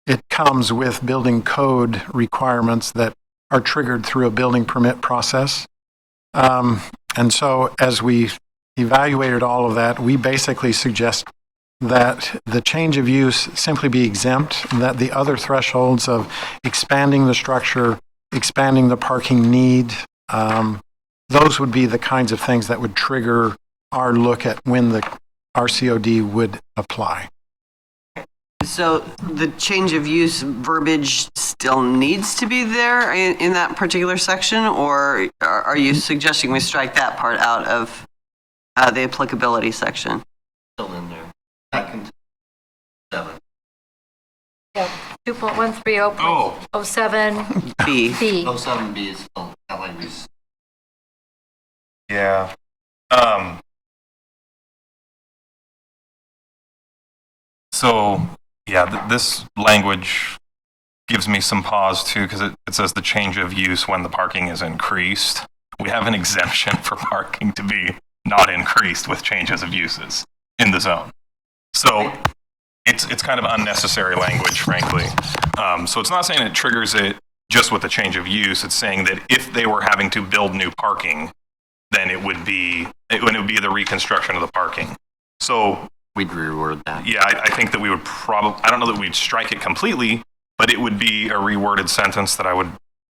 F: It comes with building code requirements that are triggered through a building permit process. And so as we evaluated all of that, we basically suggest that the change of use simply be exempt, that the other thresholds of expanding the structure, expanding the parking need, those would be the kinds of things that would trigger our look at when the RCOD would apply.
G: So the change of use verbiage still needs to be there in that particular section, or are you suggesting we strike that part out of the applicability section?
T: Still in there. Back into 7.
A: Yeah, 2.130.07
G: B.
A: B.
T: 07B is still LIB.
E: Yeah. So, yeah, this language gives me some pause too, because it says the change of use when the parking is increased. We have an exemption for parking to be not increased with changes of uses in the zone. So it's kind of unnecessary language, frankly. So it's not saying it triggers it just with the change of use. It's saying that if they were having to build new parking, then it would be the reconstruction of the parking. So
T: we'd reword that.
E: Yeah, I think that we would probably, I don't know that we'd strike it completely, but it would be a reworded sentence that I would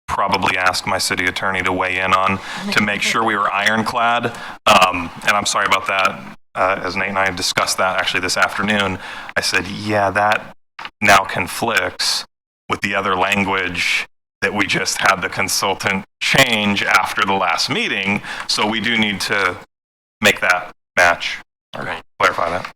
E: probably ask my city attorney to weigh in on to make sure we were ironclad. And I'm sorry about that. As Nate and I discussed that actually this afternoon, I said, yeah, that now conflicts with the other language that we just had the consultant change after the last meeting. So we do need to make that match or clarify that.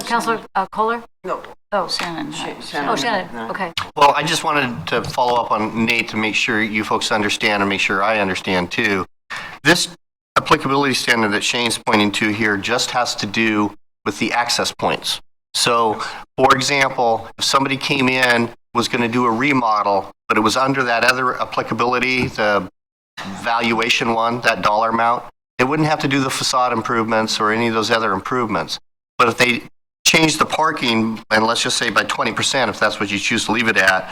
A: Councilor Kohler?
G: No.
A: Oh,
B: Shannon.
A: Oh, Shannon. Okay.
T: Well, I just wanted to follow up on Nate to make sure you folks understand and make sure I understand too. This applicability standard that Shane's pointing to here just has to do with the access points. So, for example, if somebody came in, was going to do a remodel, but it was under that other applicability, the valuation one, that dollar amount, they wouldn't have to do the facade improvements or any of those other improvements. But if they change the parking, and let's just say by 20%, if that's what you choose to leave it at,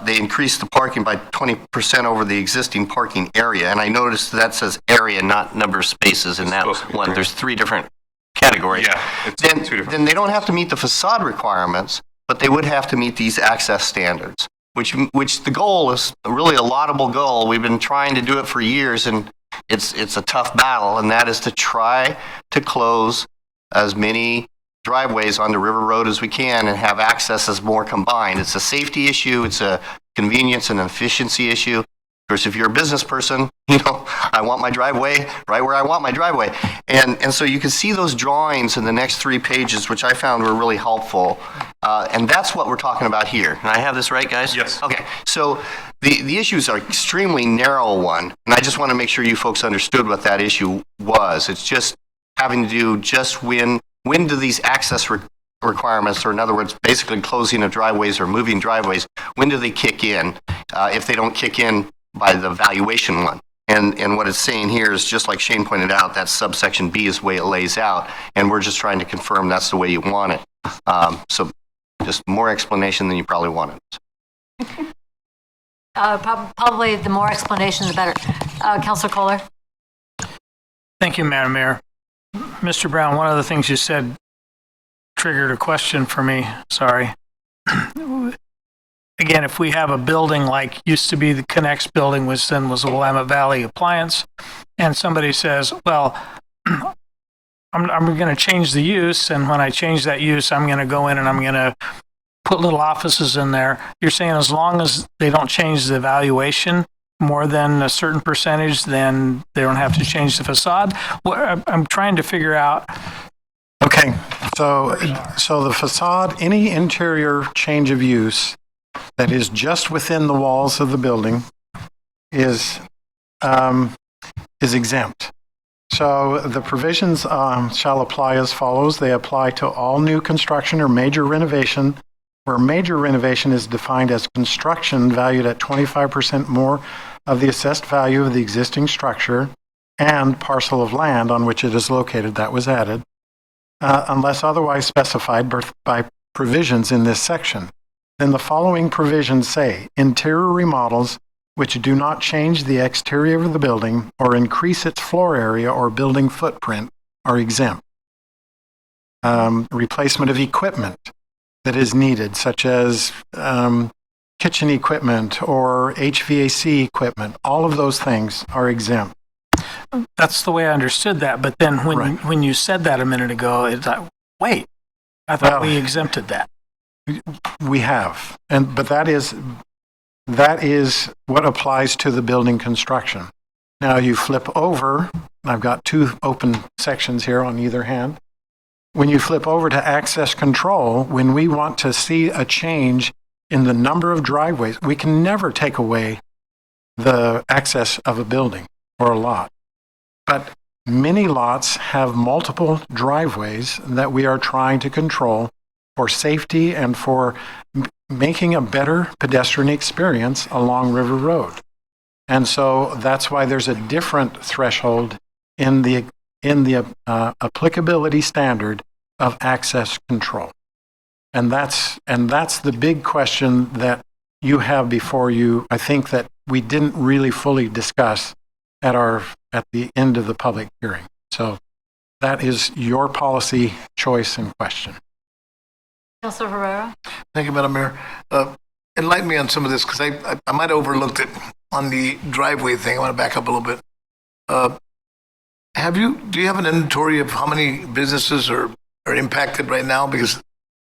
T: they increase the parking by 20% over the existing parking area. And I noticed that says area, not number of spaces in that one. There's 3 different categories.
E: Yeah, it's 2 different.
T: Then they don't have to meet the facade requirements, but they would have to meet these access standards, which the goal is really a laudable goal. We've been trying to do it for years, and it's a tough battle, and that is to try to close as many driveways onto River Road as we can and have access as more combined. It's a safety issue, it's a convenience and efficiency issue. Of course, if you're a business person, I want my driveway right where I want my driveway. And so you can see those drawings in the next 3 pages, which I found were really helpful. And that's what we're talking about here. And I have this right, guys?
E: Yes.
T: Okay. So the issues are extremely narrow one, and I just want to make sure you folks understood what that issue was. It's just having to do just when do these access requirements, or in other words, basically closing of driveways or moving driveways, when do they kick in? If they don't kick in by the valuation one. And what it's saying here is just like Shane pointed out, that subsection B is the way it lays out, and we're just trying to confirm that's the way you want it. So just more explanation than you probably wanted.
A: Probably the more explanation, the better. Councilor Kohler?
N: Thank you, Madam Mayor. Mr. Brown, one of the things you said triggered a question for me. Sorry. Again, if we have a building like used to be the Connex building, which then was a Willamette Valley Appliance, and somebody says, well, I'm going to change the use, and when I change that use, I'm going to go in and I'm going to put little offices in there. You're saying as long as they don't change the valuation more than a certain percentage, then they don't have to change the facade? I'm trying to figure out.
F: Okay, so the facade, any interior change of use that is just within the walls of the building is exempt. So the provisions shall apply as follows. They apply to all new construction or major renovation, where major renovation is defined as construction valued at 25% more of the assessed value of the existing structure and parcel of land on which it is located. That was added, unless otherwise specified by provisions in this section. Then the following provisions say, interior remodels which do not change the exterior of the building or increase its floor area or building footprint are exempt. Replacement of equipment that is needed, such as kitchen equipment or HVAC equipment, all of those things are exempt.
N: That's the way I understood that, but then when you said that a minute ago, it's like, wait, I thought we exempted that.
F: We have, but that is what applies to the building construction. Now you flip over, I've got two open sections here on either hand. When you flip over to access control, when we want to see a change in the number of driveways, we can never take away the access of a building or a lot. But many lots have multiple driveways that we are trying to control for safety and for making a better pedestrian experience along River Road. And so that's why there's a different threshold in the applicability standard of access control. And that's the big question that you have before you, I think, that we didn't really fully discuss at the end of the public hearing. So that is your policy choice and question.
A: Councilor Herrera?
Q: Thank you, Madam Mayor. Enlighten me on some of this, because I might have overlooked it on the driveway thing. I want to back up a little bit. Do you have an inventory of how many businesses are impacted right now? Because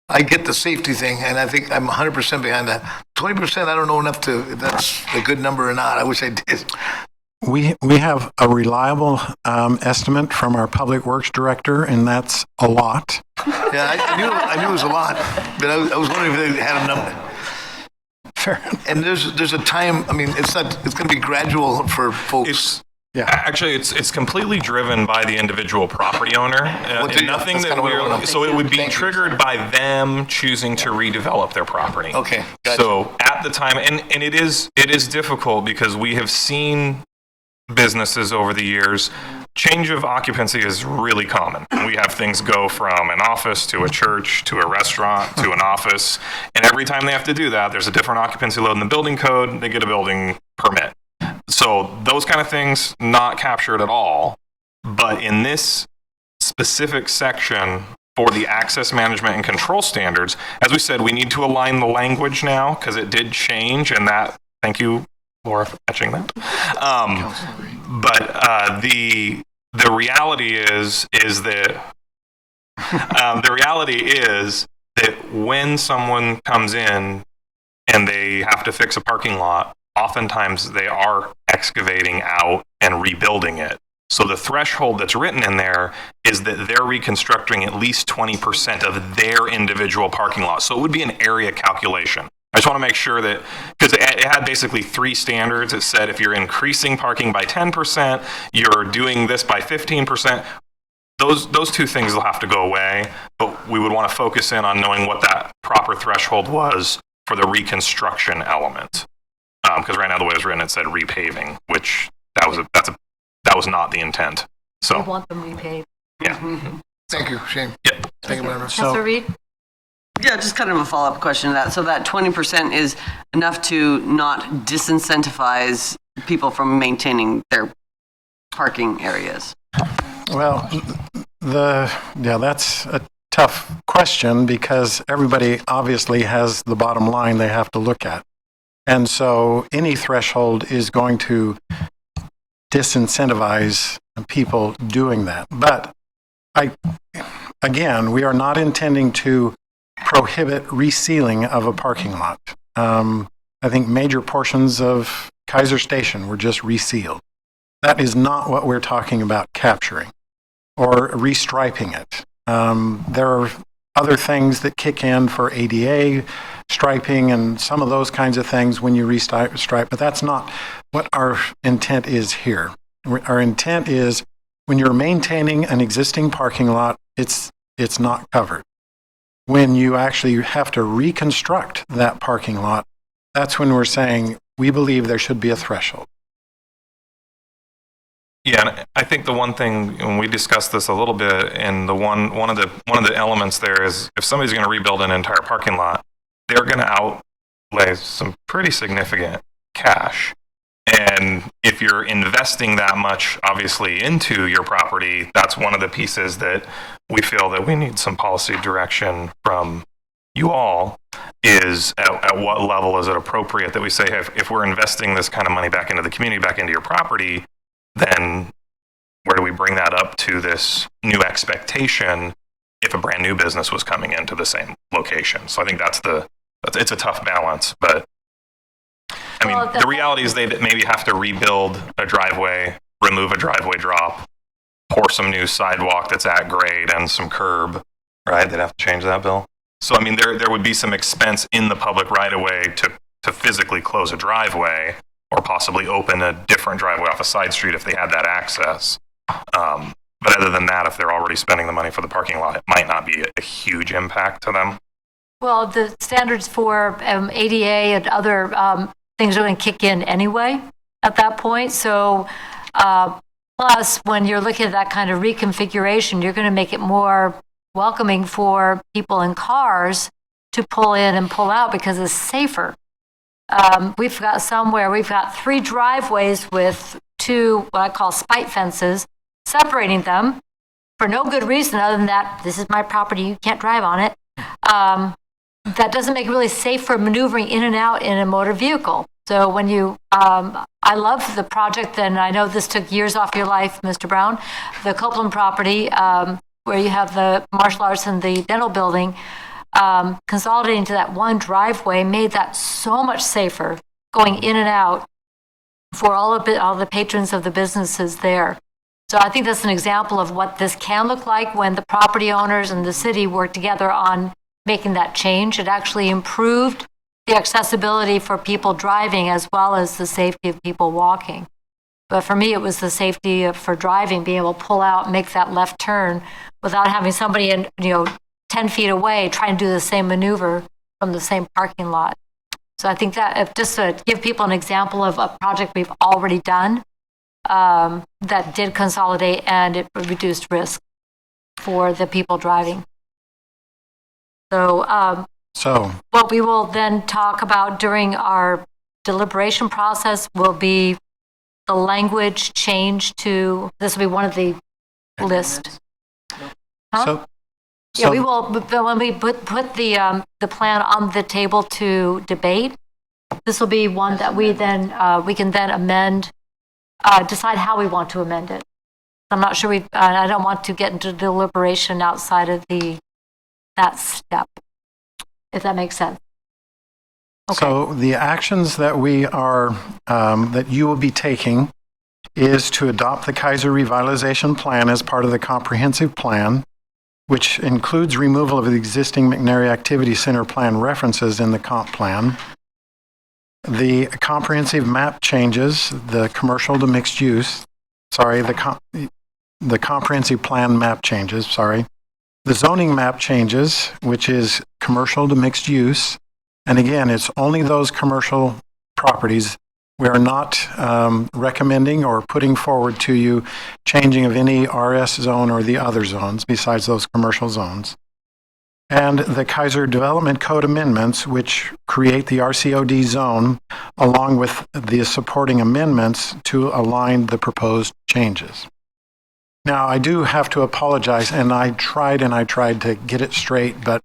Q: I get the safety thing, and I think I'm 100% behind that. 20%, I don't know enough if that's a good number or not. I wish I did.
F: We have a reliable estimate from our Public Works Director, and that's a lot.
Q: Yeah, I knew it was a lot, but I was wondering if they had a number.
F: Fair.
Q: And there's a time. I mean, it's going to be gradual for folks.
E: Actually, it's completely driven by the individual property owner. Nothing that we're, so it would be triggered by them choosing to redevelop their property.
Q: Okay. Gotcha.
E: So at the time, and it is difficult because we have seen businesses over the years. Change of occupancy is really common. We have things go from an office to a church to a restaurant to an office, and every time they have to do that, there's a different occupancy load in the building code. They get a building permit. So those kind of things not captured at all. But in this specific section for the access management and control standards, as we said, we need to align the language now because it did change, and that, thank you, Laura, for catching that. But the reality is that the reality is that when someone comes in and they have to fix a parking lot, oftentimes they are excavating out and rebuilding it. So the threshold that's written in there is that they're reconstructing at least 20% of their individual parking lot. So it would be an area calculation. I just want to make sure that, because it had basically three standards. It said if you're increasing parking by 10%, you're doing this by 15%. Those two things will have to go away, but we would want to focus in on knowing what that proper threshold was for the reconstruction element. Because right now the way it was written, it said repaving, which that was not the intent.
A: We
E: So,
A: want them repaid.
E: yeah.
Q: Thank you, Shane.
E: Yeah.
Q: Thank you very much.
A: Councilor Reed?
G: Yeah, just kind of a follow-up question to that. So that 20% is enough to not disincentivize people from maintaining their parking areas?
F: Well, that's a tough question because everybody obviously has the bottom line they have to look at. And so any threshold is going to disincentivize people doing that. But again, we are not intending to prohibit resealing of a parking lot. I think major portions of Kaiser Station were just resealed. That is not what we're talking about capturing or restriping it. There are other things that kick in for ADA striping and some of those kinds of things when you restripe, but that's not what our intent is here. Our intent is when you're maintaining an existing parking lot, it's not covered. When you actually have to reconstruct that parking lot, that's when we're saying we believe there should be a threshold.
E: Yeah, and I think the one thing, and we discussed this a little bit, and one of the elements there is if somebody's going to rebuild an entire parking lot, they're going to outlay some pretty significant cash. And if you're investing that much, obviously, into your property, that's one of the pieces that we feel that we need some policy direction from you all, is at what level is it appropriate that we say, if we're investing this kind of money back into the community, back into your property, then where do we bring that up to this new expectation if a brand new business was coming into the same location? So I think it's a tough balance, but I mean, the reality is they maybe have to rebuild a driveway, remove a driveway drop, pour some new sidewalk that's at grade and some curb, right? They'd have to change that, Bill. So, I mean, there would be some expense in the public right-of-way to physically close a driveway or possibly open a different driveway off a side street if they had that access. But other than that, if they're already spending the money for the parking lot, it might not be a huge impact to them.
A: Well, the standards for ADA and other things are going to kick in anyway at that point. So, plus, when you're looking at that kind of reconfiguration, you're going to make it more welcoming for people in cars to pull in and pull out because it's safer. We've got somewhere, we've got 3 driveways with 2, what I call spite fences, separating them for no good reason other than that this is my property, you can't drive on it. That doesn't make it really safe for maneuvering in and out in a motor vehicle. So when you, I love the project, and I know this took years off your life, Mr. Brown, the Copeland property, where you have the martial arts and the dental building, consolidating to that one driveway made that so much safer going in and out for all the patrons of the businesses there. So I think that's an example of what this can look like when the property owners and the city work together on making that change. It actually improved the accessibility for people driving as well as the safety of people walking. But for me, it was the safety for driving, being able to pull out, make that left turn without having somebody 10 feet away trying to do the same maneuver from the same parking lot. So I think that just to give people an example of a project we've already done that did consolidate and it reduced risk for the people driving. So what we will then talk about during our deliberation process will be the language change to, this will be one of the list. Huh? Yeah, we will, when we put the plan on the table to debate, this will be one that we can then amend, decide how we want to amend it. I'm not sure I don't want to get into deliberation outside of that step, if that makes sense. Okay.
F: So the actions that we are, that you will be taking is to adopt the Kaiser Revitalization Plan as part of the comprehensive plan, which includes removal of the existing McNary Activity Center plan references in the comp plan. The comprehensive map changes, the commercial to mixed use, the comprehensive plan map changes, the zoning map changes, which is commercial to mixed use. And again, it's only those commercial properties. We are not recommending or putting forward to you changing of any RS zone or the other zones besides those commercial zones. And the Kaiser Development Code amendments, which create the RCOD zone, along with the supporting amendments to align the proposed changes. Now, I do have to apologize, and I tried to get it straight, but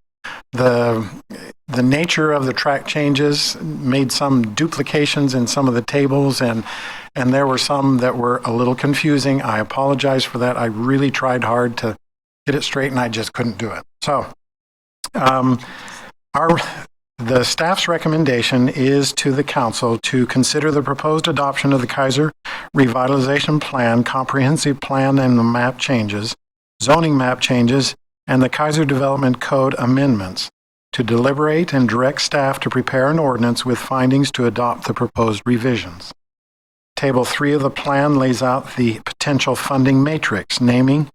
F: the nature of the track changes made some duplications in some of the tables, and there were some that were a little confusing. I apologize for that. I really tried hard to get it straight, and I just couldn't do it. So, the staff's recommendation is to the council to consider the proposed adoption of the Kaiser Revitalization Plan, Comprehensive Plan, and the map changes, zoning map changes, and the Kaiser Development Code amendments, to deliberate and direct staff to prepare an ordinance with findings to adopt the proposed revisions. Table 3 of the plan lays out the potential funding matrix, namely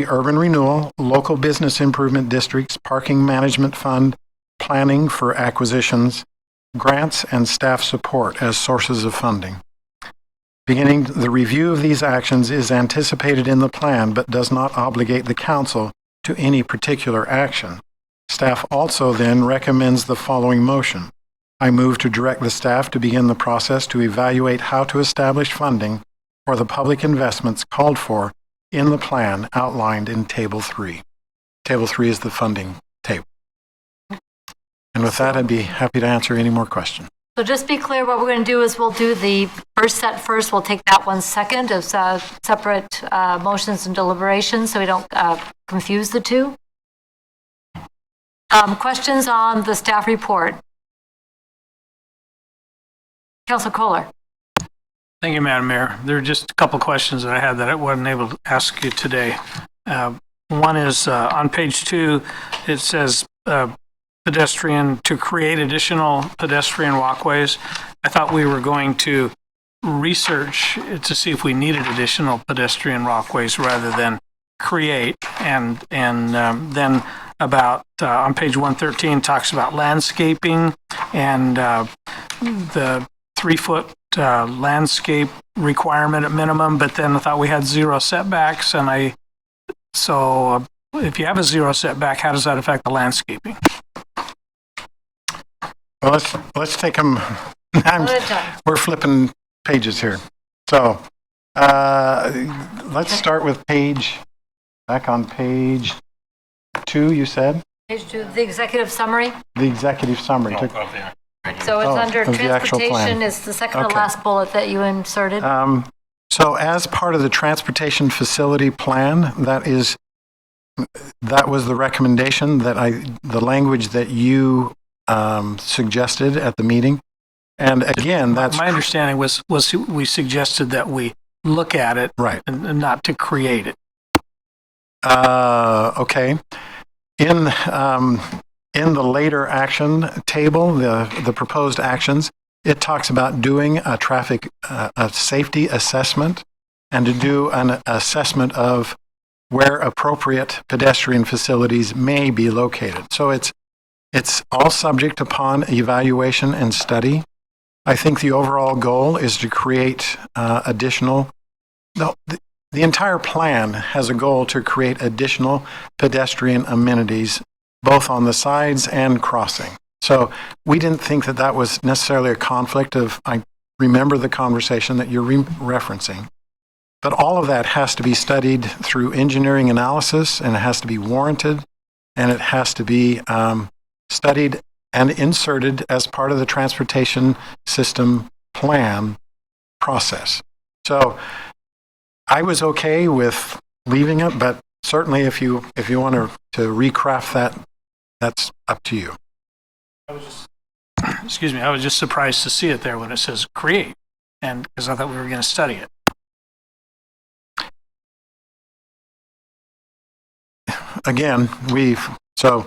F: urban renewal, local business improvement districts, parking management fund, planning for acquisitions, grants, and staff support as sources of funding. Beginning the review of these actions is anticipated in the plan, but does not obligate the council to any particular action. Staff also then recommends the following motion. I move to direct the staff to begin the process to evaluate how to establish funding for the public investments called for in the plan outlined in Table 3. Table 3 is the funding table. And with that, I'd be happy to answer any more questions.
A: So just be clear, what we're going to do is we'll do the first set first. We'll take that one second as separate motions and deliberations so we don't confuse the two. Questions on the staff report? Councilor Kohler.
N: Thank you, Madam Mayor. There are just a couple questions that I had that I wasn't able to ask you today. One is on page 2, it says pedestrian to create additional pedestrian walkways. I thought we were going to research to see if we needed additional pedestrian walkways rather than create. And then about on page 113 talks about landscaping and the 3-foot landscape requirement at minimum, but then I thought we had 0 setbacks, and so if you have a 0 setback, how does that affect the landscaping?
F: Well, let's take them. We're flipping pages here. So let's start with back on page 2, you said?
A: Page 2, the executive summary.
F: The executive summary.
A: So it's under
F: of the actual plan.
A: transportation, it's the second to last bullet that you inserted.
F: So as part of the transportation facility plan, that was the recommendation the language that you suggested at the meeting. And again, that's...
N: My understanding was we suggested that we look at it
F: right,
N: and not to create it.
F: Okay. In the later action table, the proposed actions, it talks about doing a safety assessment and to do an assessment of where appropriate pedestrian facilities may be located. So it's all subject upon evaluation and study. I think the overall goal is to create the entire plan has a goal to create additional pedestrian amenities both on the sides and crossing. So we didn't think that was necessarily a conflict I remember the conversation that you're referencing. But all of that has to be studied through engineering analysis, and it has to be warranted, and it has to be studied and inserted as part of the transportation system plan process. So I was okay with leaving it, but certainly if you want to recraft that, that's up to you.
N: I was just surprised to see it there when it says create, and because I thought we were going to study it.
F: Again, so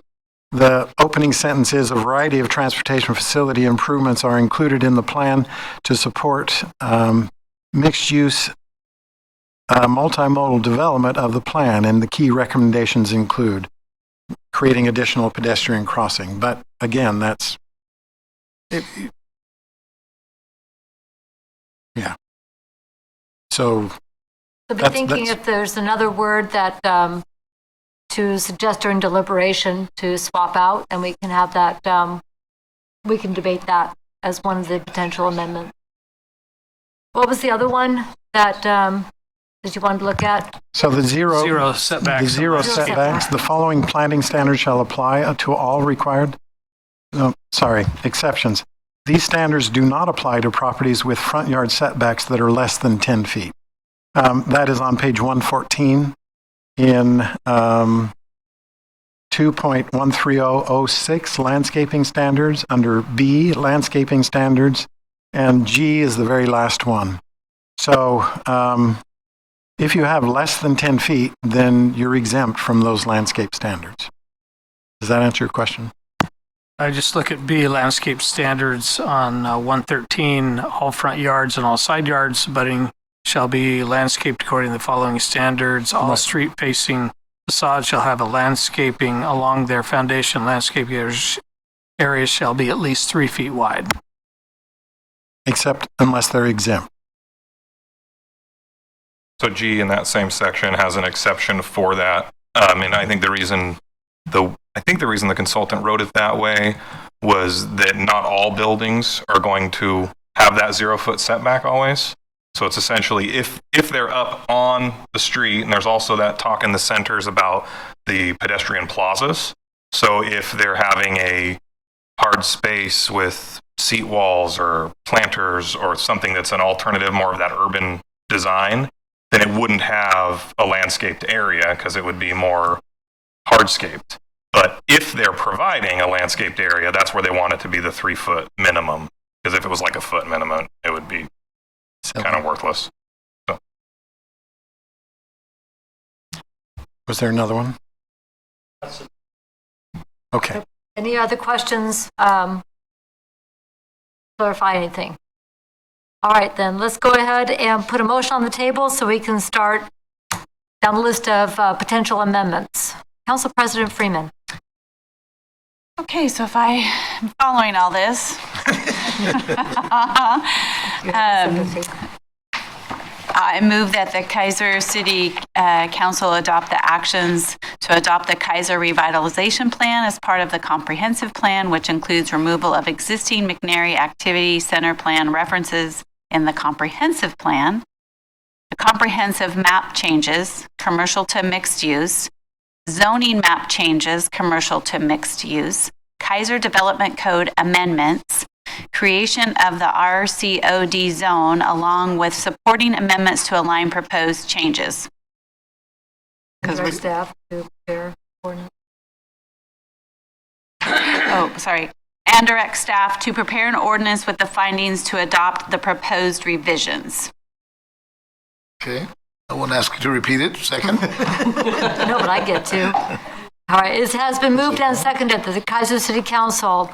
F: the opening sentence is a variety of transportation facility improvements are included in the plan to support mixed use multimodal development of the plan, and the key recommendations include creating additional pedestrian crossing. But again, Yeah. So
A: So be
F: That's-
A: thinking
F: that's-
A: if there's another word that, to suggest during deliberation to swap out, and we can have that, we can debate that as one of the potential amendments. What was the other one that you wanted to look at?
F: So the
N: Zero setbacks.
F: The zero setbacks, the following planting standards shall apply to all required, exceptions. These standards do not apply to properties with front yard setbacks that are less than 10 feet. That is on page 114 in 2.13006, landscaping standards, under B, landscaping standards, and G is the very last one. So if you have less than 10 feet, then you're exempt from those landscape standards. Does that answer your question?
N: I just look at B, landscape standards on 113, all front yards and all side yards abutting shall be landscaped according to the following standards. All street-facing facades shall have a landscaping along their foundation. Landscape areas shall be at least 3 feet wide.
F: Except unless they're exempt.
E: So G in that same section has an exception for that. And I think the reason the consultant wrote it that way was that not all buildings are going to have that 0-foot setback always. So it's essentially if they're up on the street, and there's also that talk in the centers about the pedestrian plazas. So if they're having a hard space with seat walls or planters or something that's an alternative, more of that urban design, then it wouldn't have a landscaped area because it would be more hardscaped. But if they're providing a landscaped area, that's where they want it to be the 3-foot minimum. Because if it was like a foot minimum, it would be kind of worthless. So.
F: Was there another one? Okay.
A: Any other questions? Clarify anything? All right, then let's go ahead and put a motion on the table so we can start down the list of potential amendments. Council President Freeman.
B: Okay, so if I'm following all this, I move that the Kaiser City Council adopt the actions to adopt the Kaiser Revitalization Plan as part of the comprehensive plan, which includes removal of existing McNary Activity Center plan references in the comprehensive plan, the comprehensive map changes, commercial to mixed use, zoning map changes, commercial to mixed use, Kaiser Development Code amendments, creation of the RCOD zone, along with supporting amendments to align proposed changes.
A: Direct staff to prepare ordinance.
B: And direct staff to prepare an ordinance with the findings to adopt the proposed revisions.
Q: Okay. I won't ask you to repeat it. Second.
A: No, but I get to. All right, it has been moved and seconded that the Kaiser City Council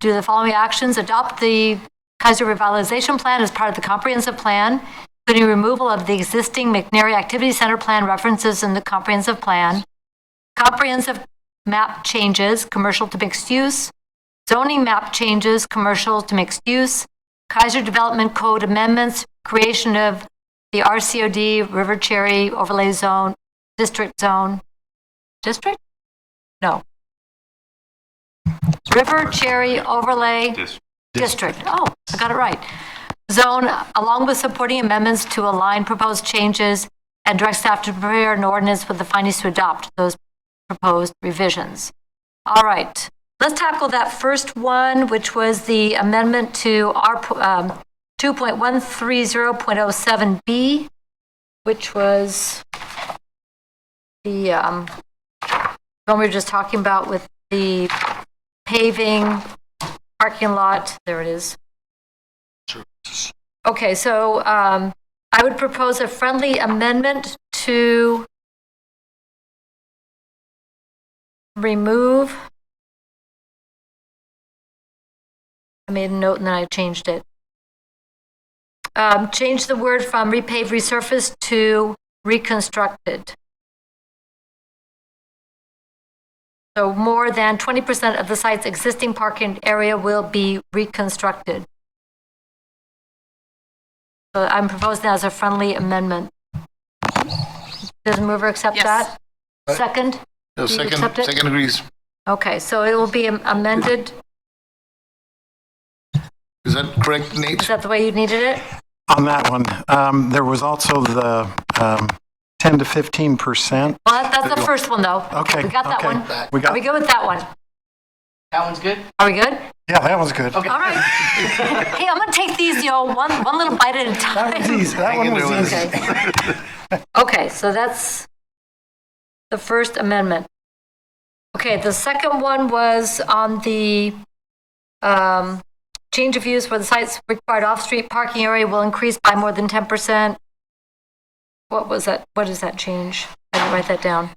A: do the following actions: adopt the Kaiser Revitalization Plan as part of the comprehensive plan, including removal of the existing McNary Activity Center plan references in the comprehensive plan, comprehensive map changes, commercial to mixed use, zoning map changes, commercial to mixed use, Kaiser Development Code amendments, creation of the RCOD River Cherry Overlay Zone, District Zone. District? No. River Cherry Overlay District. Oh, I got it right. Zone, along with supporting amendments to align proposed changes, and direct staff to prepare an ordinance with the findings to adopt those proposed revisions. All right. Let's tackle that first one, which was the amendment to our 2.130.07B, which was the one we were just talking about with the paving, parking lot. There it is. Okay, so I would propose a friendly amendment to remove. I made a note and then I changed it. Change the word from repaved, resurfaced to reconstructed. So more than 20% of the site's existing parking area will be reconstructed. So I'm proposing that as a friendly amendment. Does the mover accept that? Second?
Q: No,
A: Do you
Q: second,
A: accept it?
Q: second agrees.
A: Okay, so it will be amended.
Q: Is that correct, Nate?
A: Is that the way you needed it?
F: On that one, there was also the 10 to 15%.
A: Well, that's the first one, though.
F: Okay,
A: We got that
F: okay.
A: one.
F: We got-
A: Are we good with that one?
U: That one's good?
A: Are we good?
F: Yeah, that was good.
A: All right. Hey, I'm going to take these, one little bite at a time.
F: That was easy. That one was easy.
A: Okay, so that's the First Amendment. Okay, the second one was on the change of use where the site's required off-street parking area will increase by more than 10%. What was that? What is that change? I didn't write that down.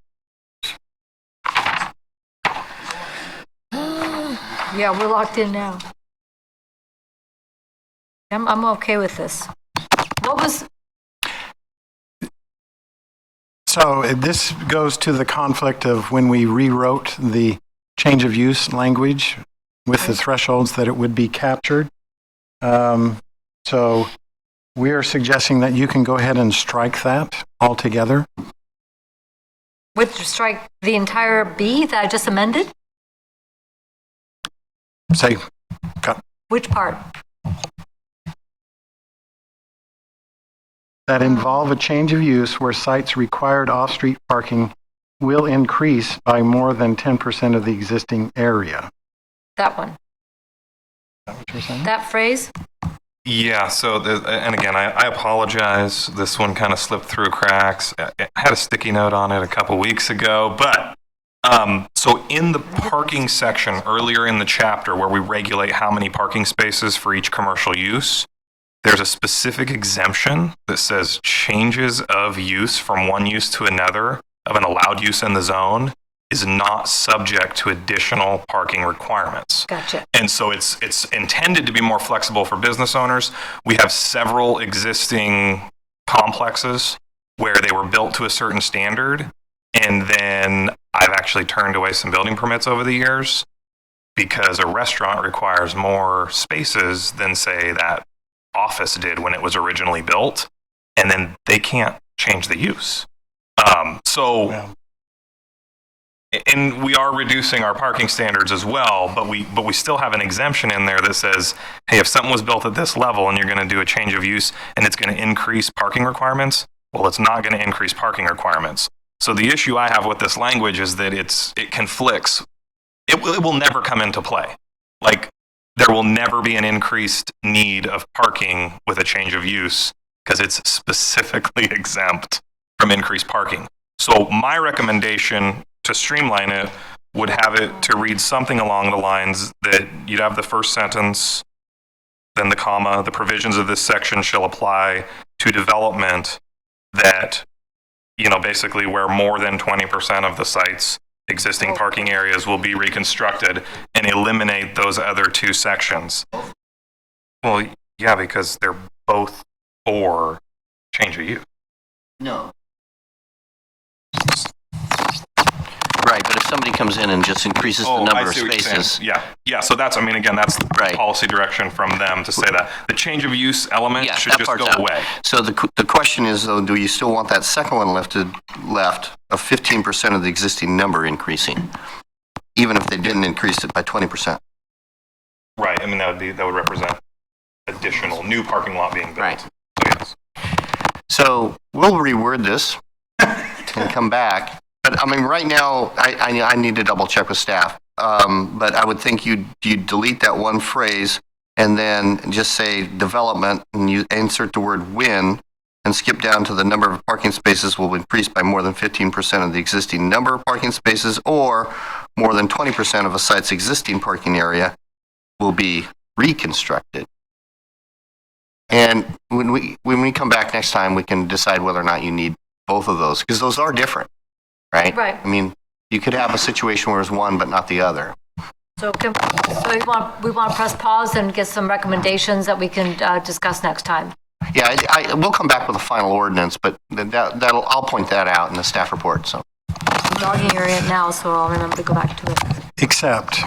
A: Yeah, we're locked in now. I'm okay with this. What was,
F: So this goes to the conflict of when we rewrote the change of use language with the thresholds that it would be captured. So we are suggesting that you can go ahead and strike that altogether.
A: with strike the entire B that I just amended?
F: Say, cut.
A: Which part?
F: That involve a change of use where sites required off-street parking will increase by more than 10% of the existing area.
A: That one.
F: Is that what you're saying?
A: That phrase?
E: Yeah, so, and again, I apologize. This one kind of slipped through cracks. I had a sticky note on it a couple weeks ago, but so in the parking section earlier in the chapter where we regulate how many parking spaces for each commercial use, there's a specific exemption that says changes of use from one use to another of an allowed use in the zone is not subject to additional parking requirements.
A: Gotcha.
E: And so it's intended to be more flexible for business owners. We have several existing complexes where they were built to a certain standard, and then I've actually turned away some building permits over the years because a restaurant requires more spaces than, say, that office did when it was originally built, and then they can't change the use. And we are reducing our parking standards as well, but we still have an exemption in there that says, hey, if something was built at this level and you're going to do a change of use and it's going to increase parking requirements, well, it's not going to increase parking requirements. So the issue I have with this language is that it conflicts. It will never come into play. Like, there will never be an increased need of parking with a change of use because it's specifically exempt from increased parking. So my recommendation to streamline it would have it to read something along the lines that you'd have the first sentence, then the comma, the provisions of this section shall apply to development that, basically where more than 20% of the site's existing parking areas will be reconstructed, and eliminate those other two sections. Well, yeah, because they're both for change of use.
T: No. Right, but if somebody comes in and just increases the number of spaces.
E: Yeah. So that's the policy direction from them to say that the change of use element should
T: that
E: just
T: part's
E: go
T: out.
E: away.
T: So the question is, though, do you still want that second one left of 15% of the existing number increasing, even if they didn't increase it by 20%?
E: Right. I mean, that would represent additional new parking lot being built.
T: Right.
E: So yes.
T: So we'll reword this and come back. But I mean, right now, I need to double check with staff. But I would think you'd delete that one phrase and then just say development, and you insert the word when, and skip down to the number of parking spaces will increase by more than 15% of the existing number of parking spaces, or more than 20% of a site's existing parking area will be reconstructed. And when we come back next time, we can decide whether or not you need both of those, because those are different. Right?
A: Right.
T: I mean, you could have a situation where it's one but not the other.
A: So we want to press pause and get some recommendations that we can discuss next time.
T: Yeah, we'll come back with a final ordinance, but I'll point that out in the staff report. So
A: I'm logging it now, so I'll remember to go back to it.
F: Except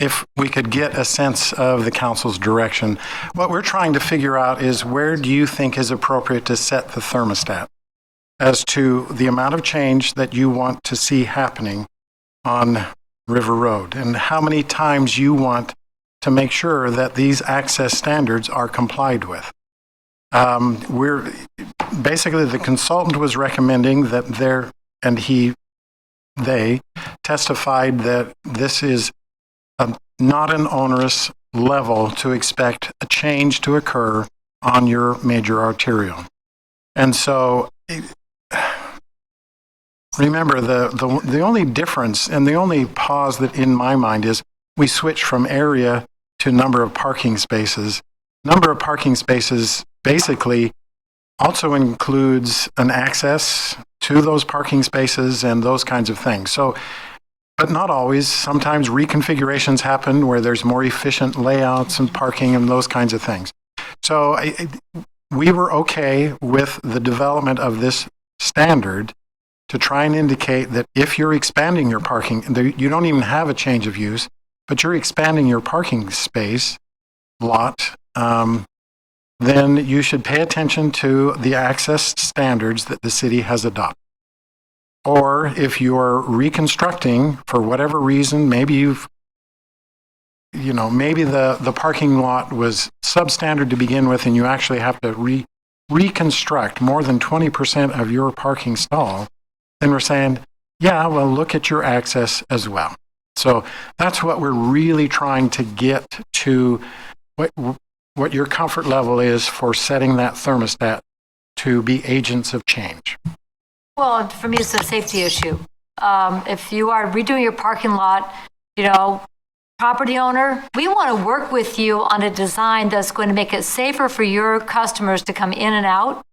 F: if we could get a sense of the council's direction. What we're trying to figure out is where do you think is appropriate to set the thermostat as to the amount of change that you want to see happening on River Road, and how many times you want to make sure that these access standards are complied with. Basically, the consultant was recommending that they testified that this is not an onerous level to expect a change to occur on your major arterial. And so remember, the only difference and the only pause that in my mind is we switch from area to number of parking spaces. Number of parking spaces basically also includes an access to those parking spaces and those kinds of things. So, but not always. Sometimes reconfigurations happen where there's more efficient layouts and parking and those kinds of things. So we were okay with the development of this standard to try and indicate that if you're expanding your parking, you don't even have a change of use, but you're expanding your parking space lot, then you should pay attention to the access standards that the city has adopted. Or if you're reconstructing for whatever reason, maybe maybe the parking lot was substandard to begin with and you actually have to reconstruct more than 20% of your parking stall, then we're saying, yeah, well, look at your access as well. So that's what we're really trying to get to, what your comfort level is for setting that thermostat to be agents of change.
A: Well, for me, it's a safety issue. If you are redoing your parking lot, property owner, we want to work with you on a design that's going to make it safer for your customers to come in and out.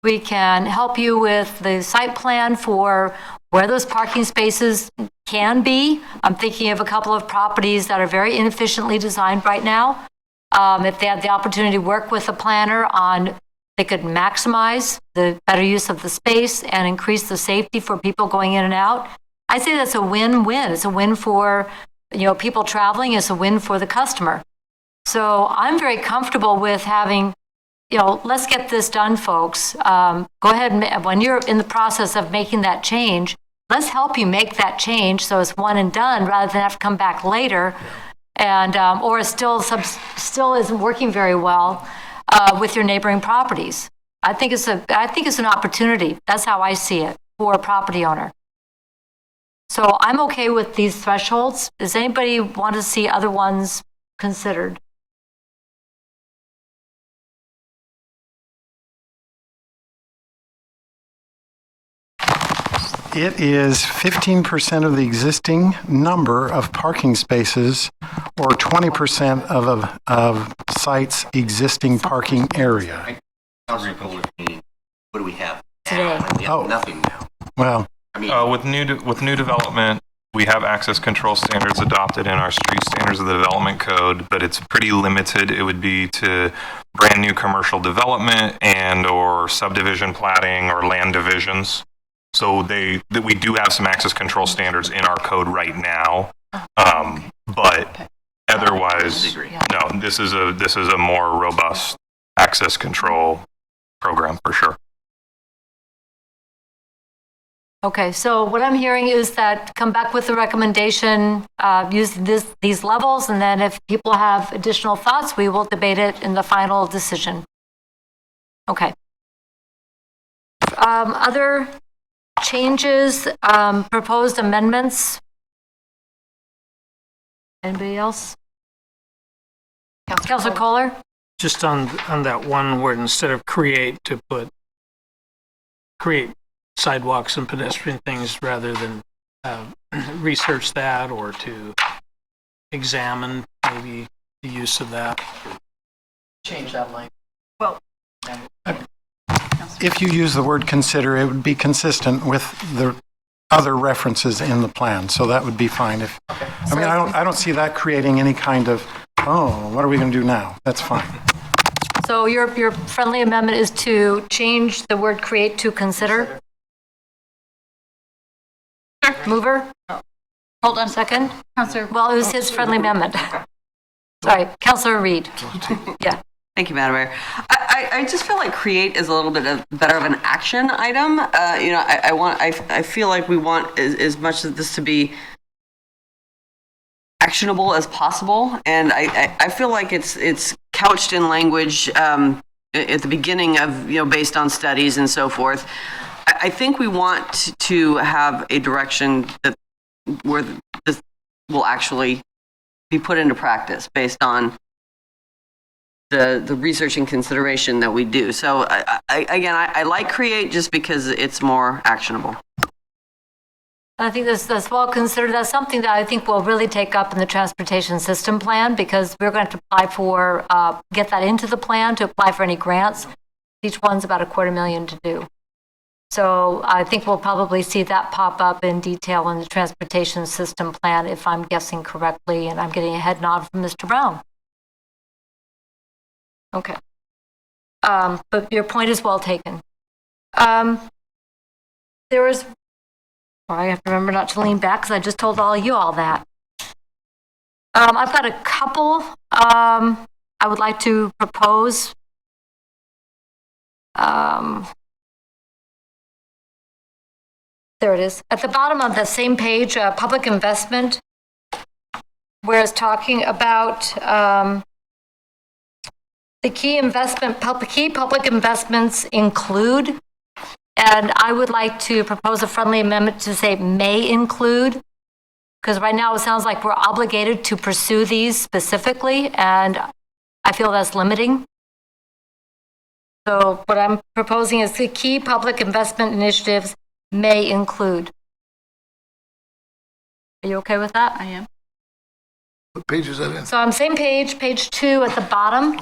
A: We can help you with the site plan for where those parking spaces can be. I'm thinking of a couple of properties that are very inefficiently designed right now. If they had the opportunity to work with a planner on, they could maximize the better use of the space and increase the safety for people going in and out. I say that's a win-win. It's a win for people traveling. It's a win for the customer. So I'm very comfortable with having, let's get this done, folks. Go ahead and when you're in the process of making that change, let's help you make that change so it's one and done rather than have to come back later. And or it still isn't working very well with your neighboring properties. I think it's an opportunity. That's how I see it for a property owner. So I'm okay with these thresholds. Does anybody want to see other ones considered?
F: It is 15% of the existing number of parking spaces or 20% of site's existing parking area.
T: What do we have?
A: Today.
T: We have nothing now.
F: Well,
E: with new development, we have access control standards adopted in our street standards of the development code, but it's pretty limited. It would be to brand new commercial development and or subdivision platting or land divisions. So that we do have some access control standards in our code right now, but otherwise, no. This is a more robust access control program for sure.
A: Okay, so what I'm hearing is that come back with a recommendation, use these levels, and then if people have additional thoughts, we will debate it in the final decision. Okay. Other changes, proposed amendments? Anybody else? Councilor Kohler?
N: Just on that one word, instead of create, to put create sidewalks and pedestrian things rather than research that or to examine maybe the use of that.
U: Change that line.
J: Well,
F: if you use the word consider, it would be consistent with the other references in the plan, so that would be fine. I don't see that creating any kind of, what are we going to do now? That's fine.
A: So your friendly amendment is to change the word create to consider? Mover? Hold on a second. Counselor. Well, it was his friendly amendment. Sorry, Counselor Reed. Yeah.
G: Thank you, Madam Mayor. I just feel like create is a little bit better of an action item. I feel like we want as much of this to be actionable as possible, and I feel like it's couched in language at the beginning of, based on studies and so forth. I think we want to have a direction where this will actually be put into practice based on the research and consideration that we do. So I like create just because it's more actionable.
A: I think that's well considered. That's something that I think we'll really take up in the transportation system plan, because we're going to apply for, get that into the plan to apply for any grants. Each one's about $250,000 to do. So I think we'll probably see that pop up in detail in the transportation system plan, if I'm guessing correctly, and I'm getting a head nod from Mr. Brown. Okay. But your point is well taken. There was, I have to remember not to lean back because I just told all you all that. I've got a couple I would like to propose. There it is. At the bottom of the same page, public investment, where it's talking about the key public investments include, and I would like to propose a friendly amendment to say may include, because right now it sounds like we're obligated to pursue these specifically, and I feel that's limiting. So what I'm proposing is the key public investment initiatives may include. Are you okay with that? I am.
Q: What page is that in?
A: So on same page, page 2 at the bottom.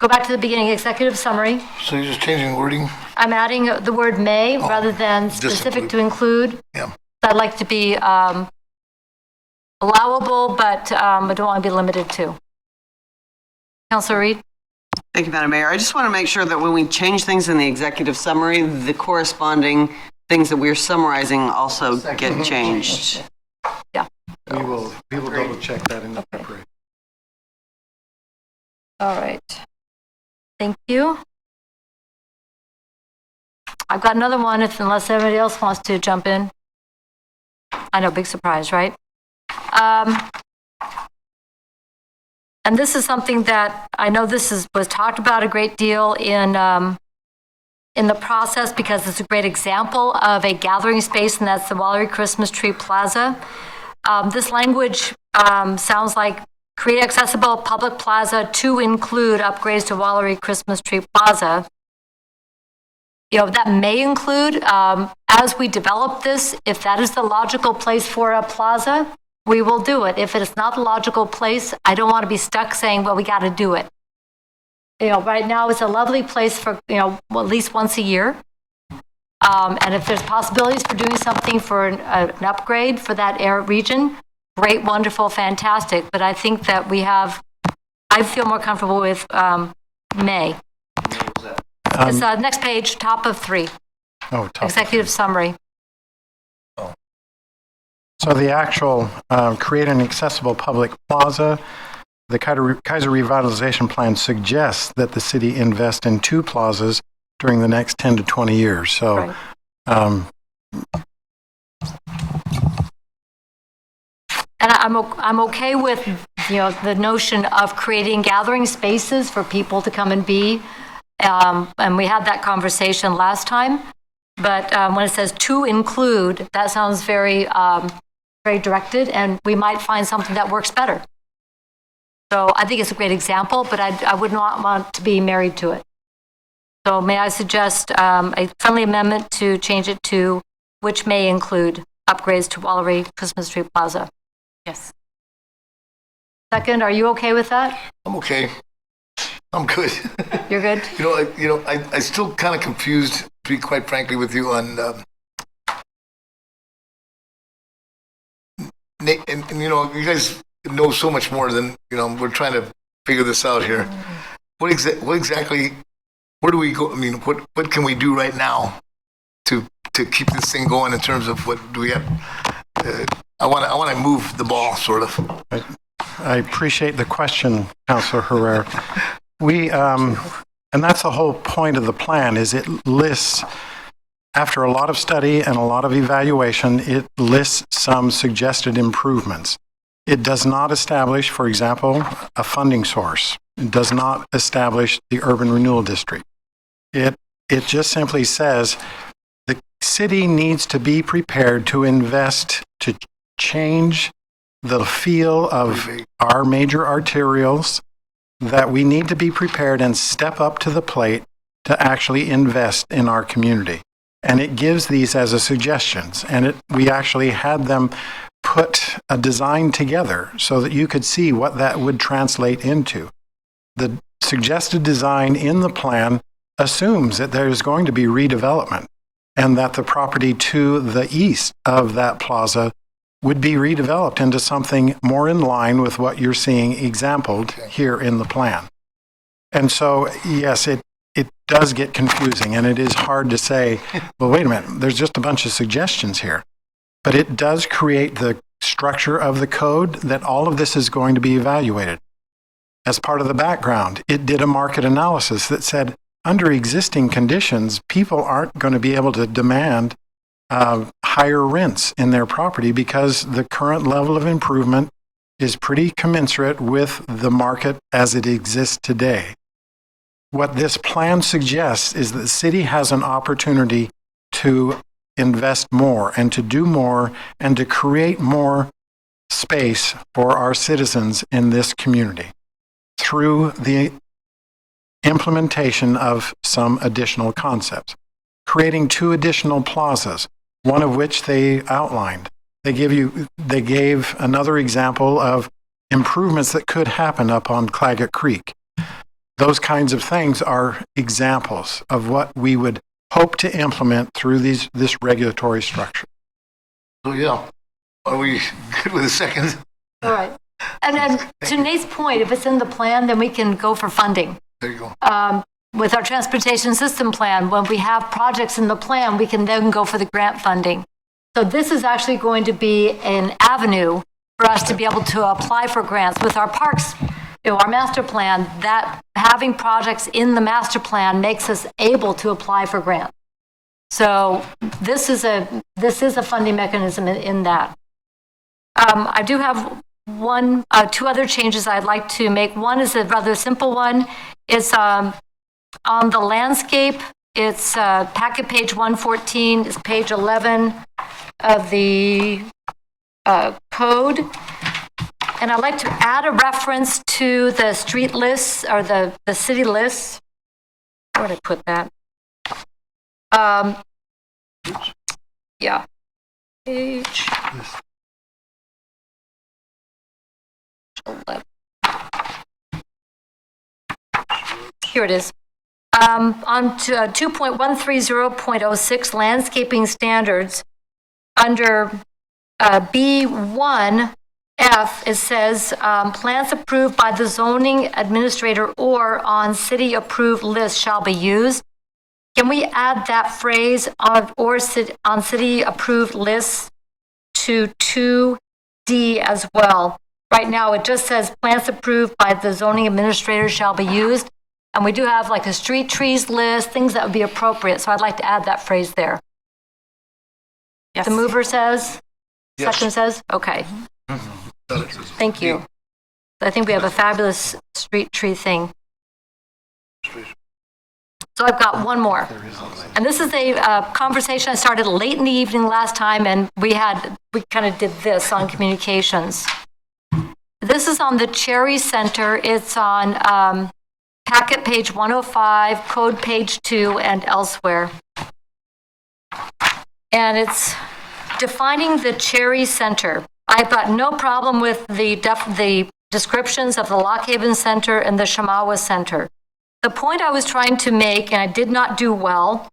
A: Go back to the beginning, executive summary.
Q: So you're just changing wording?
A: I'm adding the word may rather than specific to include.
Q: Yeah.
A: I'd like to be allowable, but I don't want to be limited to. Councilor Reed?
G: Thank you, Madam Mayor. I just want to make sure that when we change things in the executive summary, the corresponding things that we're summarizing also get changed.
A: Yeah.
F: We will double check that in the preparation.
A: All right. Thank you. I've got another one unless everybody else wants to jump in. I know, big surprise, right? And this is something that I know was talked about a great deal in the process, because it's a great example of a gathering space, and that's the Wallery Christmas Tree Plaza. This language sounds like create accessible public plaza to include upgrades to Wallery Christmas Tree Plaza. That may include, as we develop this, if that is the logical place for a plaza, we will do it. If it is not the logical place, I don't want to be stuck saying, well, we got to do it. Right now it's a lovely place for, at least once a year. And if there's possibilities for doing something for an upgrade for that region, great, wonderful, fantastic. But I think that I feel more comfortable with May. It's next page, top of 3.
F: Oh, top.
A: Executive summary.
F: So the actual create an accessible public plaza, the Kaiser Revitalization Plan suggests that the city invest in 2 plazas during the next 10 to 20 years. So,
A: right. And I'm okay with the notion of creating gathering spaces for people to come and be. And we had that conversation last time. But when it says to include, that sounds very very directed, and we might find something that works better. So I think it's a great example, but I would not want to be married to it. So may I suggest a friendly amendment to change it to which may include upgrades to Wallery Christmas Tree Plaza? Yes. Second, are you okay with that?
Q: I'm okay. I'm good.
A: You're good?
Q: I still kind of confused, to be quite frankly with you, on and you guys know so much more than, we're trying to figure this out here. What exactly, where do we go? I mean, what can we do right now to keep this thing going in terms of what do we have? I want to move the ball, sort of.
F: I appreciate the question, Councilor Herrera. We, and that's the whole point of the plan, is it lists, after a lot of study and a lot of evaluation, it lists some suggested improvements. It does not establish, for example, a funding source. It does not establish the urban renewal district. It just simply says the city needs to be prepared to invest to change the feel of our major arterials, that we need to be prepared and step up to the plate to actually invest in our community. And it gives these as a suggestions. And we actually had them put a design together so that you could see what that would translate into. The suggested design in the plan assumes that there's going to be redevelopment and that the property to the east of that plaza would be redeveloped into something more in line with what you're seeing exampled here in the plan. And so, yes, it does get confusing, and it is hard to say, well, wait a minute, there's just a bunch of suggestions here. But it does create the structure of the code that all of this is going to be evaluated. As part of the background, it did a market analysis that said, under existing conditions, people aren't going to be able to demand higher rents in their property because the current level of improvement is pretty commensurate with the market as it exists today. What this plan suggests is that the city has an opportunity to invest more and to do more and to create more space for our citizens in this community through the implementation of some additional concepts, creating 2 additional plazas, one of which they outlined. They gave another example of improvements that could happen up on Claggett Creek. Those kinds of things are examples of what we would hope to implement through this regulatory structure.
Q: So yeah, are we good with a second?
A: All right. And then to Nate's point, if it's in the plan, then we can go for funding.
Q: There you go.
A: With our transportation system plan, when we have projects in the plan, we can then go for the grant funding. So this is actually going to be an avenue for us to be able to apply for grants. With our parks, our master plan, that having projects in the master plan makes us able to apply for grants. So this is a funding mechanism in that. I do have 2 other changes I'd like to make. One is a rather simple one. It's on the landscape. It's packet page 114. It's page 11 of the code. And I'd like to add a reference to the street lists or the city lists. Where did I put that? Yeah. Page 11. Here it is. On 2.130.06 landscaping standards, under B1F, it says plants approved by the zoning administrator or on city-approved list shall be used. Can we add that phrase on city-approved lists to 2D as well? Right now, it just says plants approved by the zoning administrator shall be used. And we do have like a street trees list, things that would be appropriate. So I'd like to add that phrase there. Yes. The mover says? Yes. Second says? Okay. Thank you. I think we have a fabulous street tree thing. So I've got one more. And this is a conversation I started late in the evening last time, and we kind of did this on communications. This is on the Cherry Center. It's on packet page 105, code page 2, and elsewhere. And it's defining the Cherry Center. I've got no problem with the descriptions of the Lock Haven Center and the Shamawa Center. The point I was trying to make, and I did not do well,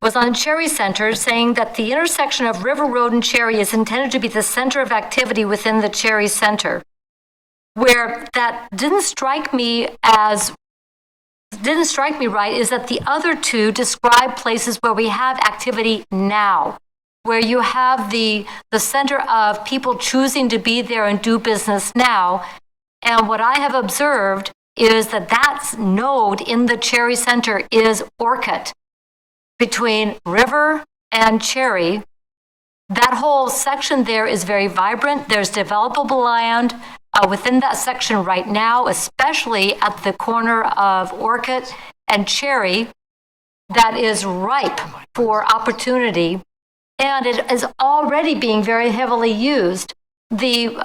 A: was on Cherry Center, saying that the intersection of River Road and Cherry is intended to be the center of activity within the Cherry Center. Where that didn't strike me right is that the other 2 describe places where we have activity now. where you have the center of people choosing to be there and do business now. And what I have observed is that node in the Cherry Center is Orcutt. Between River and Cherry, that whole section there is very vibrant. There's developable land within that section right now, especially at the corner of Orcutt and Cherry, that is ripe for opportunity. And it is already being very heavily used. The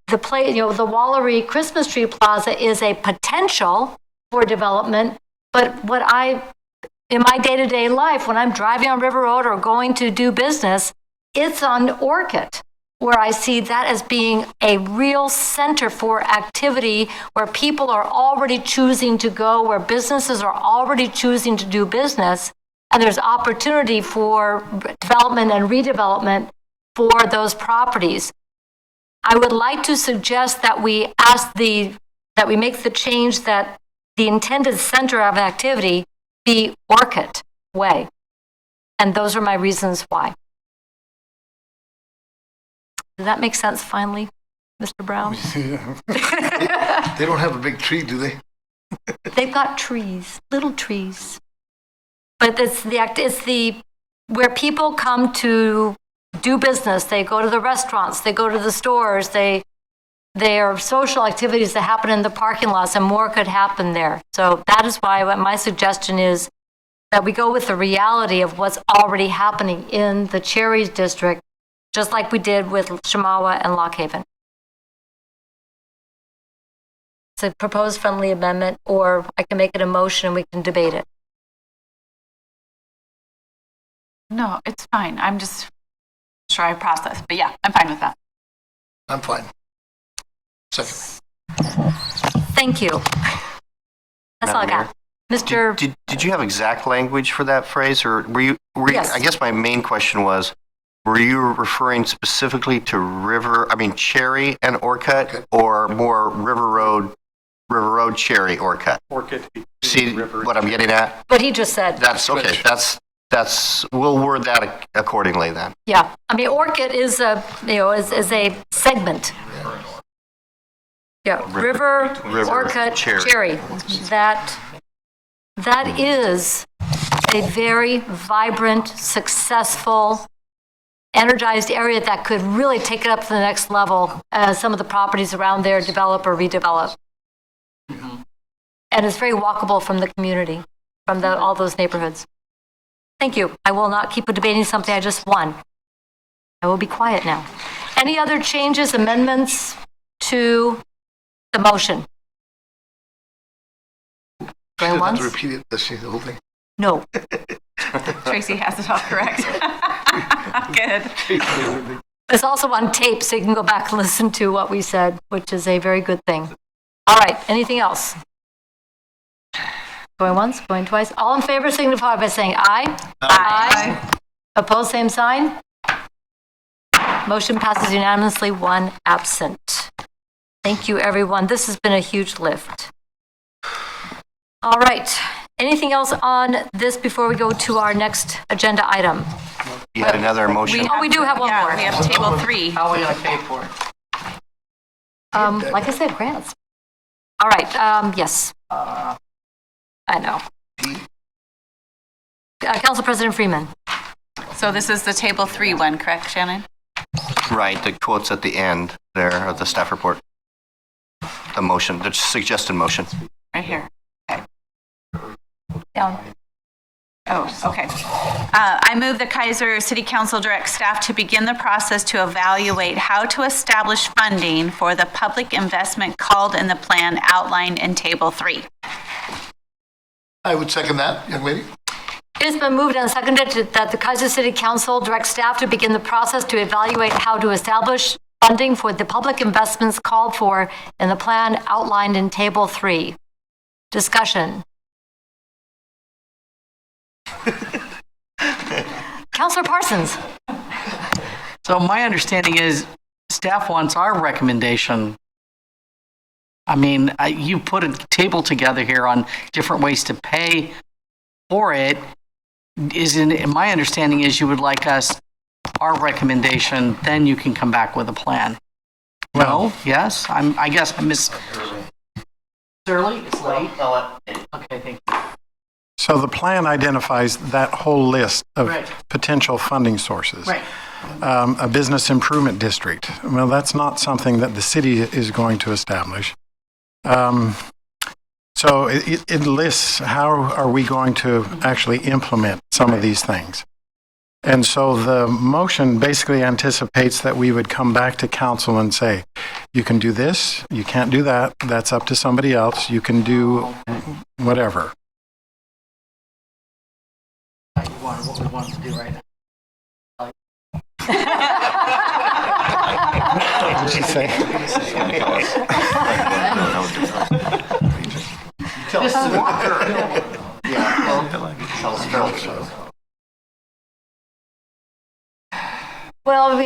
A: Wallery Christmas Tree Plaza is a potential for development, but in my day-to-day life, when I'm driving on River Road or going to do business, it's on Orcutt, where I see that as being a real center for activity, where people are already choosing to go, where businesses are already choosing to do business, and there's opportunity for development and redevelopment for those properties. I would like to suggest that we make the change that the intended center of activity be Orcutt Way. And those are my reasons why. Does that make sense finally, Mr. Brown?
Q: They don't have a big tree, do they?
A: They've got trees, little trees. But it's where people come to do business. They go to the restaurants, they go to the stores, there are social activities that happen in the parking lots, and more could happen there. So that is why my suggestion is that we go with the reality of what's already happening in the Cherries district, just like we did with Shamawa and Lock Haven. It's a proposed friendly amendment, or I can make it a motion and we can debate it.
B: No, it's fine. I'm just sure I process. But yeah, I'm fine with that.
Q: I'm fine. Second.
A: Thank you. That's all I got. Mr.
T: Did you have exact language for that phrase, or were you?
A: Yes.
T: I guess my main question was, were you referring specifically to Cherry and Orcutt, or more River Road, Cherry, Orcutt?
F: Orcutt.
T: See what I'm getting at?
A: What he just said.
T: That's okay. We'll word that accordingly then.
A: Yeah, I mean, Orcutt is a segment. Yeah, River, Orcutt, Cherry. That is a very vibrant, successful, energized area that could really take it up to the next level as some of the properties around there develop or redevelop. And it's very walkable from the community, from all those neighborhoods. Thank you. I will not keep debating something I just won. I will be quiet now. Any other changes, amendments to the motion? Going once?
Q: Have to repeat it, does she, the whole thing?
A: No.
B: Tracy has it all correct. Good.
A: It's also on tape, so you can go back and listen to what we said, which is a very good thing. All right, anything else? Going once, going twice. All in favor signify by saying aye. Aye. Opposed, same sign. Motion passes unanimously, one absent. Thank you, everyone. This has been a huge lift. All right. Anything else on this before we go to our next agenda item?
T: You had another motion?
A: We do have one more.
B: We have table 3.
U: How are we going to pay for it?
A: Like I said, grants. All right, yes. I know. Council President Freeman.
B: So this is the table 3 one, correct, Shannon?
T: Right, the quotes at the end there of the staff report. The motion, the suggested motion.
B: Right here. Okay.
A: Down.
B: Oh, okay. I move the Kaiser City Council direct staff to begin the process to evaluate how to establish funding for the public investment called in the plan outlined in Table 3.
Q: I would second that, young lady.
A: It has been moved and seconded that the Kaiser City Council direct staff to begin the process to evaluate how to establish funding for the public investments called for in the plan outlined in Table 3. Discussion. Councilor Parsons.
U: So my understanding is staff wants our recommendation. I mean, you put a table together here on different ways to pay for it. My understanding is you would like us our recommendation, then you can come back with a plan. No? Yes? I guess I missed. It's early? It's late? Okay, thank you.
F: So the plan identifies that whole list of
U: Right.
F: potential funding sources.
U: Right.
F: A business improvement district. Well, that's not something that the city is going to establish. So it lists how are we going to actually implement some of these things. And so the motion basically anticipates that we would come back to council and say, you can do this, you can't do that, that's up to somebody else, you can do whatever.
U: What we want to do right now.
F: What did you say?
U: This is
A: Well,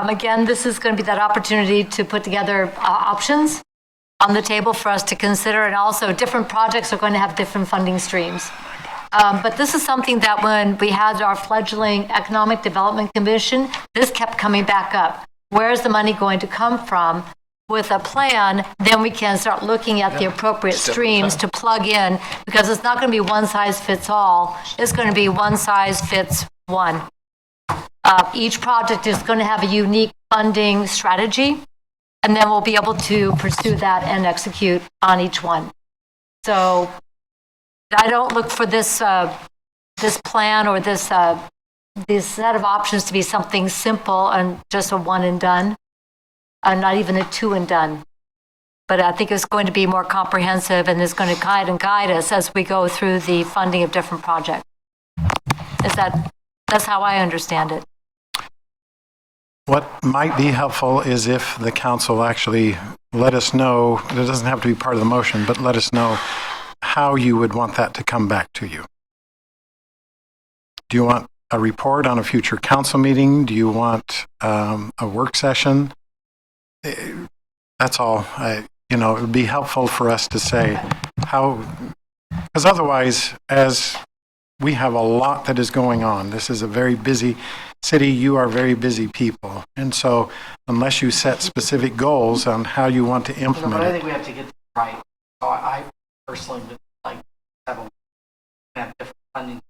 A: again, this is going to be that opportunity to put together options on the table for us to consider, and also different projects are going to have different funding streams. But this is something that when we had our fledgling Economic Development Commission, this kept coming back up. Where's the money going to come from? With a plan, then we can start looking at the appropriate streams to plug in, because it's not going to be one size fits all. It's going to be one size fits one. Each project is going to have a unique funding strategy, and then we'll be able to pursue that and execute on each one. So I don't look for this plan or this set of options to be something simple and just a one and done, not even a two and done. But I think it's going to be more comprehensive, and is going to guide us as we go through the funding of different projects. That's how I understand it.
F: What might be helpful is if the council actually let us know, it doesn't have to be part of the motion, but let us know how you would want that to come back to you. Do you want a report on a future council meeting? Do you want a work session? That's all. It would be helpful for us to say how, because otherwise, as we have a lot that is going on, this is a very busy city, you are very busy people. And so unless you set specific goals on how you want to implement
U: But I
F: it,
U: think we have to get this right. So I personally would like to have different funding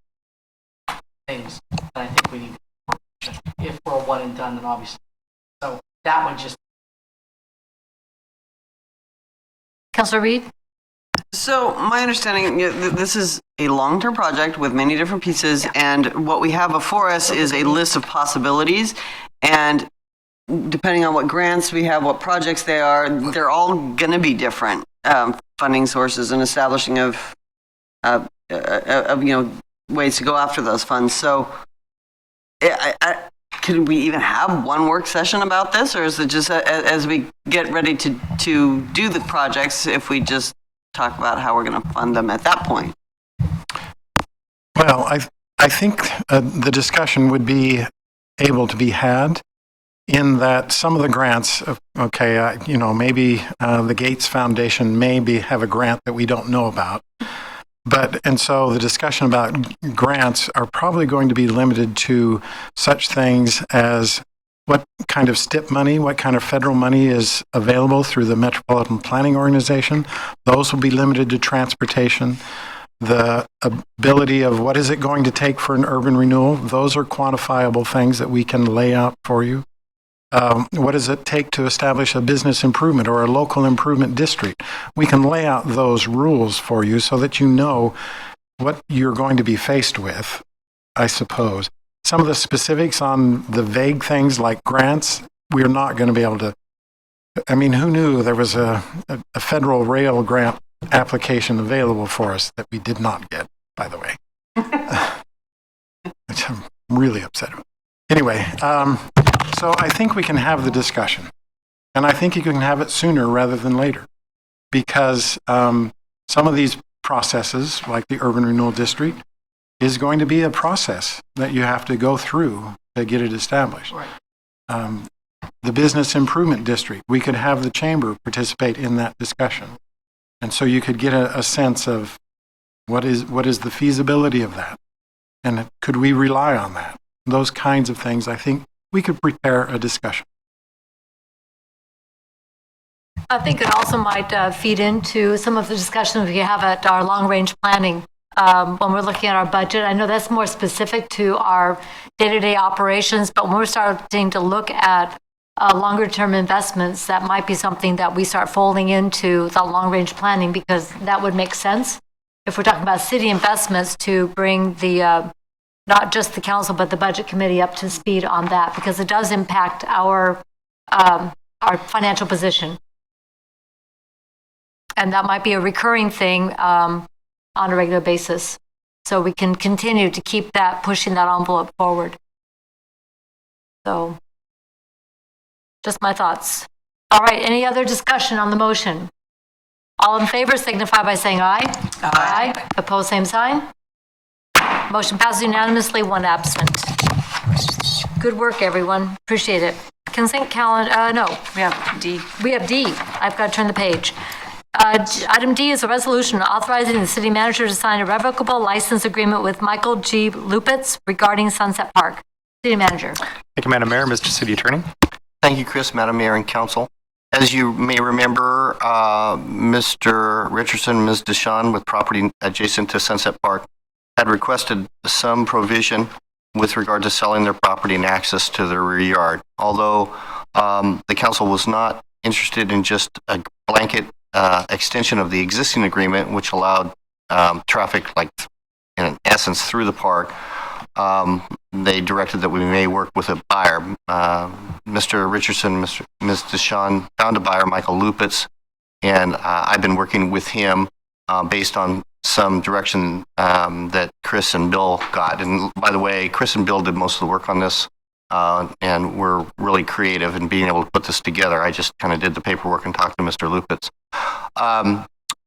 U: things. And I think we need to, if we're one and done, then obviously. So that would just.
A: Councilor Reed?
G: So my understanding, this is a long-term project with many different pieces, and what we have before us is a list of possibilities, and depending on what grants we have, what projects they are, they're all going to be different funding sources and establishing of ways to go after those funds. So could we even have one work session about this, or is it just as we get ready to do the projects, if we just talk about how we're going to fund them at that point?
F: well, I think the discussion would be able to be had in that some of the grants, maybe the Gates Foundation have a grant that we don't know about. And so the discussion about grants are probably going to be limited to such things as what kind of STIP money, what kind of federal money is available through the Metropolitan Planning Organization. Those will be limited to transportation. The ability of what is it going to take for an urban renewal, those are quantifiable things that we can lay out for you. What does it take to establish a business improvement or a local improvement district? We can lay out those rules for you so that you know what you're going to be faced with, I suppose. Some of the specifics on the vague things like grants, we're not going to be able to. I mean, who knew there was a federal rail grant application available for us that we did not get, by the way? Which I'm really upset about. Anyway, so I think we can have the discussion. And I think you can have it sooner rather than later. Because some of these processes, like the Urban Renewal District, is going to be a process that you have to go through to get it established.
U: Right.
F: The Business Improvement District, we could have the chamber participate in that discussion. And so you could get a sense of what is the feasibility of that? And could we rely on that? those kinds of things, I think we could prepare a discussion.
A: I think it also might feed into some of the discussions we have at our long-range planning when we're looking at our budget. I know that's more specific to our day-to-day operations, but when we're starting to look at longer-term investments, that might be something that we start folding into the long-range planning, because that would make sense if we're talking about city investments to bring the not just the council but the budget committee up to speed on that, because it does impact our financial position. And that might be a recurring thing on a regular basis. So we can continue to keep that, pushing that envelope forward. So, just my thoughts. All right, any other discussion on the motion? All in favor signify by saying aye. Aye. Opposed, same sign. Motion passes unanimously, one absent. Good work, everyone. Appreciate it. Consent calendar, no.
B: We have D.
A: We have D. I've got to turn the page. Item D is a resolution authorizing the city manager to sign a revocable license agreement with Michael G. Lupitz regarding Sunset Park. City manager.
C: Thank you, Madam Mayor. Mr. City Attorney.
T: Thank you, Chris, Madam Mayor and Council. As you may remember, Mr. Richardson and Ms. Deshawn, with property adjacent to Sunset Park, had requested some provision with regard to selling their property and access to their rear yard. Although the council was not interested in just a blanket extension of the existing agreement, which allowed traffic, like in essence, through the park, they directed that we may work with a buyer. Mr. Richardson, Ms. Deshawn found a buyer, Michael Lupitz, and I've been working with him based on some direction that Chris and Bill got. And by the way, Chris and Bill did most of the work on this, and we're really creative in being able to put this together. I just kind of did the paperwork and talked to Mr. Lupitz.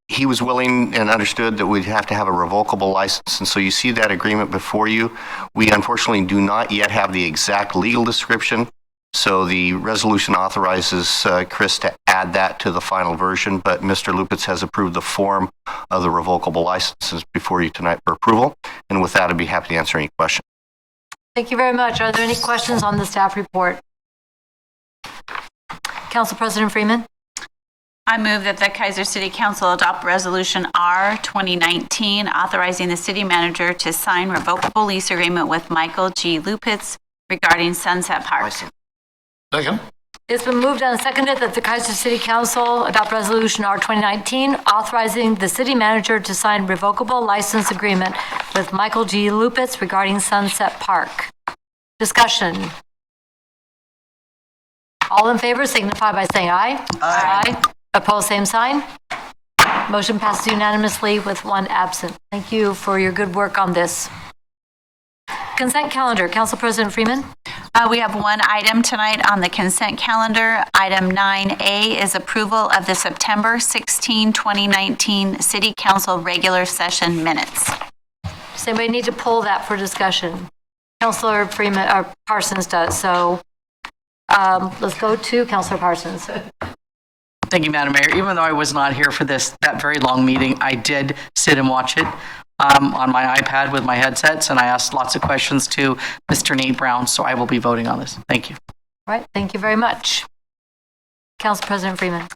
T: He was willing and understood that we'd have to have a revocable license, and so you see that agreement before you. We unfortunately do not yet have the exact legal description, so the resolution authorizes Chris to add that to the final version, but Mr. Lupitz has approved the form of the revocable licenses before you tonight for approval, and with that, I'd be happy to answer any questions.
A: Thank you very much. Are there any questions on the staff report? Council President Freeman.
B: I move that the Kaiser City Council adopt Resolution R 2019, authorizing the city manager to sign revocable lease agreement with Michael G. Lupitz regarding Sunset Park.
Q: Second.
A: It's been moved and seconded that the Kaiser City Council adopt Resolution R 2019, authorizing the city manager to sign revocable license agreement with Michael G. Lupitz regarding Sunset Park. Discussion. All in favor signify by saying aye. Aye. Opposed, same sign. Motion passes unanimously with one absent. Thank you for your good work on this. Consent calendar. Council President Freeman.
B: We have one item tonight on the consent calendar. Item 9A is approval of the September 16, 2019 City Council regular session minutes.
A: Does anybody need to pull that for discussion? Councilor Freeman, or Parsons does. So let's go to Councilor Parsons.
U: Thank you, Madam Mayor. Even though I was not here for that very long meeting, I did sit and watch it on my iPad with my headsets, and I asked lots of questions to Mr. Nate Brown, so I will be voting on this. Thank you.
A: All right, thank you very much. Council President Freeman.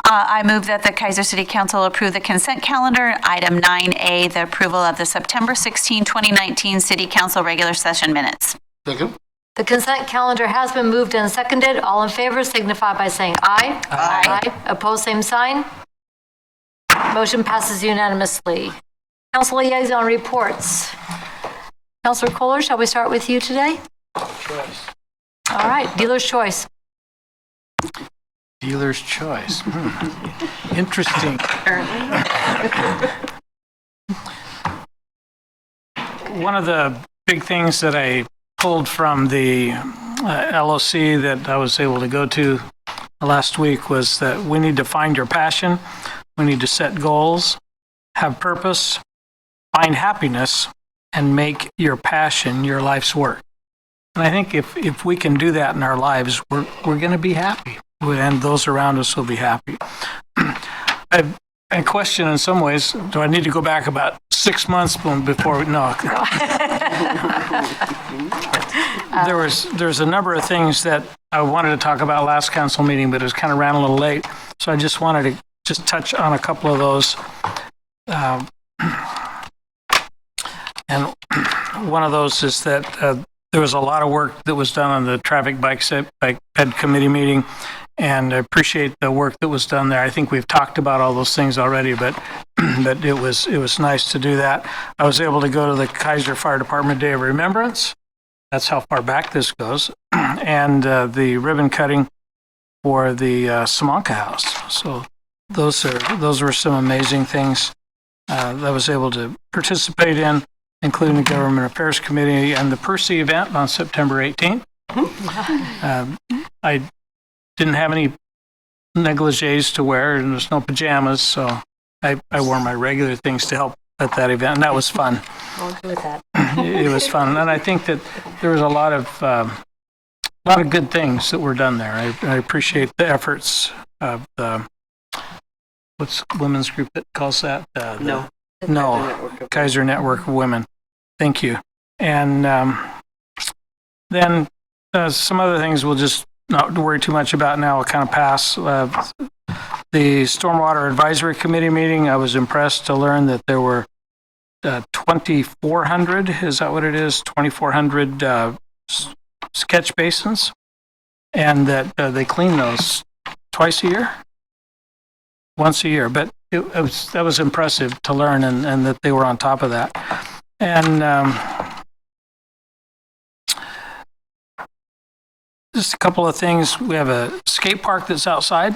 B: I move that the Kaiser City Council approve the consent calendar. Item 9A, the approval of the September 16, 2019 City Council regular session minutes.
Q: Second.
A: The consent calendar has been moved and seconded. All in favor signify by saying aye. Aye. Opposed, same sign. Motion passes unanimously. Council liaison reports. Councilor Kohler, shall we start with you today?
N: Choice.
A: All right, dealer's choice.
N: Dealer's choice. Interesting. One of the big things that I pulled from the LOC that I was able to go to last week was that we need to find your passion. We need to set goals, have purpose, find happiness, and make your passion your life's work. And I think if we can do that in our lives, we're going to be happy, and those around us will be happy. I've a question in some ways. Do I need to go back about 6 months before? No. There's a number of things that I wanted to talk about last council meeting, but it was kind of ran a little late. So I just wanted to just touch on a couple of those. And one of those is that there was a lot of work that was done on the traffic bike ped committee meeting, and I appreciate the work that was done there. I think we've talked about all those things already, but it was nice to do that. I was able to go to the Kaiser Fire Department Day of Remembrance. That's how far back this goes, and the ribbon cutting for the Samanka House. So those were some amazing things that I was able to participate in, including the Government Affairs Committee and the Percy event on September 18th. I didn't have any negligees to wear, and there's no pajamas, so I wore my regular things to help at that event, and that was fun.
A: I'll do that.
N: It was fun, and I think that there was a lot of good things that were done there. I appreciate the efforts of the, what's women's group that calls that? Kaiser Network of Women. Thank you. And then some other things we'll just not worry too much about now. I'll kind of pass. The Stormwater Advisory Committee meeting, I was impressed to learn that there were 2,400, is that what it is? 2,400 catch basins, and that they clean those twice a year? Once a year, but that was impressive to learn, and that they were on top of that. And just a couple of things. We have a skate park that's outside,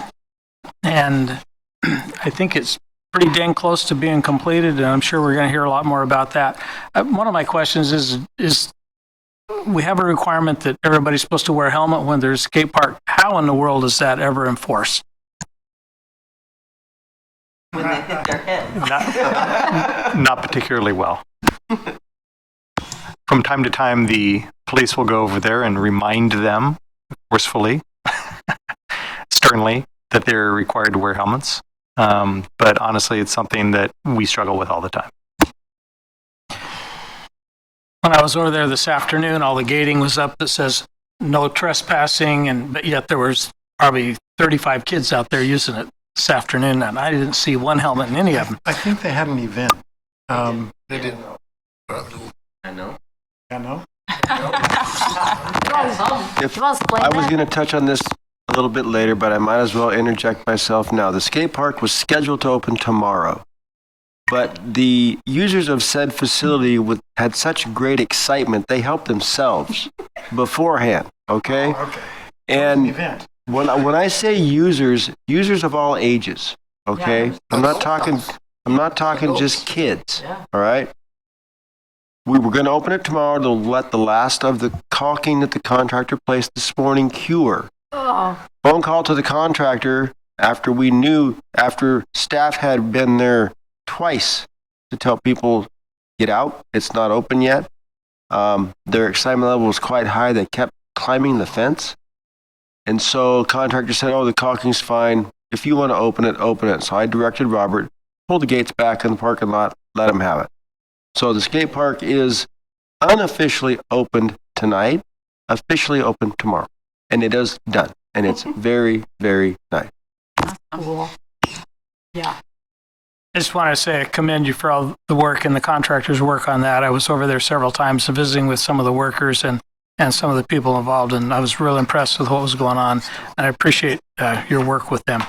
N: and I think it's pretty dang close to being completed, and I'm sure we're going to hear a lot more about that. One of my questions is we have a requirement that everybody's supposed to wear a helmet when there's a skate park. How in the world is that ever enforced?
G: When they hit their head.
C: Not particularly well. From time to time, the police will go over there and remind them forcefully, sternly, that they're required to wear helmets. But honestly, it's something that we struggle with all the time.
N: When I was over there this afternoon, all the gating was up that says no trespassing, but yet there was probably 35 kids out there using it this afternoon, and I didn't see one helmet in any of them.
F: I think they had an event.
Q: They did.
T: I know.
F: I know.
H: I was going to touch on this a little bit later, but I might as well interject myself now. The skate park was scheduled to open tomorrow, but the users of said facility had such great excitement, they helped themselves beforehand, okay?
F: Okay.
H: And when I say users of all ages, okay?
U: Yeah.
H: I'm not talking just kids, all right? We were going to open it tomorrow to let the last of the caulking that the contractor placed this morning cure.
A: Oh.
H: Phone call to the contractor after staff had been there twice to tell people, get out, it's not open yet. Their excitement level was quite high. They kept climbing the fence. And so the contractor said, oh, the caulking's fine. If you want to open it, open it. So I directed Robert, pull the gates back in the parking lot, let him have it. So the skate park is unofficially opened tonight, officially open tomorrow. And it is done. And it's very, very nice.
A: Cool. Yeah.
N: I just want to say I commend you for all the work and the contractors' work on that. I was over there several times visiting with some of the workers and some of the people involved, and I was real impressed with what was going on, and I appreciate your work with them.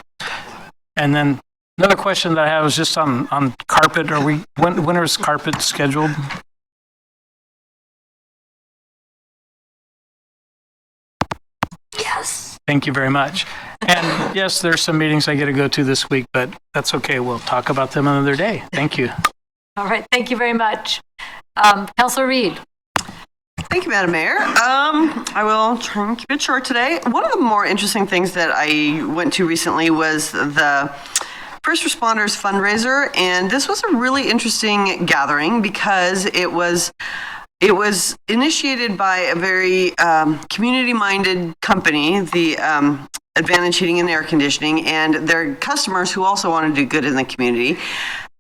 N: And then another question that I have is just on carpet. When is carpet scheduled?
A: Yes.
N: Thank you very much. And yes, there's some meetings I get to go to this week, but that's okay. We'll talk about them another day. Thank you.
A: All right. Thank you very much. Councilor Reed.
G: Thank you, Madam Mayor. I will try and keep it short today. One of the more interesting things that I went to recently was the First Responders fundraiser, and this was a really interesting gathering because it was initiated by a very community-minded company, the Advantage Heating and Air Conditioning, and their customers who also want to do good in the community.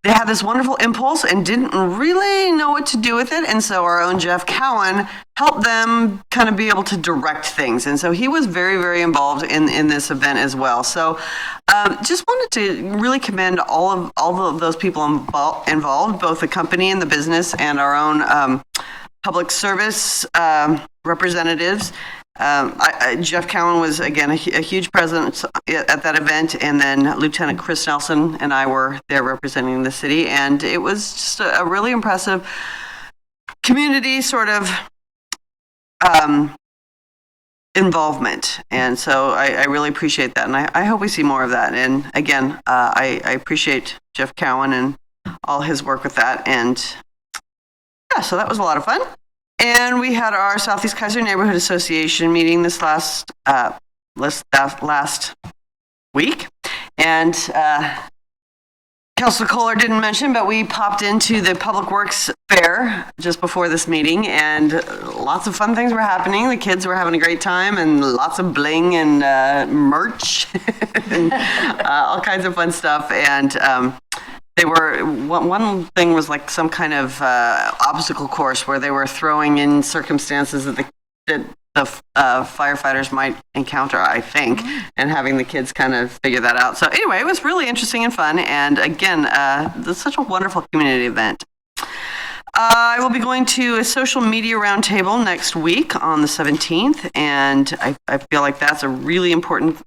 G: They had this wonderful impulse and didn't really know what to do with it. And so our own Jeff Cowan helped them kind of be able to direct things. And so he was very, very involved in this event as well. So just wanted to really commend all of those people involved, both the company and the business and our own public service representatives. Jeff Cowan was, again, a huge presence at that event, and then Lieutenant Chris Nelson and I were there representing the city, and it was just a really impressive community sort of involvement, and so I really appreciate that, and I hope we see more of that. And again, I appreciate Jeff Cowan and all his work with that, and yeah, so that was a lot of fun. And we had our Southeast Kaiser Neighborhood Association meeting this last week. And Councilor Kohler didn't mention, but we popped into the Public Works Fair just before this meeting, and lots of fun things were happening. The kids were having a great time, and lots of bling and merch, and all kinds of fun stuff. And they were, one thing was like some kind of obstacle course where they were throwing in circumstances that the firefighters might encounter, I think, and having the kids kind of figure that out. So anyway, it was really interesting and fun. And again, it's such a wonderful community event. I will be going to a social media roundtable next week on the 17th, and I feel like that's a really important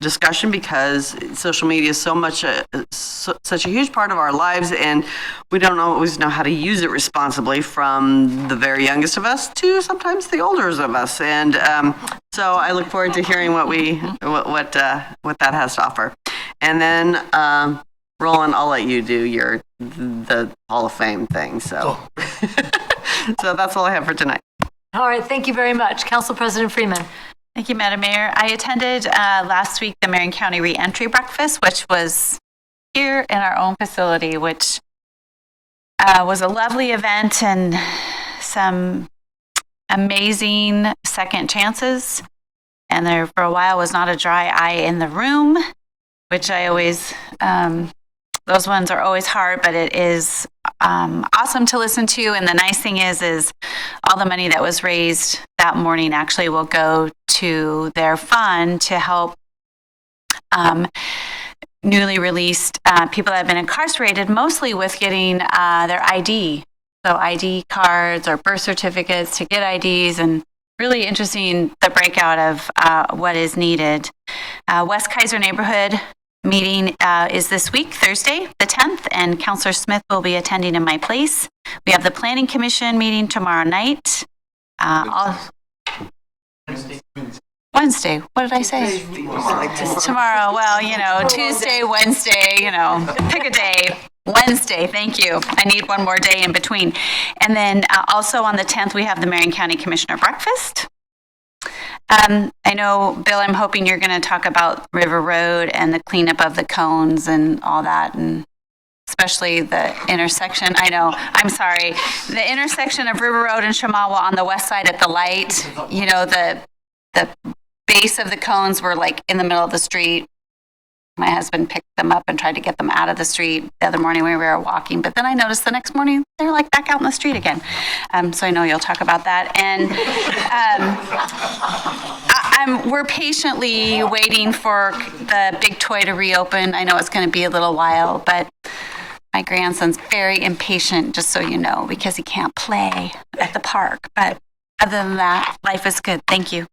G: discussion because social media is such a huge part of our lives, and we don't always know how to use it responsibly, from the very youngest of us to sometimes the older of us. And so I look forward to hearing what that has to offer. And then Roland, I'll let you do the Hall of Fame thing. So, so that's all I have for tonight.
A: All right, thank you very much. Council President Freeman.
B: Thank you, Madam Mayor. I attended last week the Marion County Reentry Breakfast, which was here in our own facility, which was a lovely event and some amazing second chances. And there for a while was not a dry eye in the room, which I always, those ones are always hard, but it is awesome to listen to. And the nice thing is all the money that was raised that morning actually will go to their fund to help newly released people that have been incarcerated, mostly with getting their ID. So ID cards or birth certificates to get IDs, and really interesting the breakout of what is needed. West Kaiser Neighborhood meeting is this week, Thursday, the 10th, and Councilor Smith will be attending in my place. We have the Planning Commission meeting tomorrow night. Wednesday. What did I say? Tomorrow. Well, Tuesday, Wednesday, pick a day. Wednesday, thank you. I need one more day in between. And then also on the 10th, we have the Marion County Commissioner Breakfast. I know, Bill, I'm hoping you're going to talk about River Road and the cleanup of the cones and all that, and especially the intersection. I know, I'm sorry. The intersection of River Road and Shamawa on the west side at the light, the base of the cones were like in the middle of the street. My husband picked them up and tried to get them out of the street the other morning when we were walking. But then I noticed the next morning they were like back out in the street again. So I know you'll talk about that. And we're patiently waiting for the big toy to reopen. I know it's going to be a little while, but my grandson's very impatient, just so you know, because he can't play at the park. But other than that, life is good. Thank you.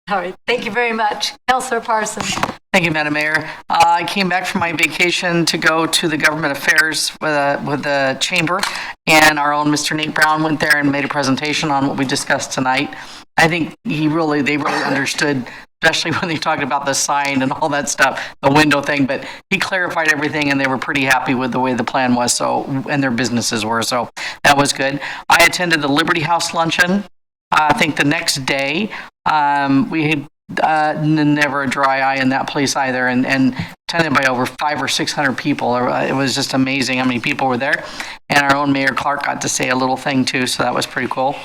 A: All right, thank you very much. Councilor Parsons.
U: Thank you, Madam Mayor. I came back from my vacation to go to the government affairs with the chamber, and our own Mr. Nate Brown went there and made a presentation on what we discussed tonight. I think they really understood, especially when they talked about the sign and all that stuff, the window thing, but he clarified everything and they were pretty happy with the way the plan was, and their businesses were, so that was good. I attended the Liberty House luncheon. I think the next day, we had never a dry eye in that place either, and attended by over 500 or 600 people. It was just amazing how many people were there, and our own Mayor Clark got to say a little thing too, so that was pretty cool.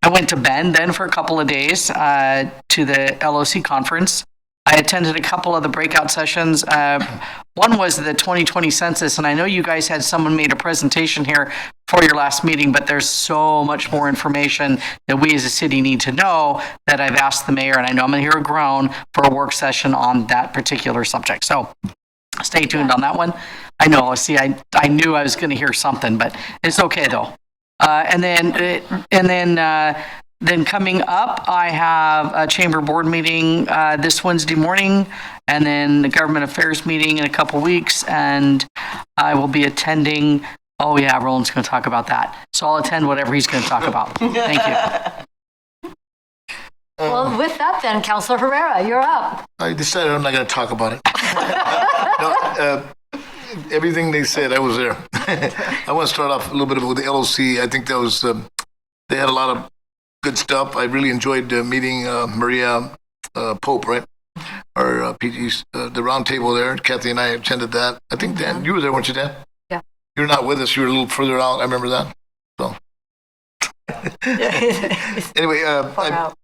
U: I went to Bend then for a couple of days to the LOC conference. I attended a couple of the breakout sessions. One was the 2020 census, and I know you guys had someone made a presentation here for your last meeting, but there's so much more information that we as a city need to know that I've asked the mayor, and I know I'm going to hear a groan for a work session on that particular subject. So stay tuned on that one. I know, see, I knew I was going to hear something, but it's okay though. Then coming up, I have a chamber board meeting this Wednesday morning, and then the government affairs meeting in a couple weeks, and I will be attending. Oh yeah, Roland's going to talk about that. So I'll attend whatever he's going to talk about. Thank you.
A: Well, with that then, Councilor Herrera, you're up.
Q: I decided I'm not going to talk about it. No, everything they said, I was there. I want to start off a little bit with the LOC. I think that was, they had a lot of good stuff. I really enjoyed meeting Maria Pope, right? Our PG's, the round table there. Kathy and I attended that. I think, Dan, you were there, weren't you, Dan?
A: Yeah.
Q: You were not with us. You were a little further out. I remember that. So. Anyway,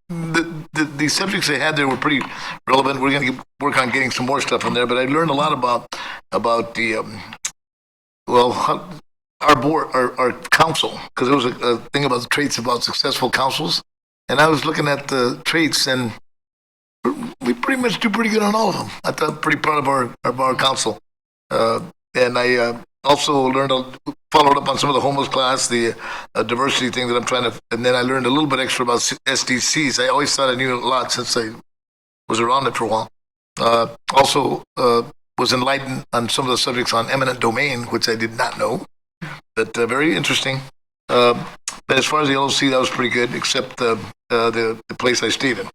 Q: the subjects they had there were pretty relevant. We're going to work on getting some more stuff in there, but I learned a lot about the, our board, our council, because there was a thing about the traits about successful councils, and I was looking at the traits, and we pretty much do pretty good on all of them. I thought pretty proud of our council, and I also followed up on some of the homeless class, the diversity thing that I'm trying to, and then I learned a little bit extra about SDCs. I always thought I knew a lot since I was around it for a while. Also was enlightened on some of the subjects on eminent domain, which I did not know. But very interesting. But as far as the LOC, that was pretty good, except the place I stayed in.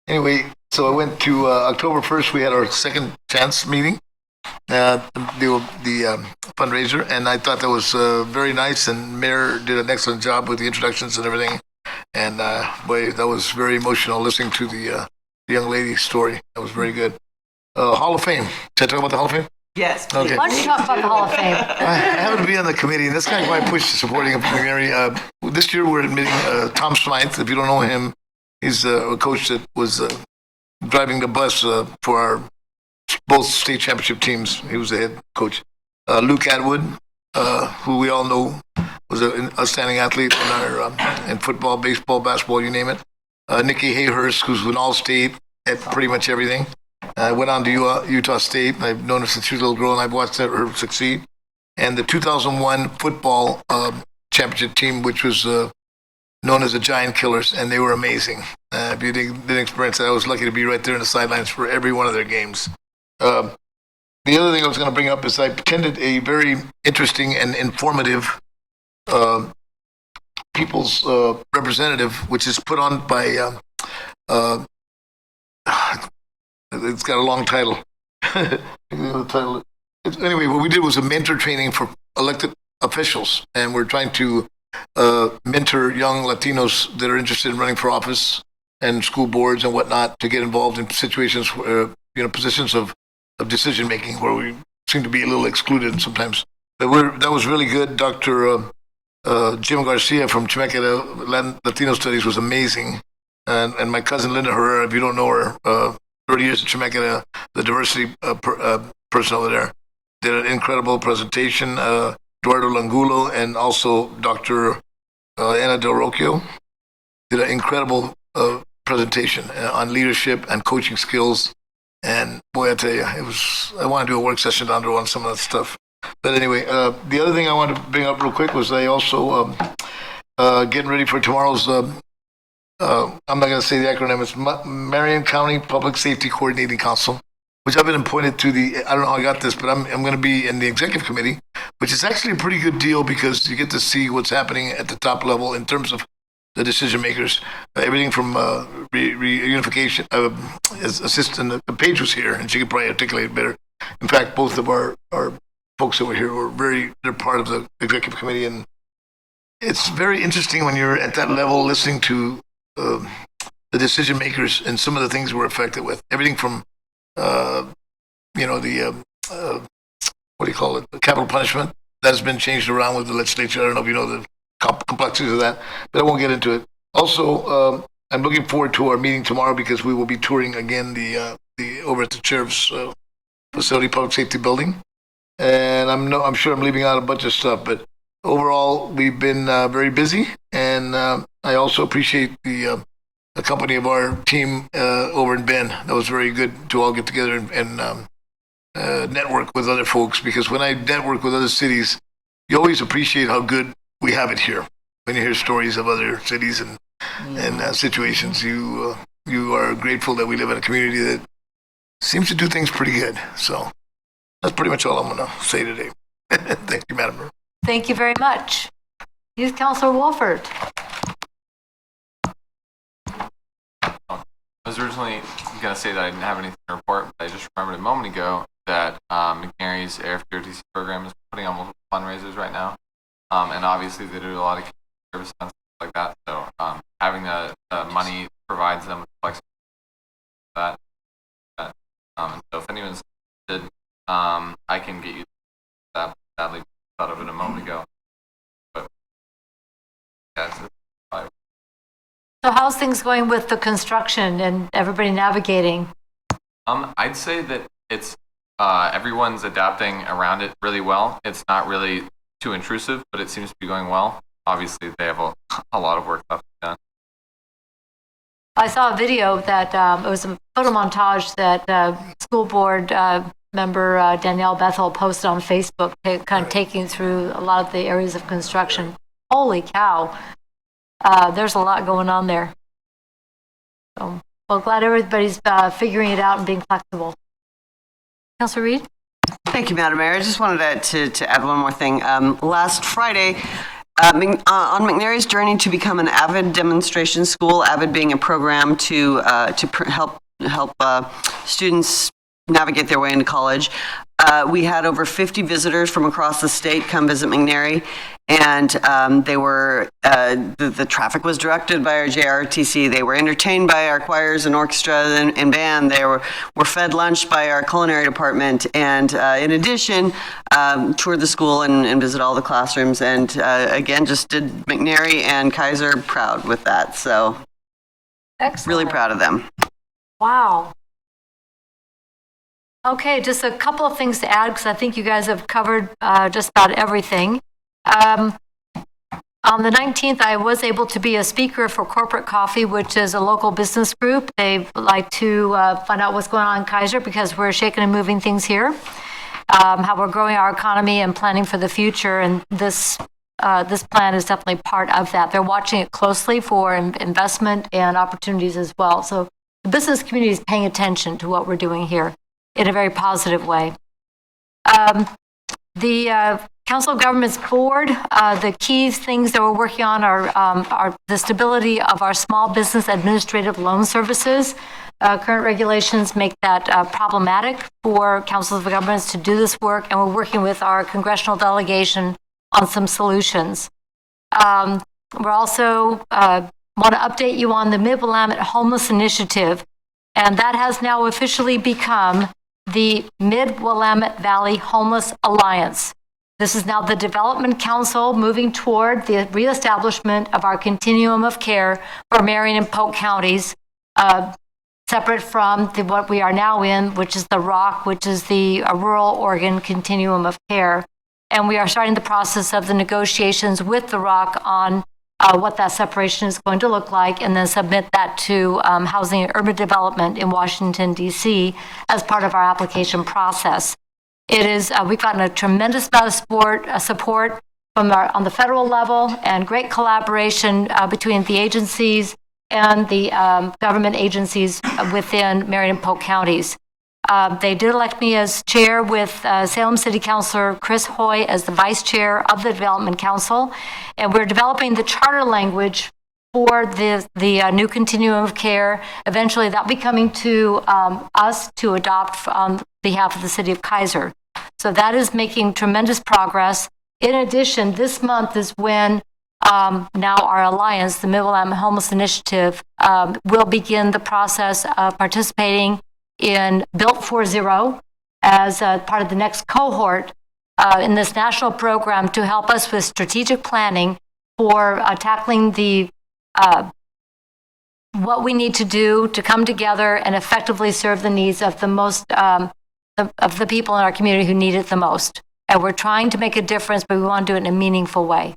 Q: Anyway, so I went to October 1st. We had our second chance meeting, the fundraiser, and I thought that was very nice. And Mayor did an excellent job with the introductions and everything. And boy, that was very emotional listening to the young lady's story. That was very good. Hall of Fame. Should I talk about the Hall of Fame?
G: Yes.
Q: Okay.
A: Why don't you talk about the Hall of Fame?
Q: I happen to be on the committee, and that's kind of why I pushed supporting him from McNary. This year we're admitting Tom Smythe. If you don't know him, he's a coach that was driving the bus for our both state championship teams. He was the head coach. Luke Atwood, who we all know was an outstanding athlete in football, baseball, basketball, you name it. Nikki Hayhurst, who's an all-state at pretty much everything. I went on to Utah State. I've known her since she was a little girl, and I've watched her succeed. And the 2001 football championship team, which was known as the Giant Killers, and they were amazing. If you didn't experience that, I was lucky to be right there in the sidelines for every one of their games. The other thing I was going to bring up is I attended a very interesting and informative people's representative, which is put on by it's got a long title. Anyway, what we did was a mentor training for elected officials, and we're trying to mentor young Latinos that are interested in running for office and school boards and whatnot to get involved in situations where, positions of decision making where we seem to be a little excluded sometimes. But that was really good. Dr. Jim Garcia from Chemeketa Latino Studies was amazing, and my cousin Linda Herrera, if you don't know her. 30 years at Chemeketa, the diversity person over there, did an incredible presentation. Eduardo Langulo and also Dr. Ana Del Rocchio did an incredible presentation on leadership and coaching skills. And boy, I tell you, I want to do a work session down there on some of that stuff. But anyway, the other thing I wanted to bring up real quick was I also getting ready for tomorrow's I'm not going to say the acronym. It's Marion County Public Safety Coordinating Council, which I've been appointed to I don't know how I got this, but I'm going to be in the executive committee, which is actually a pretty good deal because you get to see what's happening at the top level in terms of the decision makers. Everything from reunification, assistant, Paige was here, and she could probably articulate it better. In fact, both of our folks that were here they're part of the executive committee, and it's very interesting when you're at that level listening to the decision makers and some of the things we're affected with. Everything from, what do you call it, capital punishment that has been changed around with the legislature. I don't know if you know the complexities of that, but I won't get into it. Also, I'm looking forward to our meeting tomorrow because we will be touring again the over at the sheriff's facility, public safety building. And I'm sure I'm leaving out a bunch of stuff, but overall, we've been very busy, and I also appreciate the company of our team over in Bend. That was very good to all get together and network with other folks, because when I network with other cities, you always appreciate how good we have it here. When you hear stories of other cities and situations, you are grateful that we live in a community that seems to do things pretty good. So that's pretty much all I'm going to say today. Thank you, Madam Mayor.
A: Thank you very much. Youth Councilor Wolford.
I: I was originally going to say that I didn't have anything to report, but I just remembered a moment ago that McNary's AFDRTC program is putting on multiple fundraisers right now. And obviously they do a lot of service and stuff like that. So having the money provides them with flexibility for that. And so if anyone's interested, I can get you that. Sadly, thought of it a moment ago. But yeah,
A: So how's things going with the construction and everybody navigating?
I: I'd say that it's everyone's adapting around it really well. It's not really too intrusive, but it seems to be going well. Obviously, they have a lot of work left to be done.
A: I saw a video that it was a photo montage that school board member Danielle Bethel posted on Facebook, kind of taking through a lot of the areas of construction. Holy cow. There's a lot going on there. So, well, glad everybody's figuring it out and being flexible. Councilor Reed?
G: Thank you, Madam Mayor. I just wanted to add one more thing. Last Friday, on McNary's journey to become an AVID demonstration school, AVID being a program to help students navigate their way into college, we had over 50 visitors from across the state come visit McNary, and they were the traffic was directed by our JRTC. They were entertained by our choirs and orchestra and band. They were fed lunch by our culinary department, and in addition, toured the school and visit all the classrooms, and again, just did McNary and Kaiser proud with that. So,
A: excellent.
G: Really proud of them.
A: Wow. Okay, just a couple of things to add, because I think you guys have covered just about everything. On the 19th, I was able to be a speaker for Corporate Coffee, which is a local business group. They like to find out what's going on in Kaiser, because we're shaking and moving things here, how we're growing our economy and planning for the future. And this plan is definitely part of that. They're watching it closely for investment and opportunities as well. So the business community is paying attention to what we're doing here in a very positive way. The Council of Governments Board, the key things that we're working on are the stability of our small business administrative loan services. Current regulations make that problematic for councils of governments to do this work, and we're working with our congressional delegation on some solutions. We're also want to update you on the Mid-Willamette Homeless Initiative, and that has now officially become the Mid-Willamette Valley Homeless Alliance. This is now the Development Council moving toward the reestablishment of our continuum of care for Marion and Polk counties, separate from what we are now in, which is the ROC, which is the Rural Oregon Continuum of Care. And we are starting the process of the negotiations with the ROC on what that separation is going to look like, and then submit that to Housing and Urban Development in Washington, D.C. as part of our application process. It is, we've gotten a tremendous amount of support from on the federal level, and great collaboration between the agencies and the government agencies within Marion and Polk counties. They did elect me as chair with Salem City Councilor Chris Hoy as the vice chair of the Development Council, and we're developing the charter language for the new continuum of care. Eventually, that'll be coming to us to adopt on behalf of the City of Kaiser. So that is making tremendous progress. In addition, this month is when now our alliance, the Mid-Willamette Homeless Initiative, will begin the process of participating in Built 4.0 as part of the next cohort in this national program to help us with strategic planning for tackling the what we need to do to come together and effectively serve the needs of the most of the people in our community who need it the most. And we're trying to make a difference, but we want to do it in a meaningful way.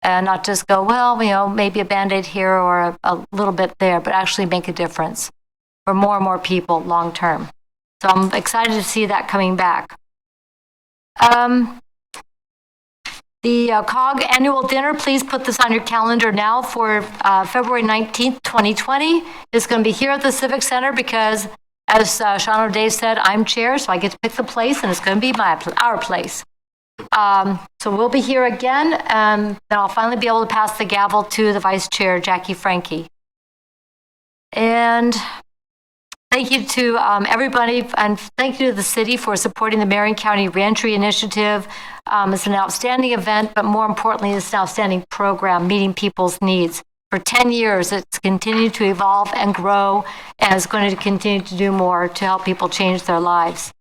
A: And not just go, well, maybe a Band-Aid here or a little bit there, but actually make a difference for more and more people long term. So I'm excited to see that coming back. The COG annual dinner, please put this on your calendar now for February 19th, 2020. It's going to be here at the Civic Center because, as Sean O'Day said, I'm chair, so I get to pick the place, and it's going to be our place. So we'll be here again, and then I'll finally be able to pass the gavel to the Vice Chair, Jackie Franke. And thank you to everybody, and thank you to the city for supporting the Marion County Reentry Initiative. It's an outstanding event, but more importantly, it's an outstanding program meeting people's needs. For 10 years, it's continued to evolve and grow, and it's going to continue to do more to help people change their lives.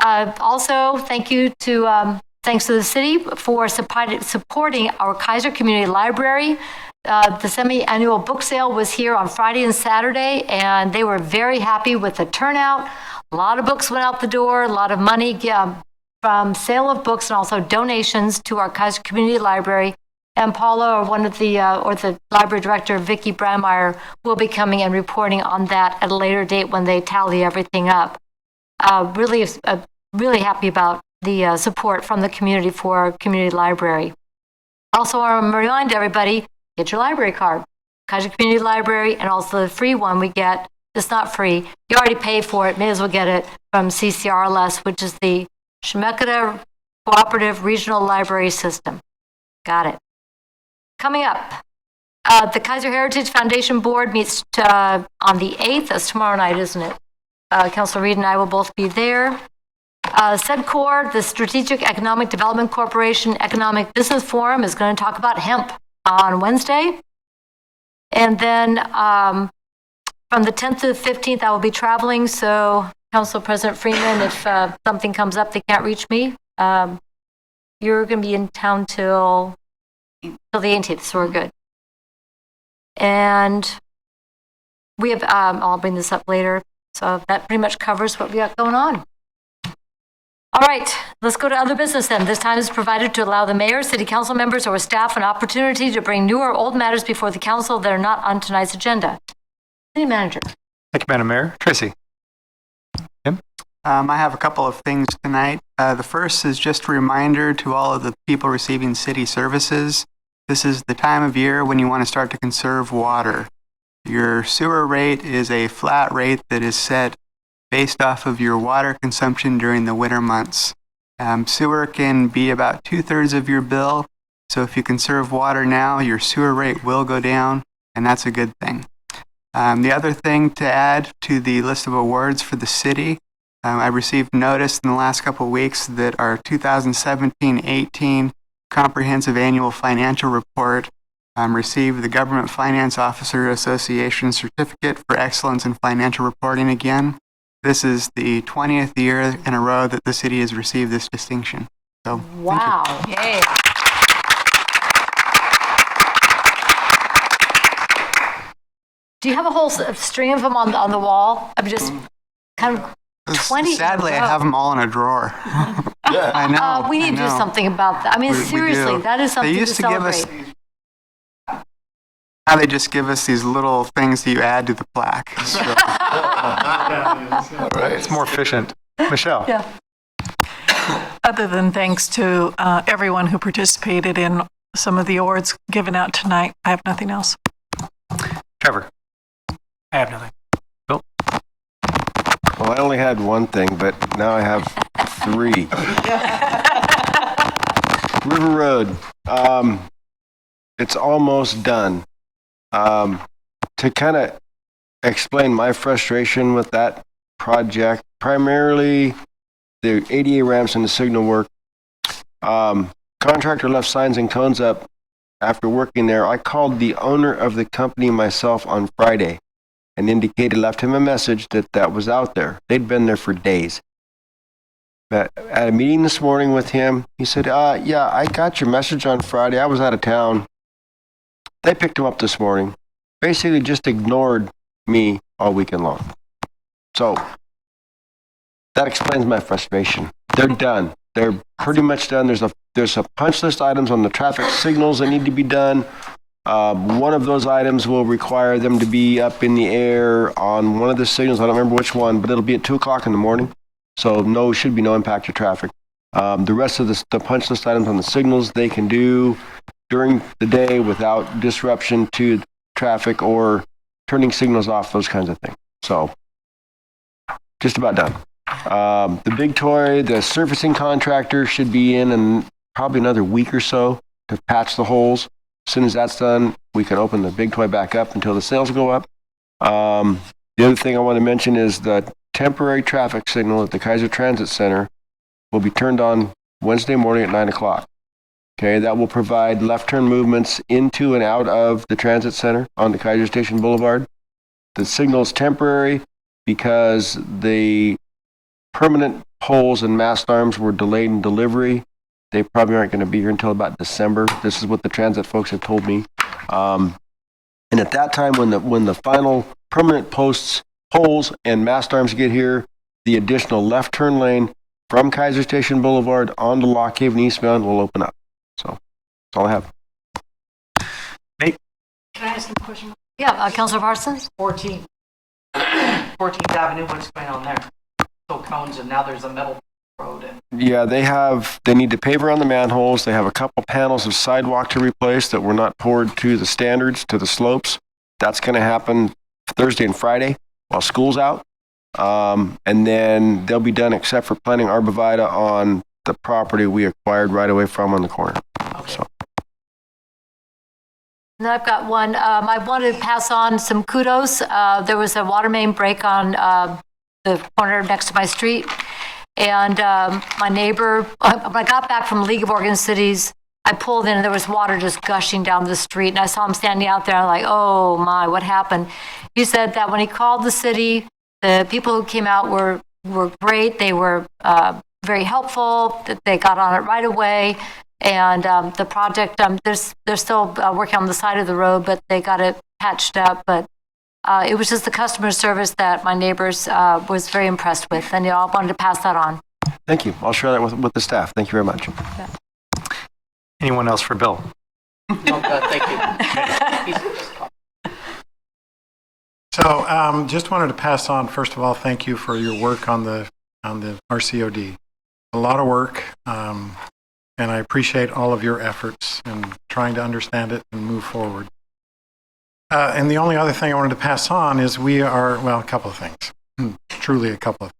A: Also, thanks to the city for supporting our Kaiser Community Library. The semi-annual book sale was here on Friday and Saturday, and they were very happy with the turnout. A lot of books went out the door, a lot of money from sale of books and also donations to our Kaiser Community Library. And Paula, or the library director, Vicki Brandmeier, will be coming and reporting on that at a later date when they tally everything up. Really happy about the support from the community for our community library. Also, I want to remind everybody, get your library card. Kaiser Community Library, and also the free one we get. It's not free. You already paid for it. May as well get it from CCRLS, which is the Chemeketa Cooperative Regional Library System. Got it. Coming up, the Kaiser Heritage Foundation Board meets on the 8th. That's tomorrow night, isn't it? Councilor Reed and I will both be there. SEDCOR, the Strategic Economic Development Corporation Economic Business Forum, is going to talk about hemp on Wednesday. And then from the 10th to the 15th, I will be traveling. So, Council President Freeman, if something comes up, they can't reach me. You're going to be in town till the 18th, so we're good. And we have, I'll bring this up later. So that pretty much covers what we got going on. All right, let's go to other business then. This time is provided to allow the mayor, city council members, or staff an opportunity to bring new or old matters before the council that are not on tonight's agenda. City manager.
C: Thank you, Madam Mayor. Tracy. Tim?
M: I have a couple of things tonight. The first is just a reminder to all of the people receiving city services. This is the time of year when you want to start to conserve water. Your sewer rate is a flat rate that is set based off of your water consumption during the winter months. Sewer can be about 2/3 of your bill, so if you conserve water now, your sewer rate will go down, and that's a good thing. The other thing to add to the list of awards for the city, I received notice in the last couple of weeks that our 2017-18 Comprehensive Annual Financial Report received the Government Finance Officer Association Certificate for Excellence in Financial Reporting again. This is the 20th year in a row that the city has received this distinction. So,
A: wow. Yay. Do you have a whole string of them on the wall? I'm just kind of 20.
M: Sadly, I have them all in a drawer. I know.
A: We need to do something about that. I mean, seriously, that is something
M: they used
A: to
M: give
A: celebrate.
M: us. Now they just give us these little things that you add to the plaque. So.
C: All right. It's more efficient. Michelle.
J: Yeah. Other than thanks to everyone who participated in some of the awards given out tonight, I have nothing else.
C: Trevor.
N: I have nothing.
C: Bill.
H: Well, I only had one thing, but now I have three. River Road. It's almost done. To kind of explain my frustration with that project, primarily the ADA ramps and the signal work. Contractor left signs and cones up after working there. I called the owner of the company myself on Friday and left him a message that was out there. They'd been there for days. But at a meeting this morning with him, he said, yeah, I got your message on Friday. I was out of town. They picked him up this morning. basically just ignored me all weekend long. So that explains my frustration. They're done. They're pretty much done. There's a punch list items on the traffic signals that need to be done. One of those items will require them to be up in the air on one of the signals. I don't remember which one, but it'll be at 2 o'clock in the morning. So should be no impact to traffic. The rest of the punch list items on the signals, they can do during the day without disruption to traffic or turning signals off, those kinds of things. So just about done. The big toy, the surfacing contractor should be in probably another week or so to patch the holes. As soon as that's done, we can open the big toy back up until the sales go up. The other thing I want to mention is the temporary traffic signal at the Kaiser Transit Center will be turned on Wednesday morning at 9 o'clock. Okay, that will provide left turn movements into and out of the transit center on the Kaiser Station Boulevard. The signal is temporary because the permanent poles and mast arms were delayed in delivery. They probably aren't going to be here until about December. This is what the transit folks have told me. And at that time, when the final permanent poles and mast arms get here, the additional left turn lane from Kaiser Station Boulevard onto Lock Haven eastbound will open up. So that's all I have.
A: Can I ask a question? Yeah, Councilor Parsons?
U: 14th Avenue, what's going on there? So cones, and now there's a metal road.
H: Yeah, they need to pave around the manholes. They have a couple panels of sidewalk to replace that were not poured to the standards, to the slopes. That's going to happen Thursday and Friday while school's out. And then they'll be done except for planting arborvitae on the property we acquired right away from on the corner.
U: Okay.
H: So.
A: And I've got one. I wanted to pass on some kudos. There was a water main break on the corner next to my street. And my neighbor, when I got back from League of Oregon Cities, I pulled in and there was water just gushing down the street. And I saw him standing out there. I'm like, oh my, what happened? He said that when he called the city, the people who came out were great. They were very helpful. They got on it right away. And the project, they're still working on the side of the road, but they got it patched up. But it was just the customer service that my neighbors was very impressed with, and I wanted to pass that on.
H: Thank you. I'll share that with the staff. Thank you very much.
A: Yeah.
C: Anyone else for Bill?
U: No, thank you.
F: So just wanted to pass on, first of all, thank you for your work on the RCOD. A lot of work, and I appreciate all of your efforts in trying to understand it and move forward. And the only other thing I wanted to pass on is a couple of things, truly a couple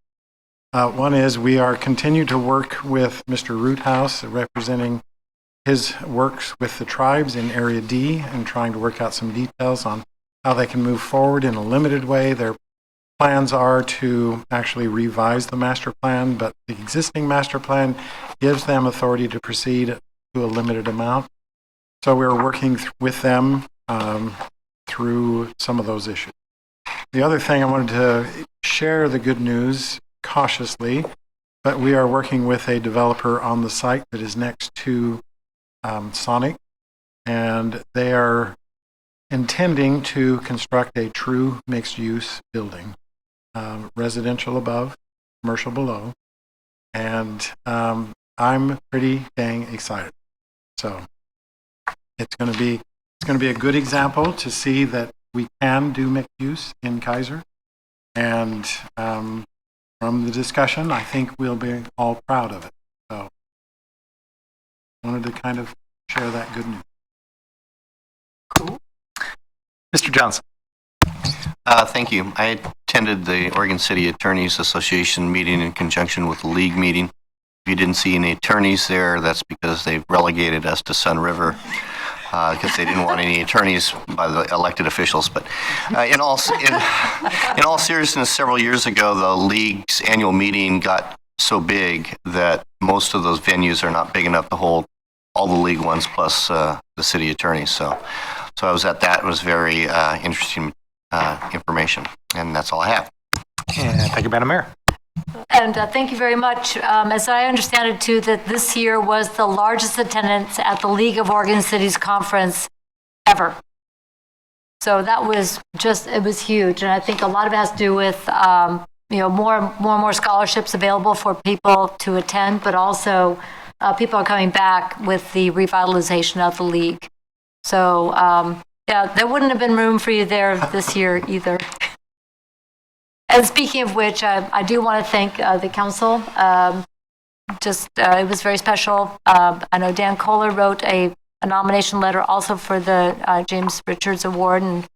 F: of. One is we are continue to work with Mr. Roothouse, representing his works with the tribes in Area D and trying to work out some details on how they can move forward in a limited way. Their plans are to actually revise the master plan, but the existing master plan gives them authority to proceed to a limited amount. So we're working with them through some of those issues. The other thing, I wanted to share the good news cautiously, but we are working with a developer on the site that is next to Sonic, and they are intending to construct a true mixed-use building, residential above, commercial below, and I'm pretty dang excited. So it's going to be a good example to see that we can do mixed use in Kaiser, and from the discussion, I think we'll be all proud of it. So I wanted to kind of share that good news.
C: Cool. Mr. Johnson.
T: Thank you. I attended the Oregon City Attorneys Association meeting in conjunction with the league meeting. If you didn't see any attorneys there, that's because they've relegated us to Sun River because they didn't want any attorneys by the elected officials. But in all seriousness, several years ago, the league's annual meeting got so big that most of those venues are not big enough to hold all the league ones plus the city attorneys. So I was at that. It was very interesting information, and that's all I have.
C: And thank you, Madam Mayor.
A: And thank you very much. As I understand it, too, that this year was the largest attendance at the League of Oregon Cities Conference ever. So that was just, it was huge. And I think a lot of it has to do with, more and more scholarships available for people to attend, but also people are coming back with the revitalization of the league. So, there wouldn't have been room for you there this year either. And speaking of which, I do want to thank the council. It was very special. I know Dan Kohler wrote a nomination letter also for the James Richards Award, and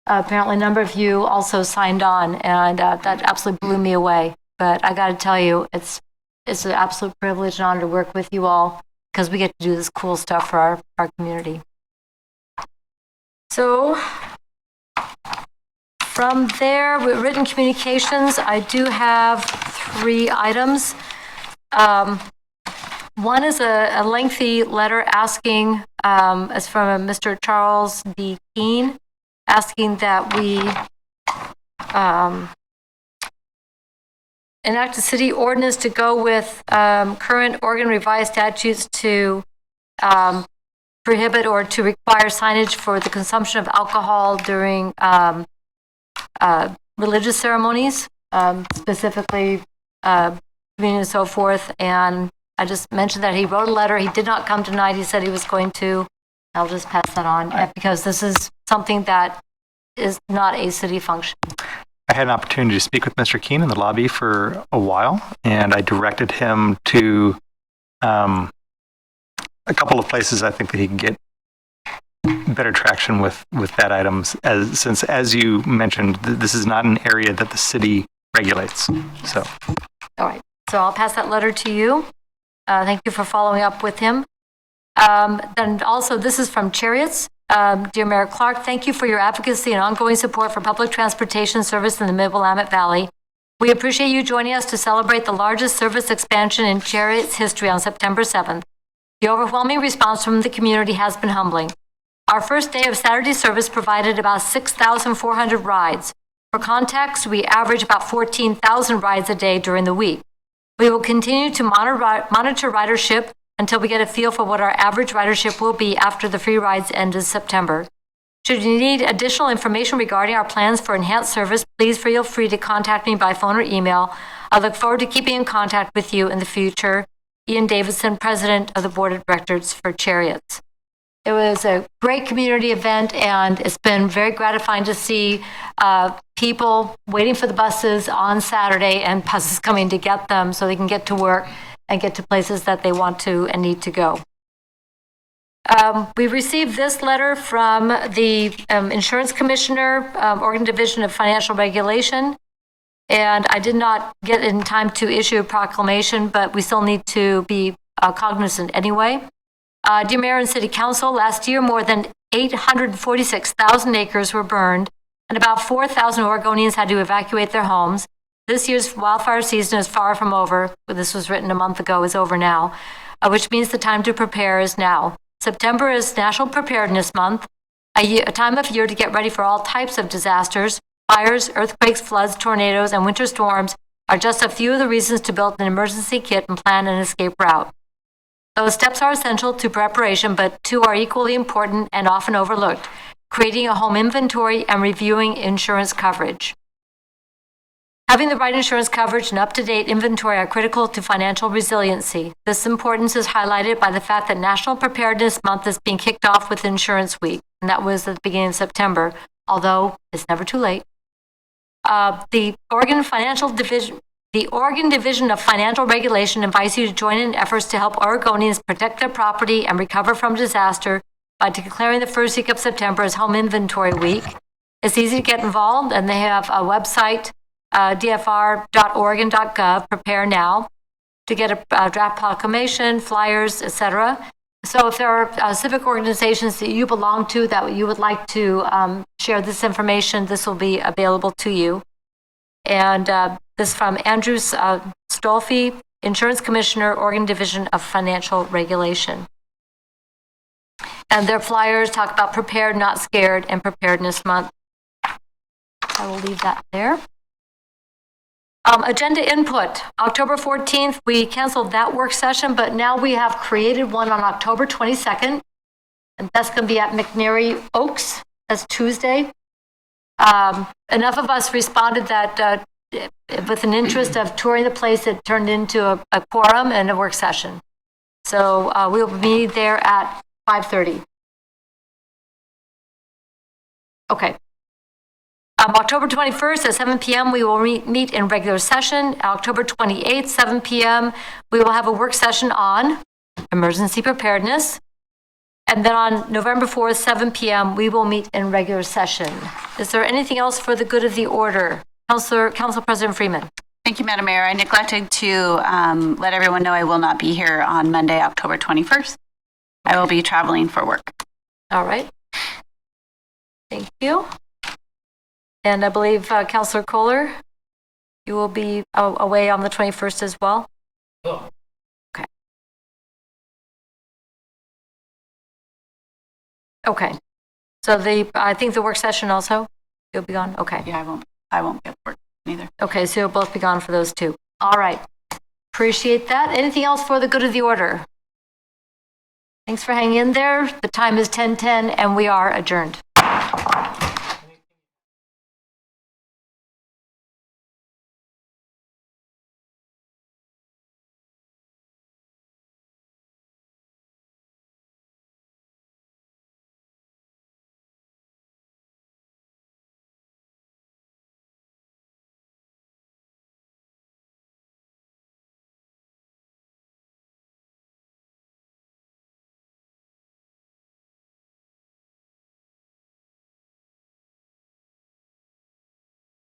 A: apparently a number of you also signed on, and that absolutely blew me away. But I got to tell you, it's an absolute privilege and honor to work with you all, because we get to do this cool stuff for our community. So from there, with written communications, I do have 3 items. One is a lengthy letter asking, it's from Mr. Charles D. Keene, asking that we enact a city ordinance to go with current Oregon revised statutes to prohibit or to require signage for the consumption of alcohol during religious ceremonies, specifically communion and so forth. And I just mentioned that he wrote a letter. He did not come tonight. He said he was going to. I'll just pass that on because this is something that is not a city function.
C: I had an opportunity to speak with Mr. Keene in the lobby for a while, and I directed him to a couple of places I think that he can get better traction with that items, since, as you mentioned, this is not an area that the city regulates. So,
A: all right. So I'll pass that letter to you. Thank you for following up with him. Then also, this is from Chariots. Dear Mayor Clark, thank you for your advocacy and ongoing support for public transportation service in the Mid-Willamette Valley. We appreciate you joining us to celebrate the largest service expansion in Chariots history on September 7th. The overwhelming response from the community has been humbling. Our first day of Saturday service provided about 6,400 rides. For context, we average about 14,000 rides a day during the week. We will continue to monitor ridership until we get a feel for what our average ridership will be after the free rides end in September. Should you need additional information regarding our plans for enhanced service, please feel free to contact me by phone or email. I look forward to keeping in contact with you in the future. Ian Davidson, President of the Board of Directors for Chariots. It was a great community event, and it's been very gratifying to see people waiting for the buses on Saturday and buses coming to get them so they can get to work and get to places that they want to and need to go. We received this letter from the Insurance Commissioner, Oregon Division of Financial Regulation, and I did not get in time to issue a proclamation, but we still need to be cognizant anyway. Dear Mayor and City Council, last year more than 846,000 acres were burned, and about 4,000 Oregonians had to evacuate their homes. This year's wildfire season is far from over. This was written a month ago, is over now, which means the time to prepare is now. September is National Preparedness Month, a time of year to get ready for all types of disasters. Fires, earthquakes, floods, tornadoes, and winter storms are just a few of the reasons to build an emergency kit and plan an escape route. Those steps are essential to preparation, but 2 are equally important and often overlooked: creating a home inventory and reviewing insurance coverage. Having the right insurance coverage and up-to-date inventory are critical to financial resiliency. This importance is highlighted by the fact that National Preparedness Month is being kicked off with Insurance Week, and that was at the beginning of September, although it's never too late. The Oregon Division of Financial Regulation invites you to join in efforts to help Oregonians protect their property and recover from disaster by declaring the first week of September as Home Inventory Week. It's easy to get involved, and they have a website, dfr.oregon.gov, prepare now, to get a draft proclamation, flyers, etc. So if there are civic organizations that you belong to that you would like to share this information, this will be available to you. And this is from Andrew Stolfi, Insurance Commissioner, Oregon Division of Financial Regulation. And their flyers talk about Prepared, Not Scared, and Preparedness Month. I will leave that there. Agenda input. October 14th, we canceled that work session, but now we have created one on October 22nd, and that's going to be at McNary Oaks That's Tuesday. Enough of us responded that with an interest of touring the place, it turned into a quorum and a work session. So we'll be there at 5:30. Okay. October 21st at 7 p.m., we will meet in regular session. October 28th, 7 p.m., we will have a work session on emergency preparedness. And then on November 4th, 7 p.m., we will meet in regular session. Is there anything else for the good of the order? Council President Freeman.
B: Thank you, Madam Mayor. I neglected to let everyone know I will not be here on Monday, October 21st. I will be traveling for work.
A: All right. Thank you. And I believe Councilor Kohler, you will be away on the 21st as well?
U: Oh.
A: Okay. Okay. So I think the work session also, you'll be on? Okay.
B: Yeah, I won't be at work either.
A: Okay, so you'll both be gone for those two. All right. Appreciate that. Anything else for the good of the order? Thanks for hanging in there. The time is 10:10 and we are adjourned.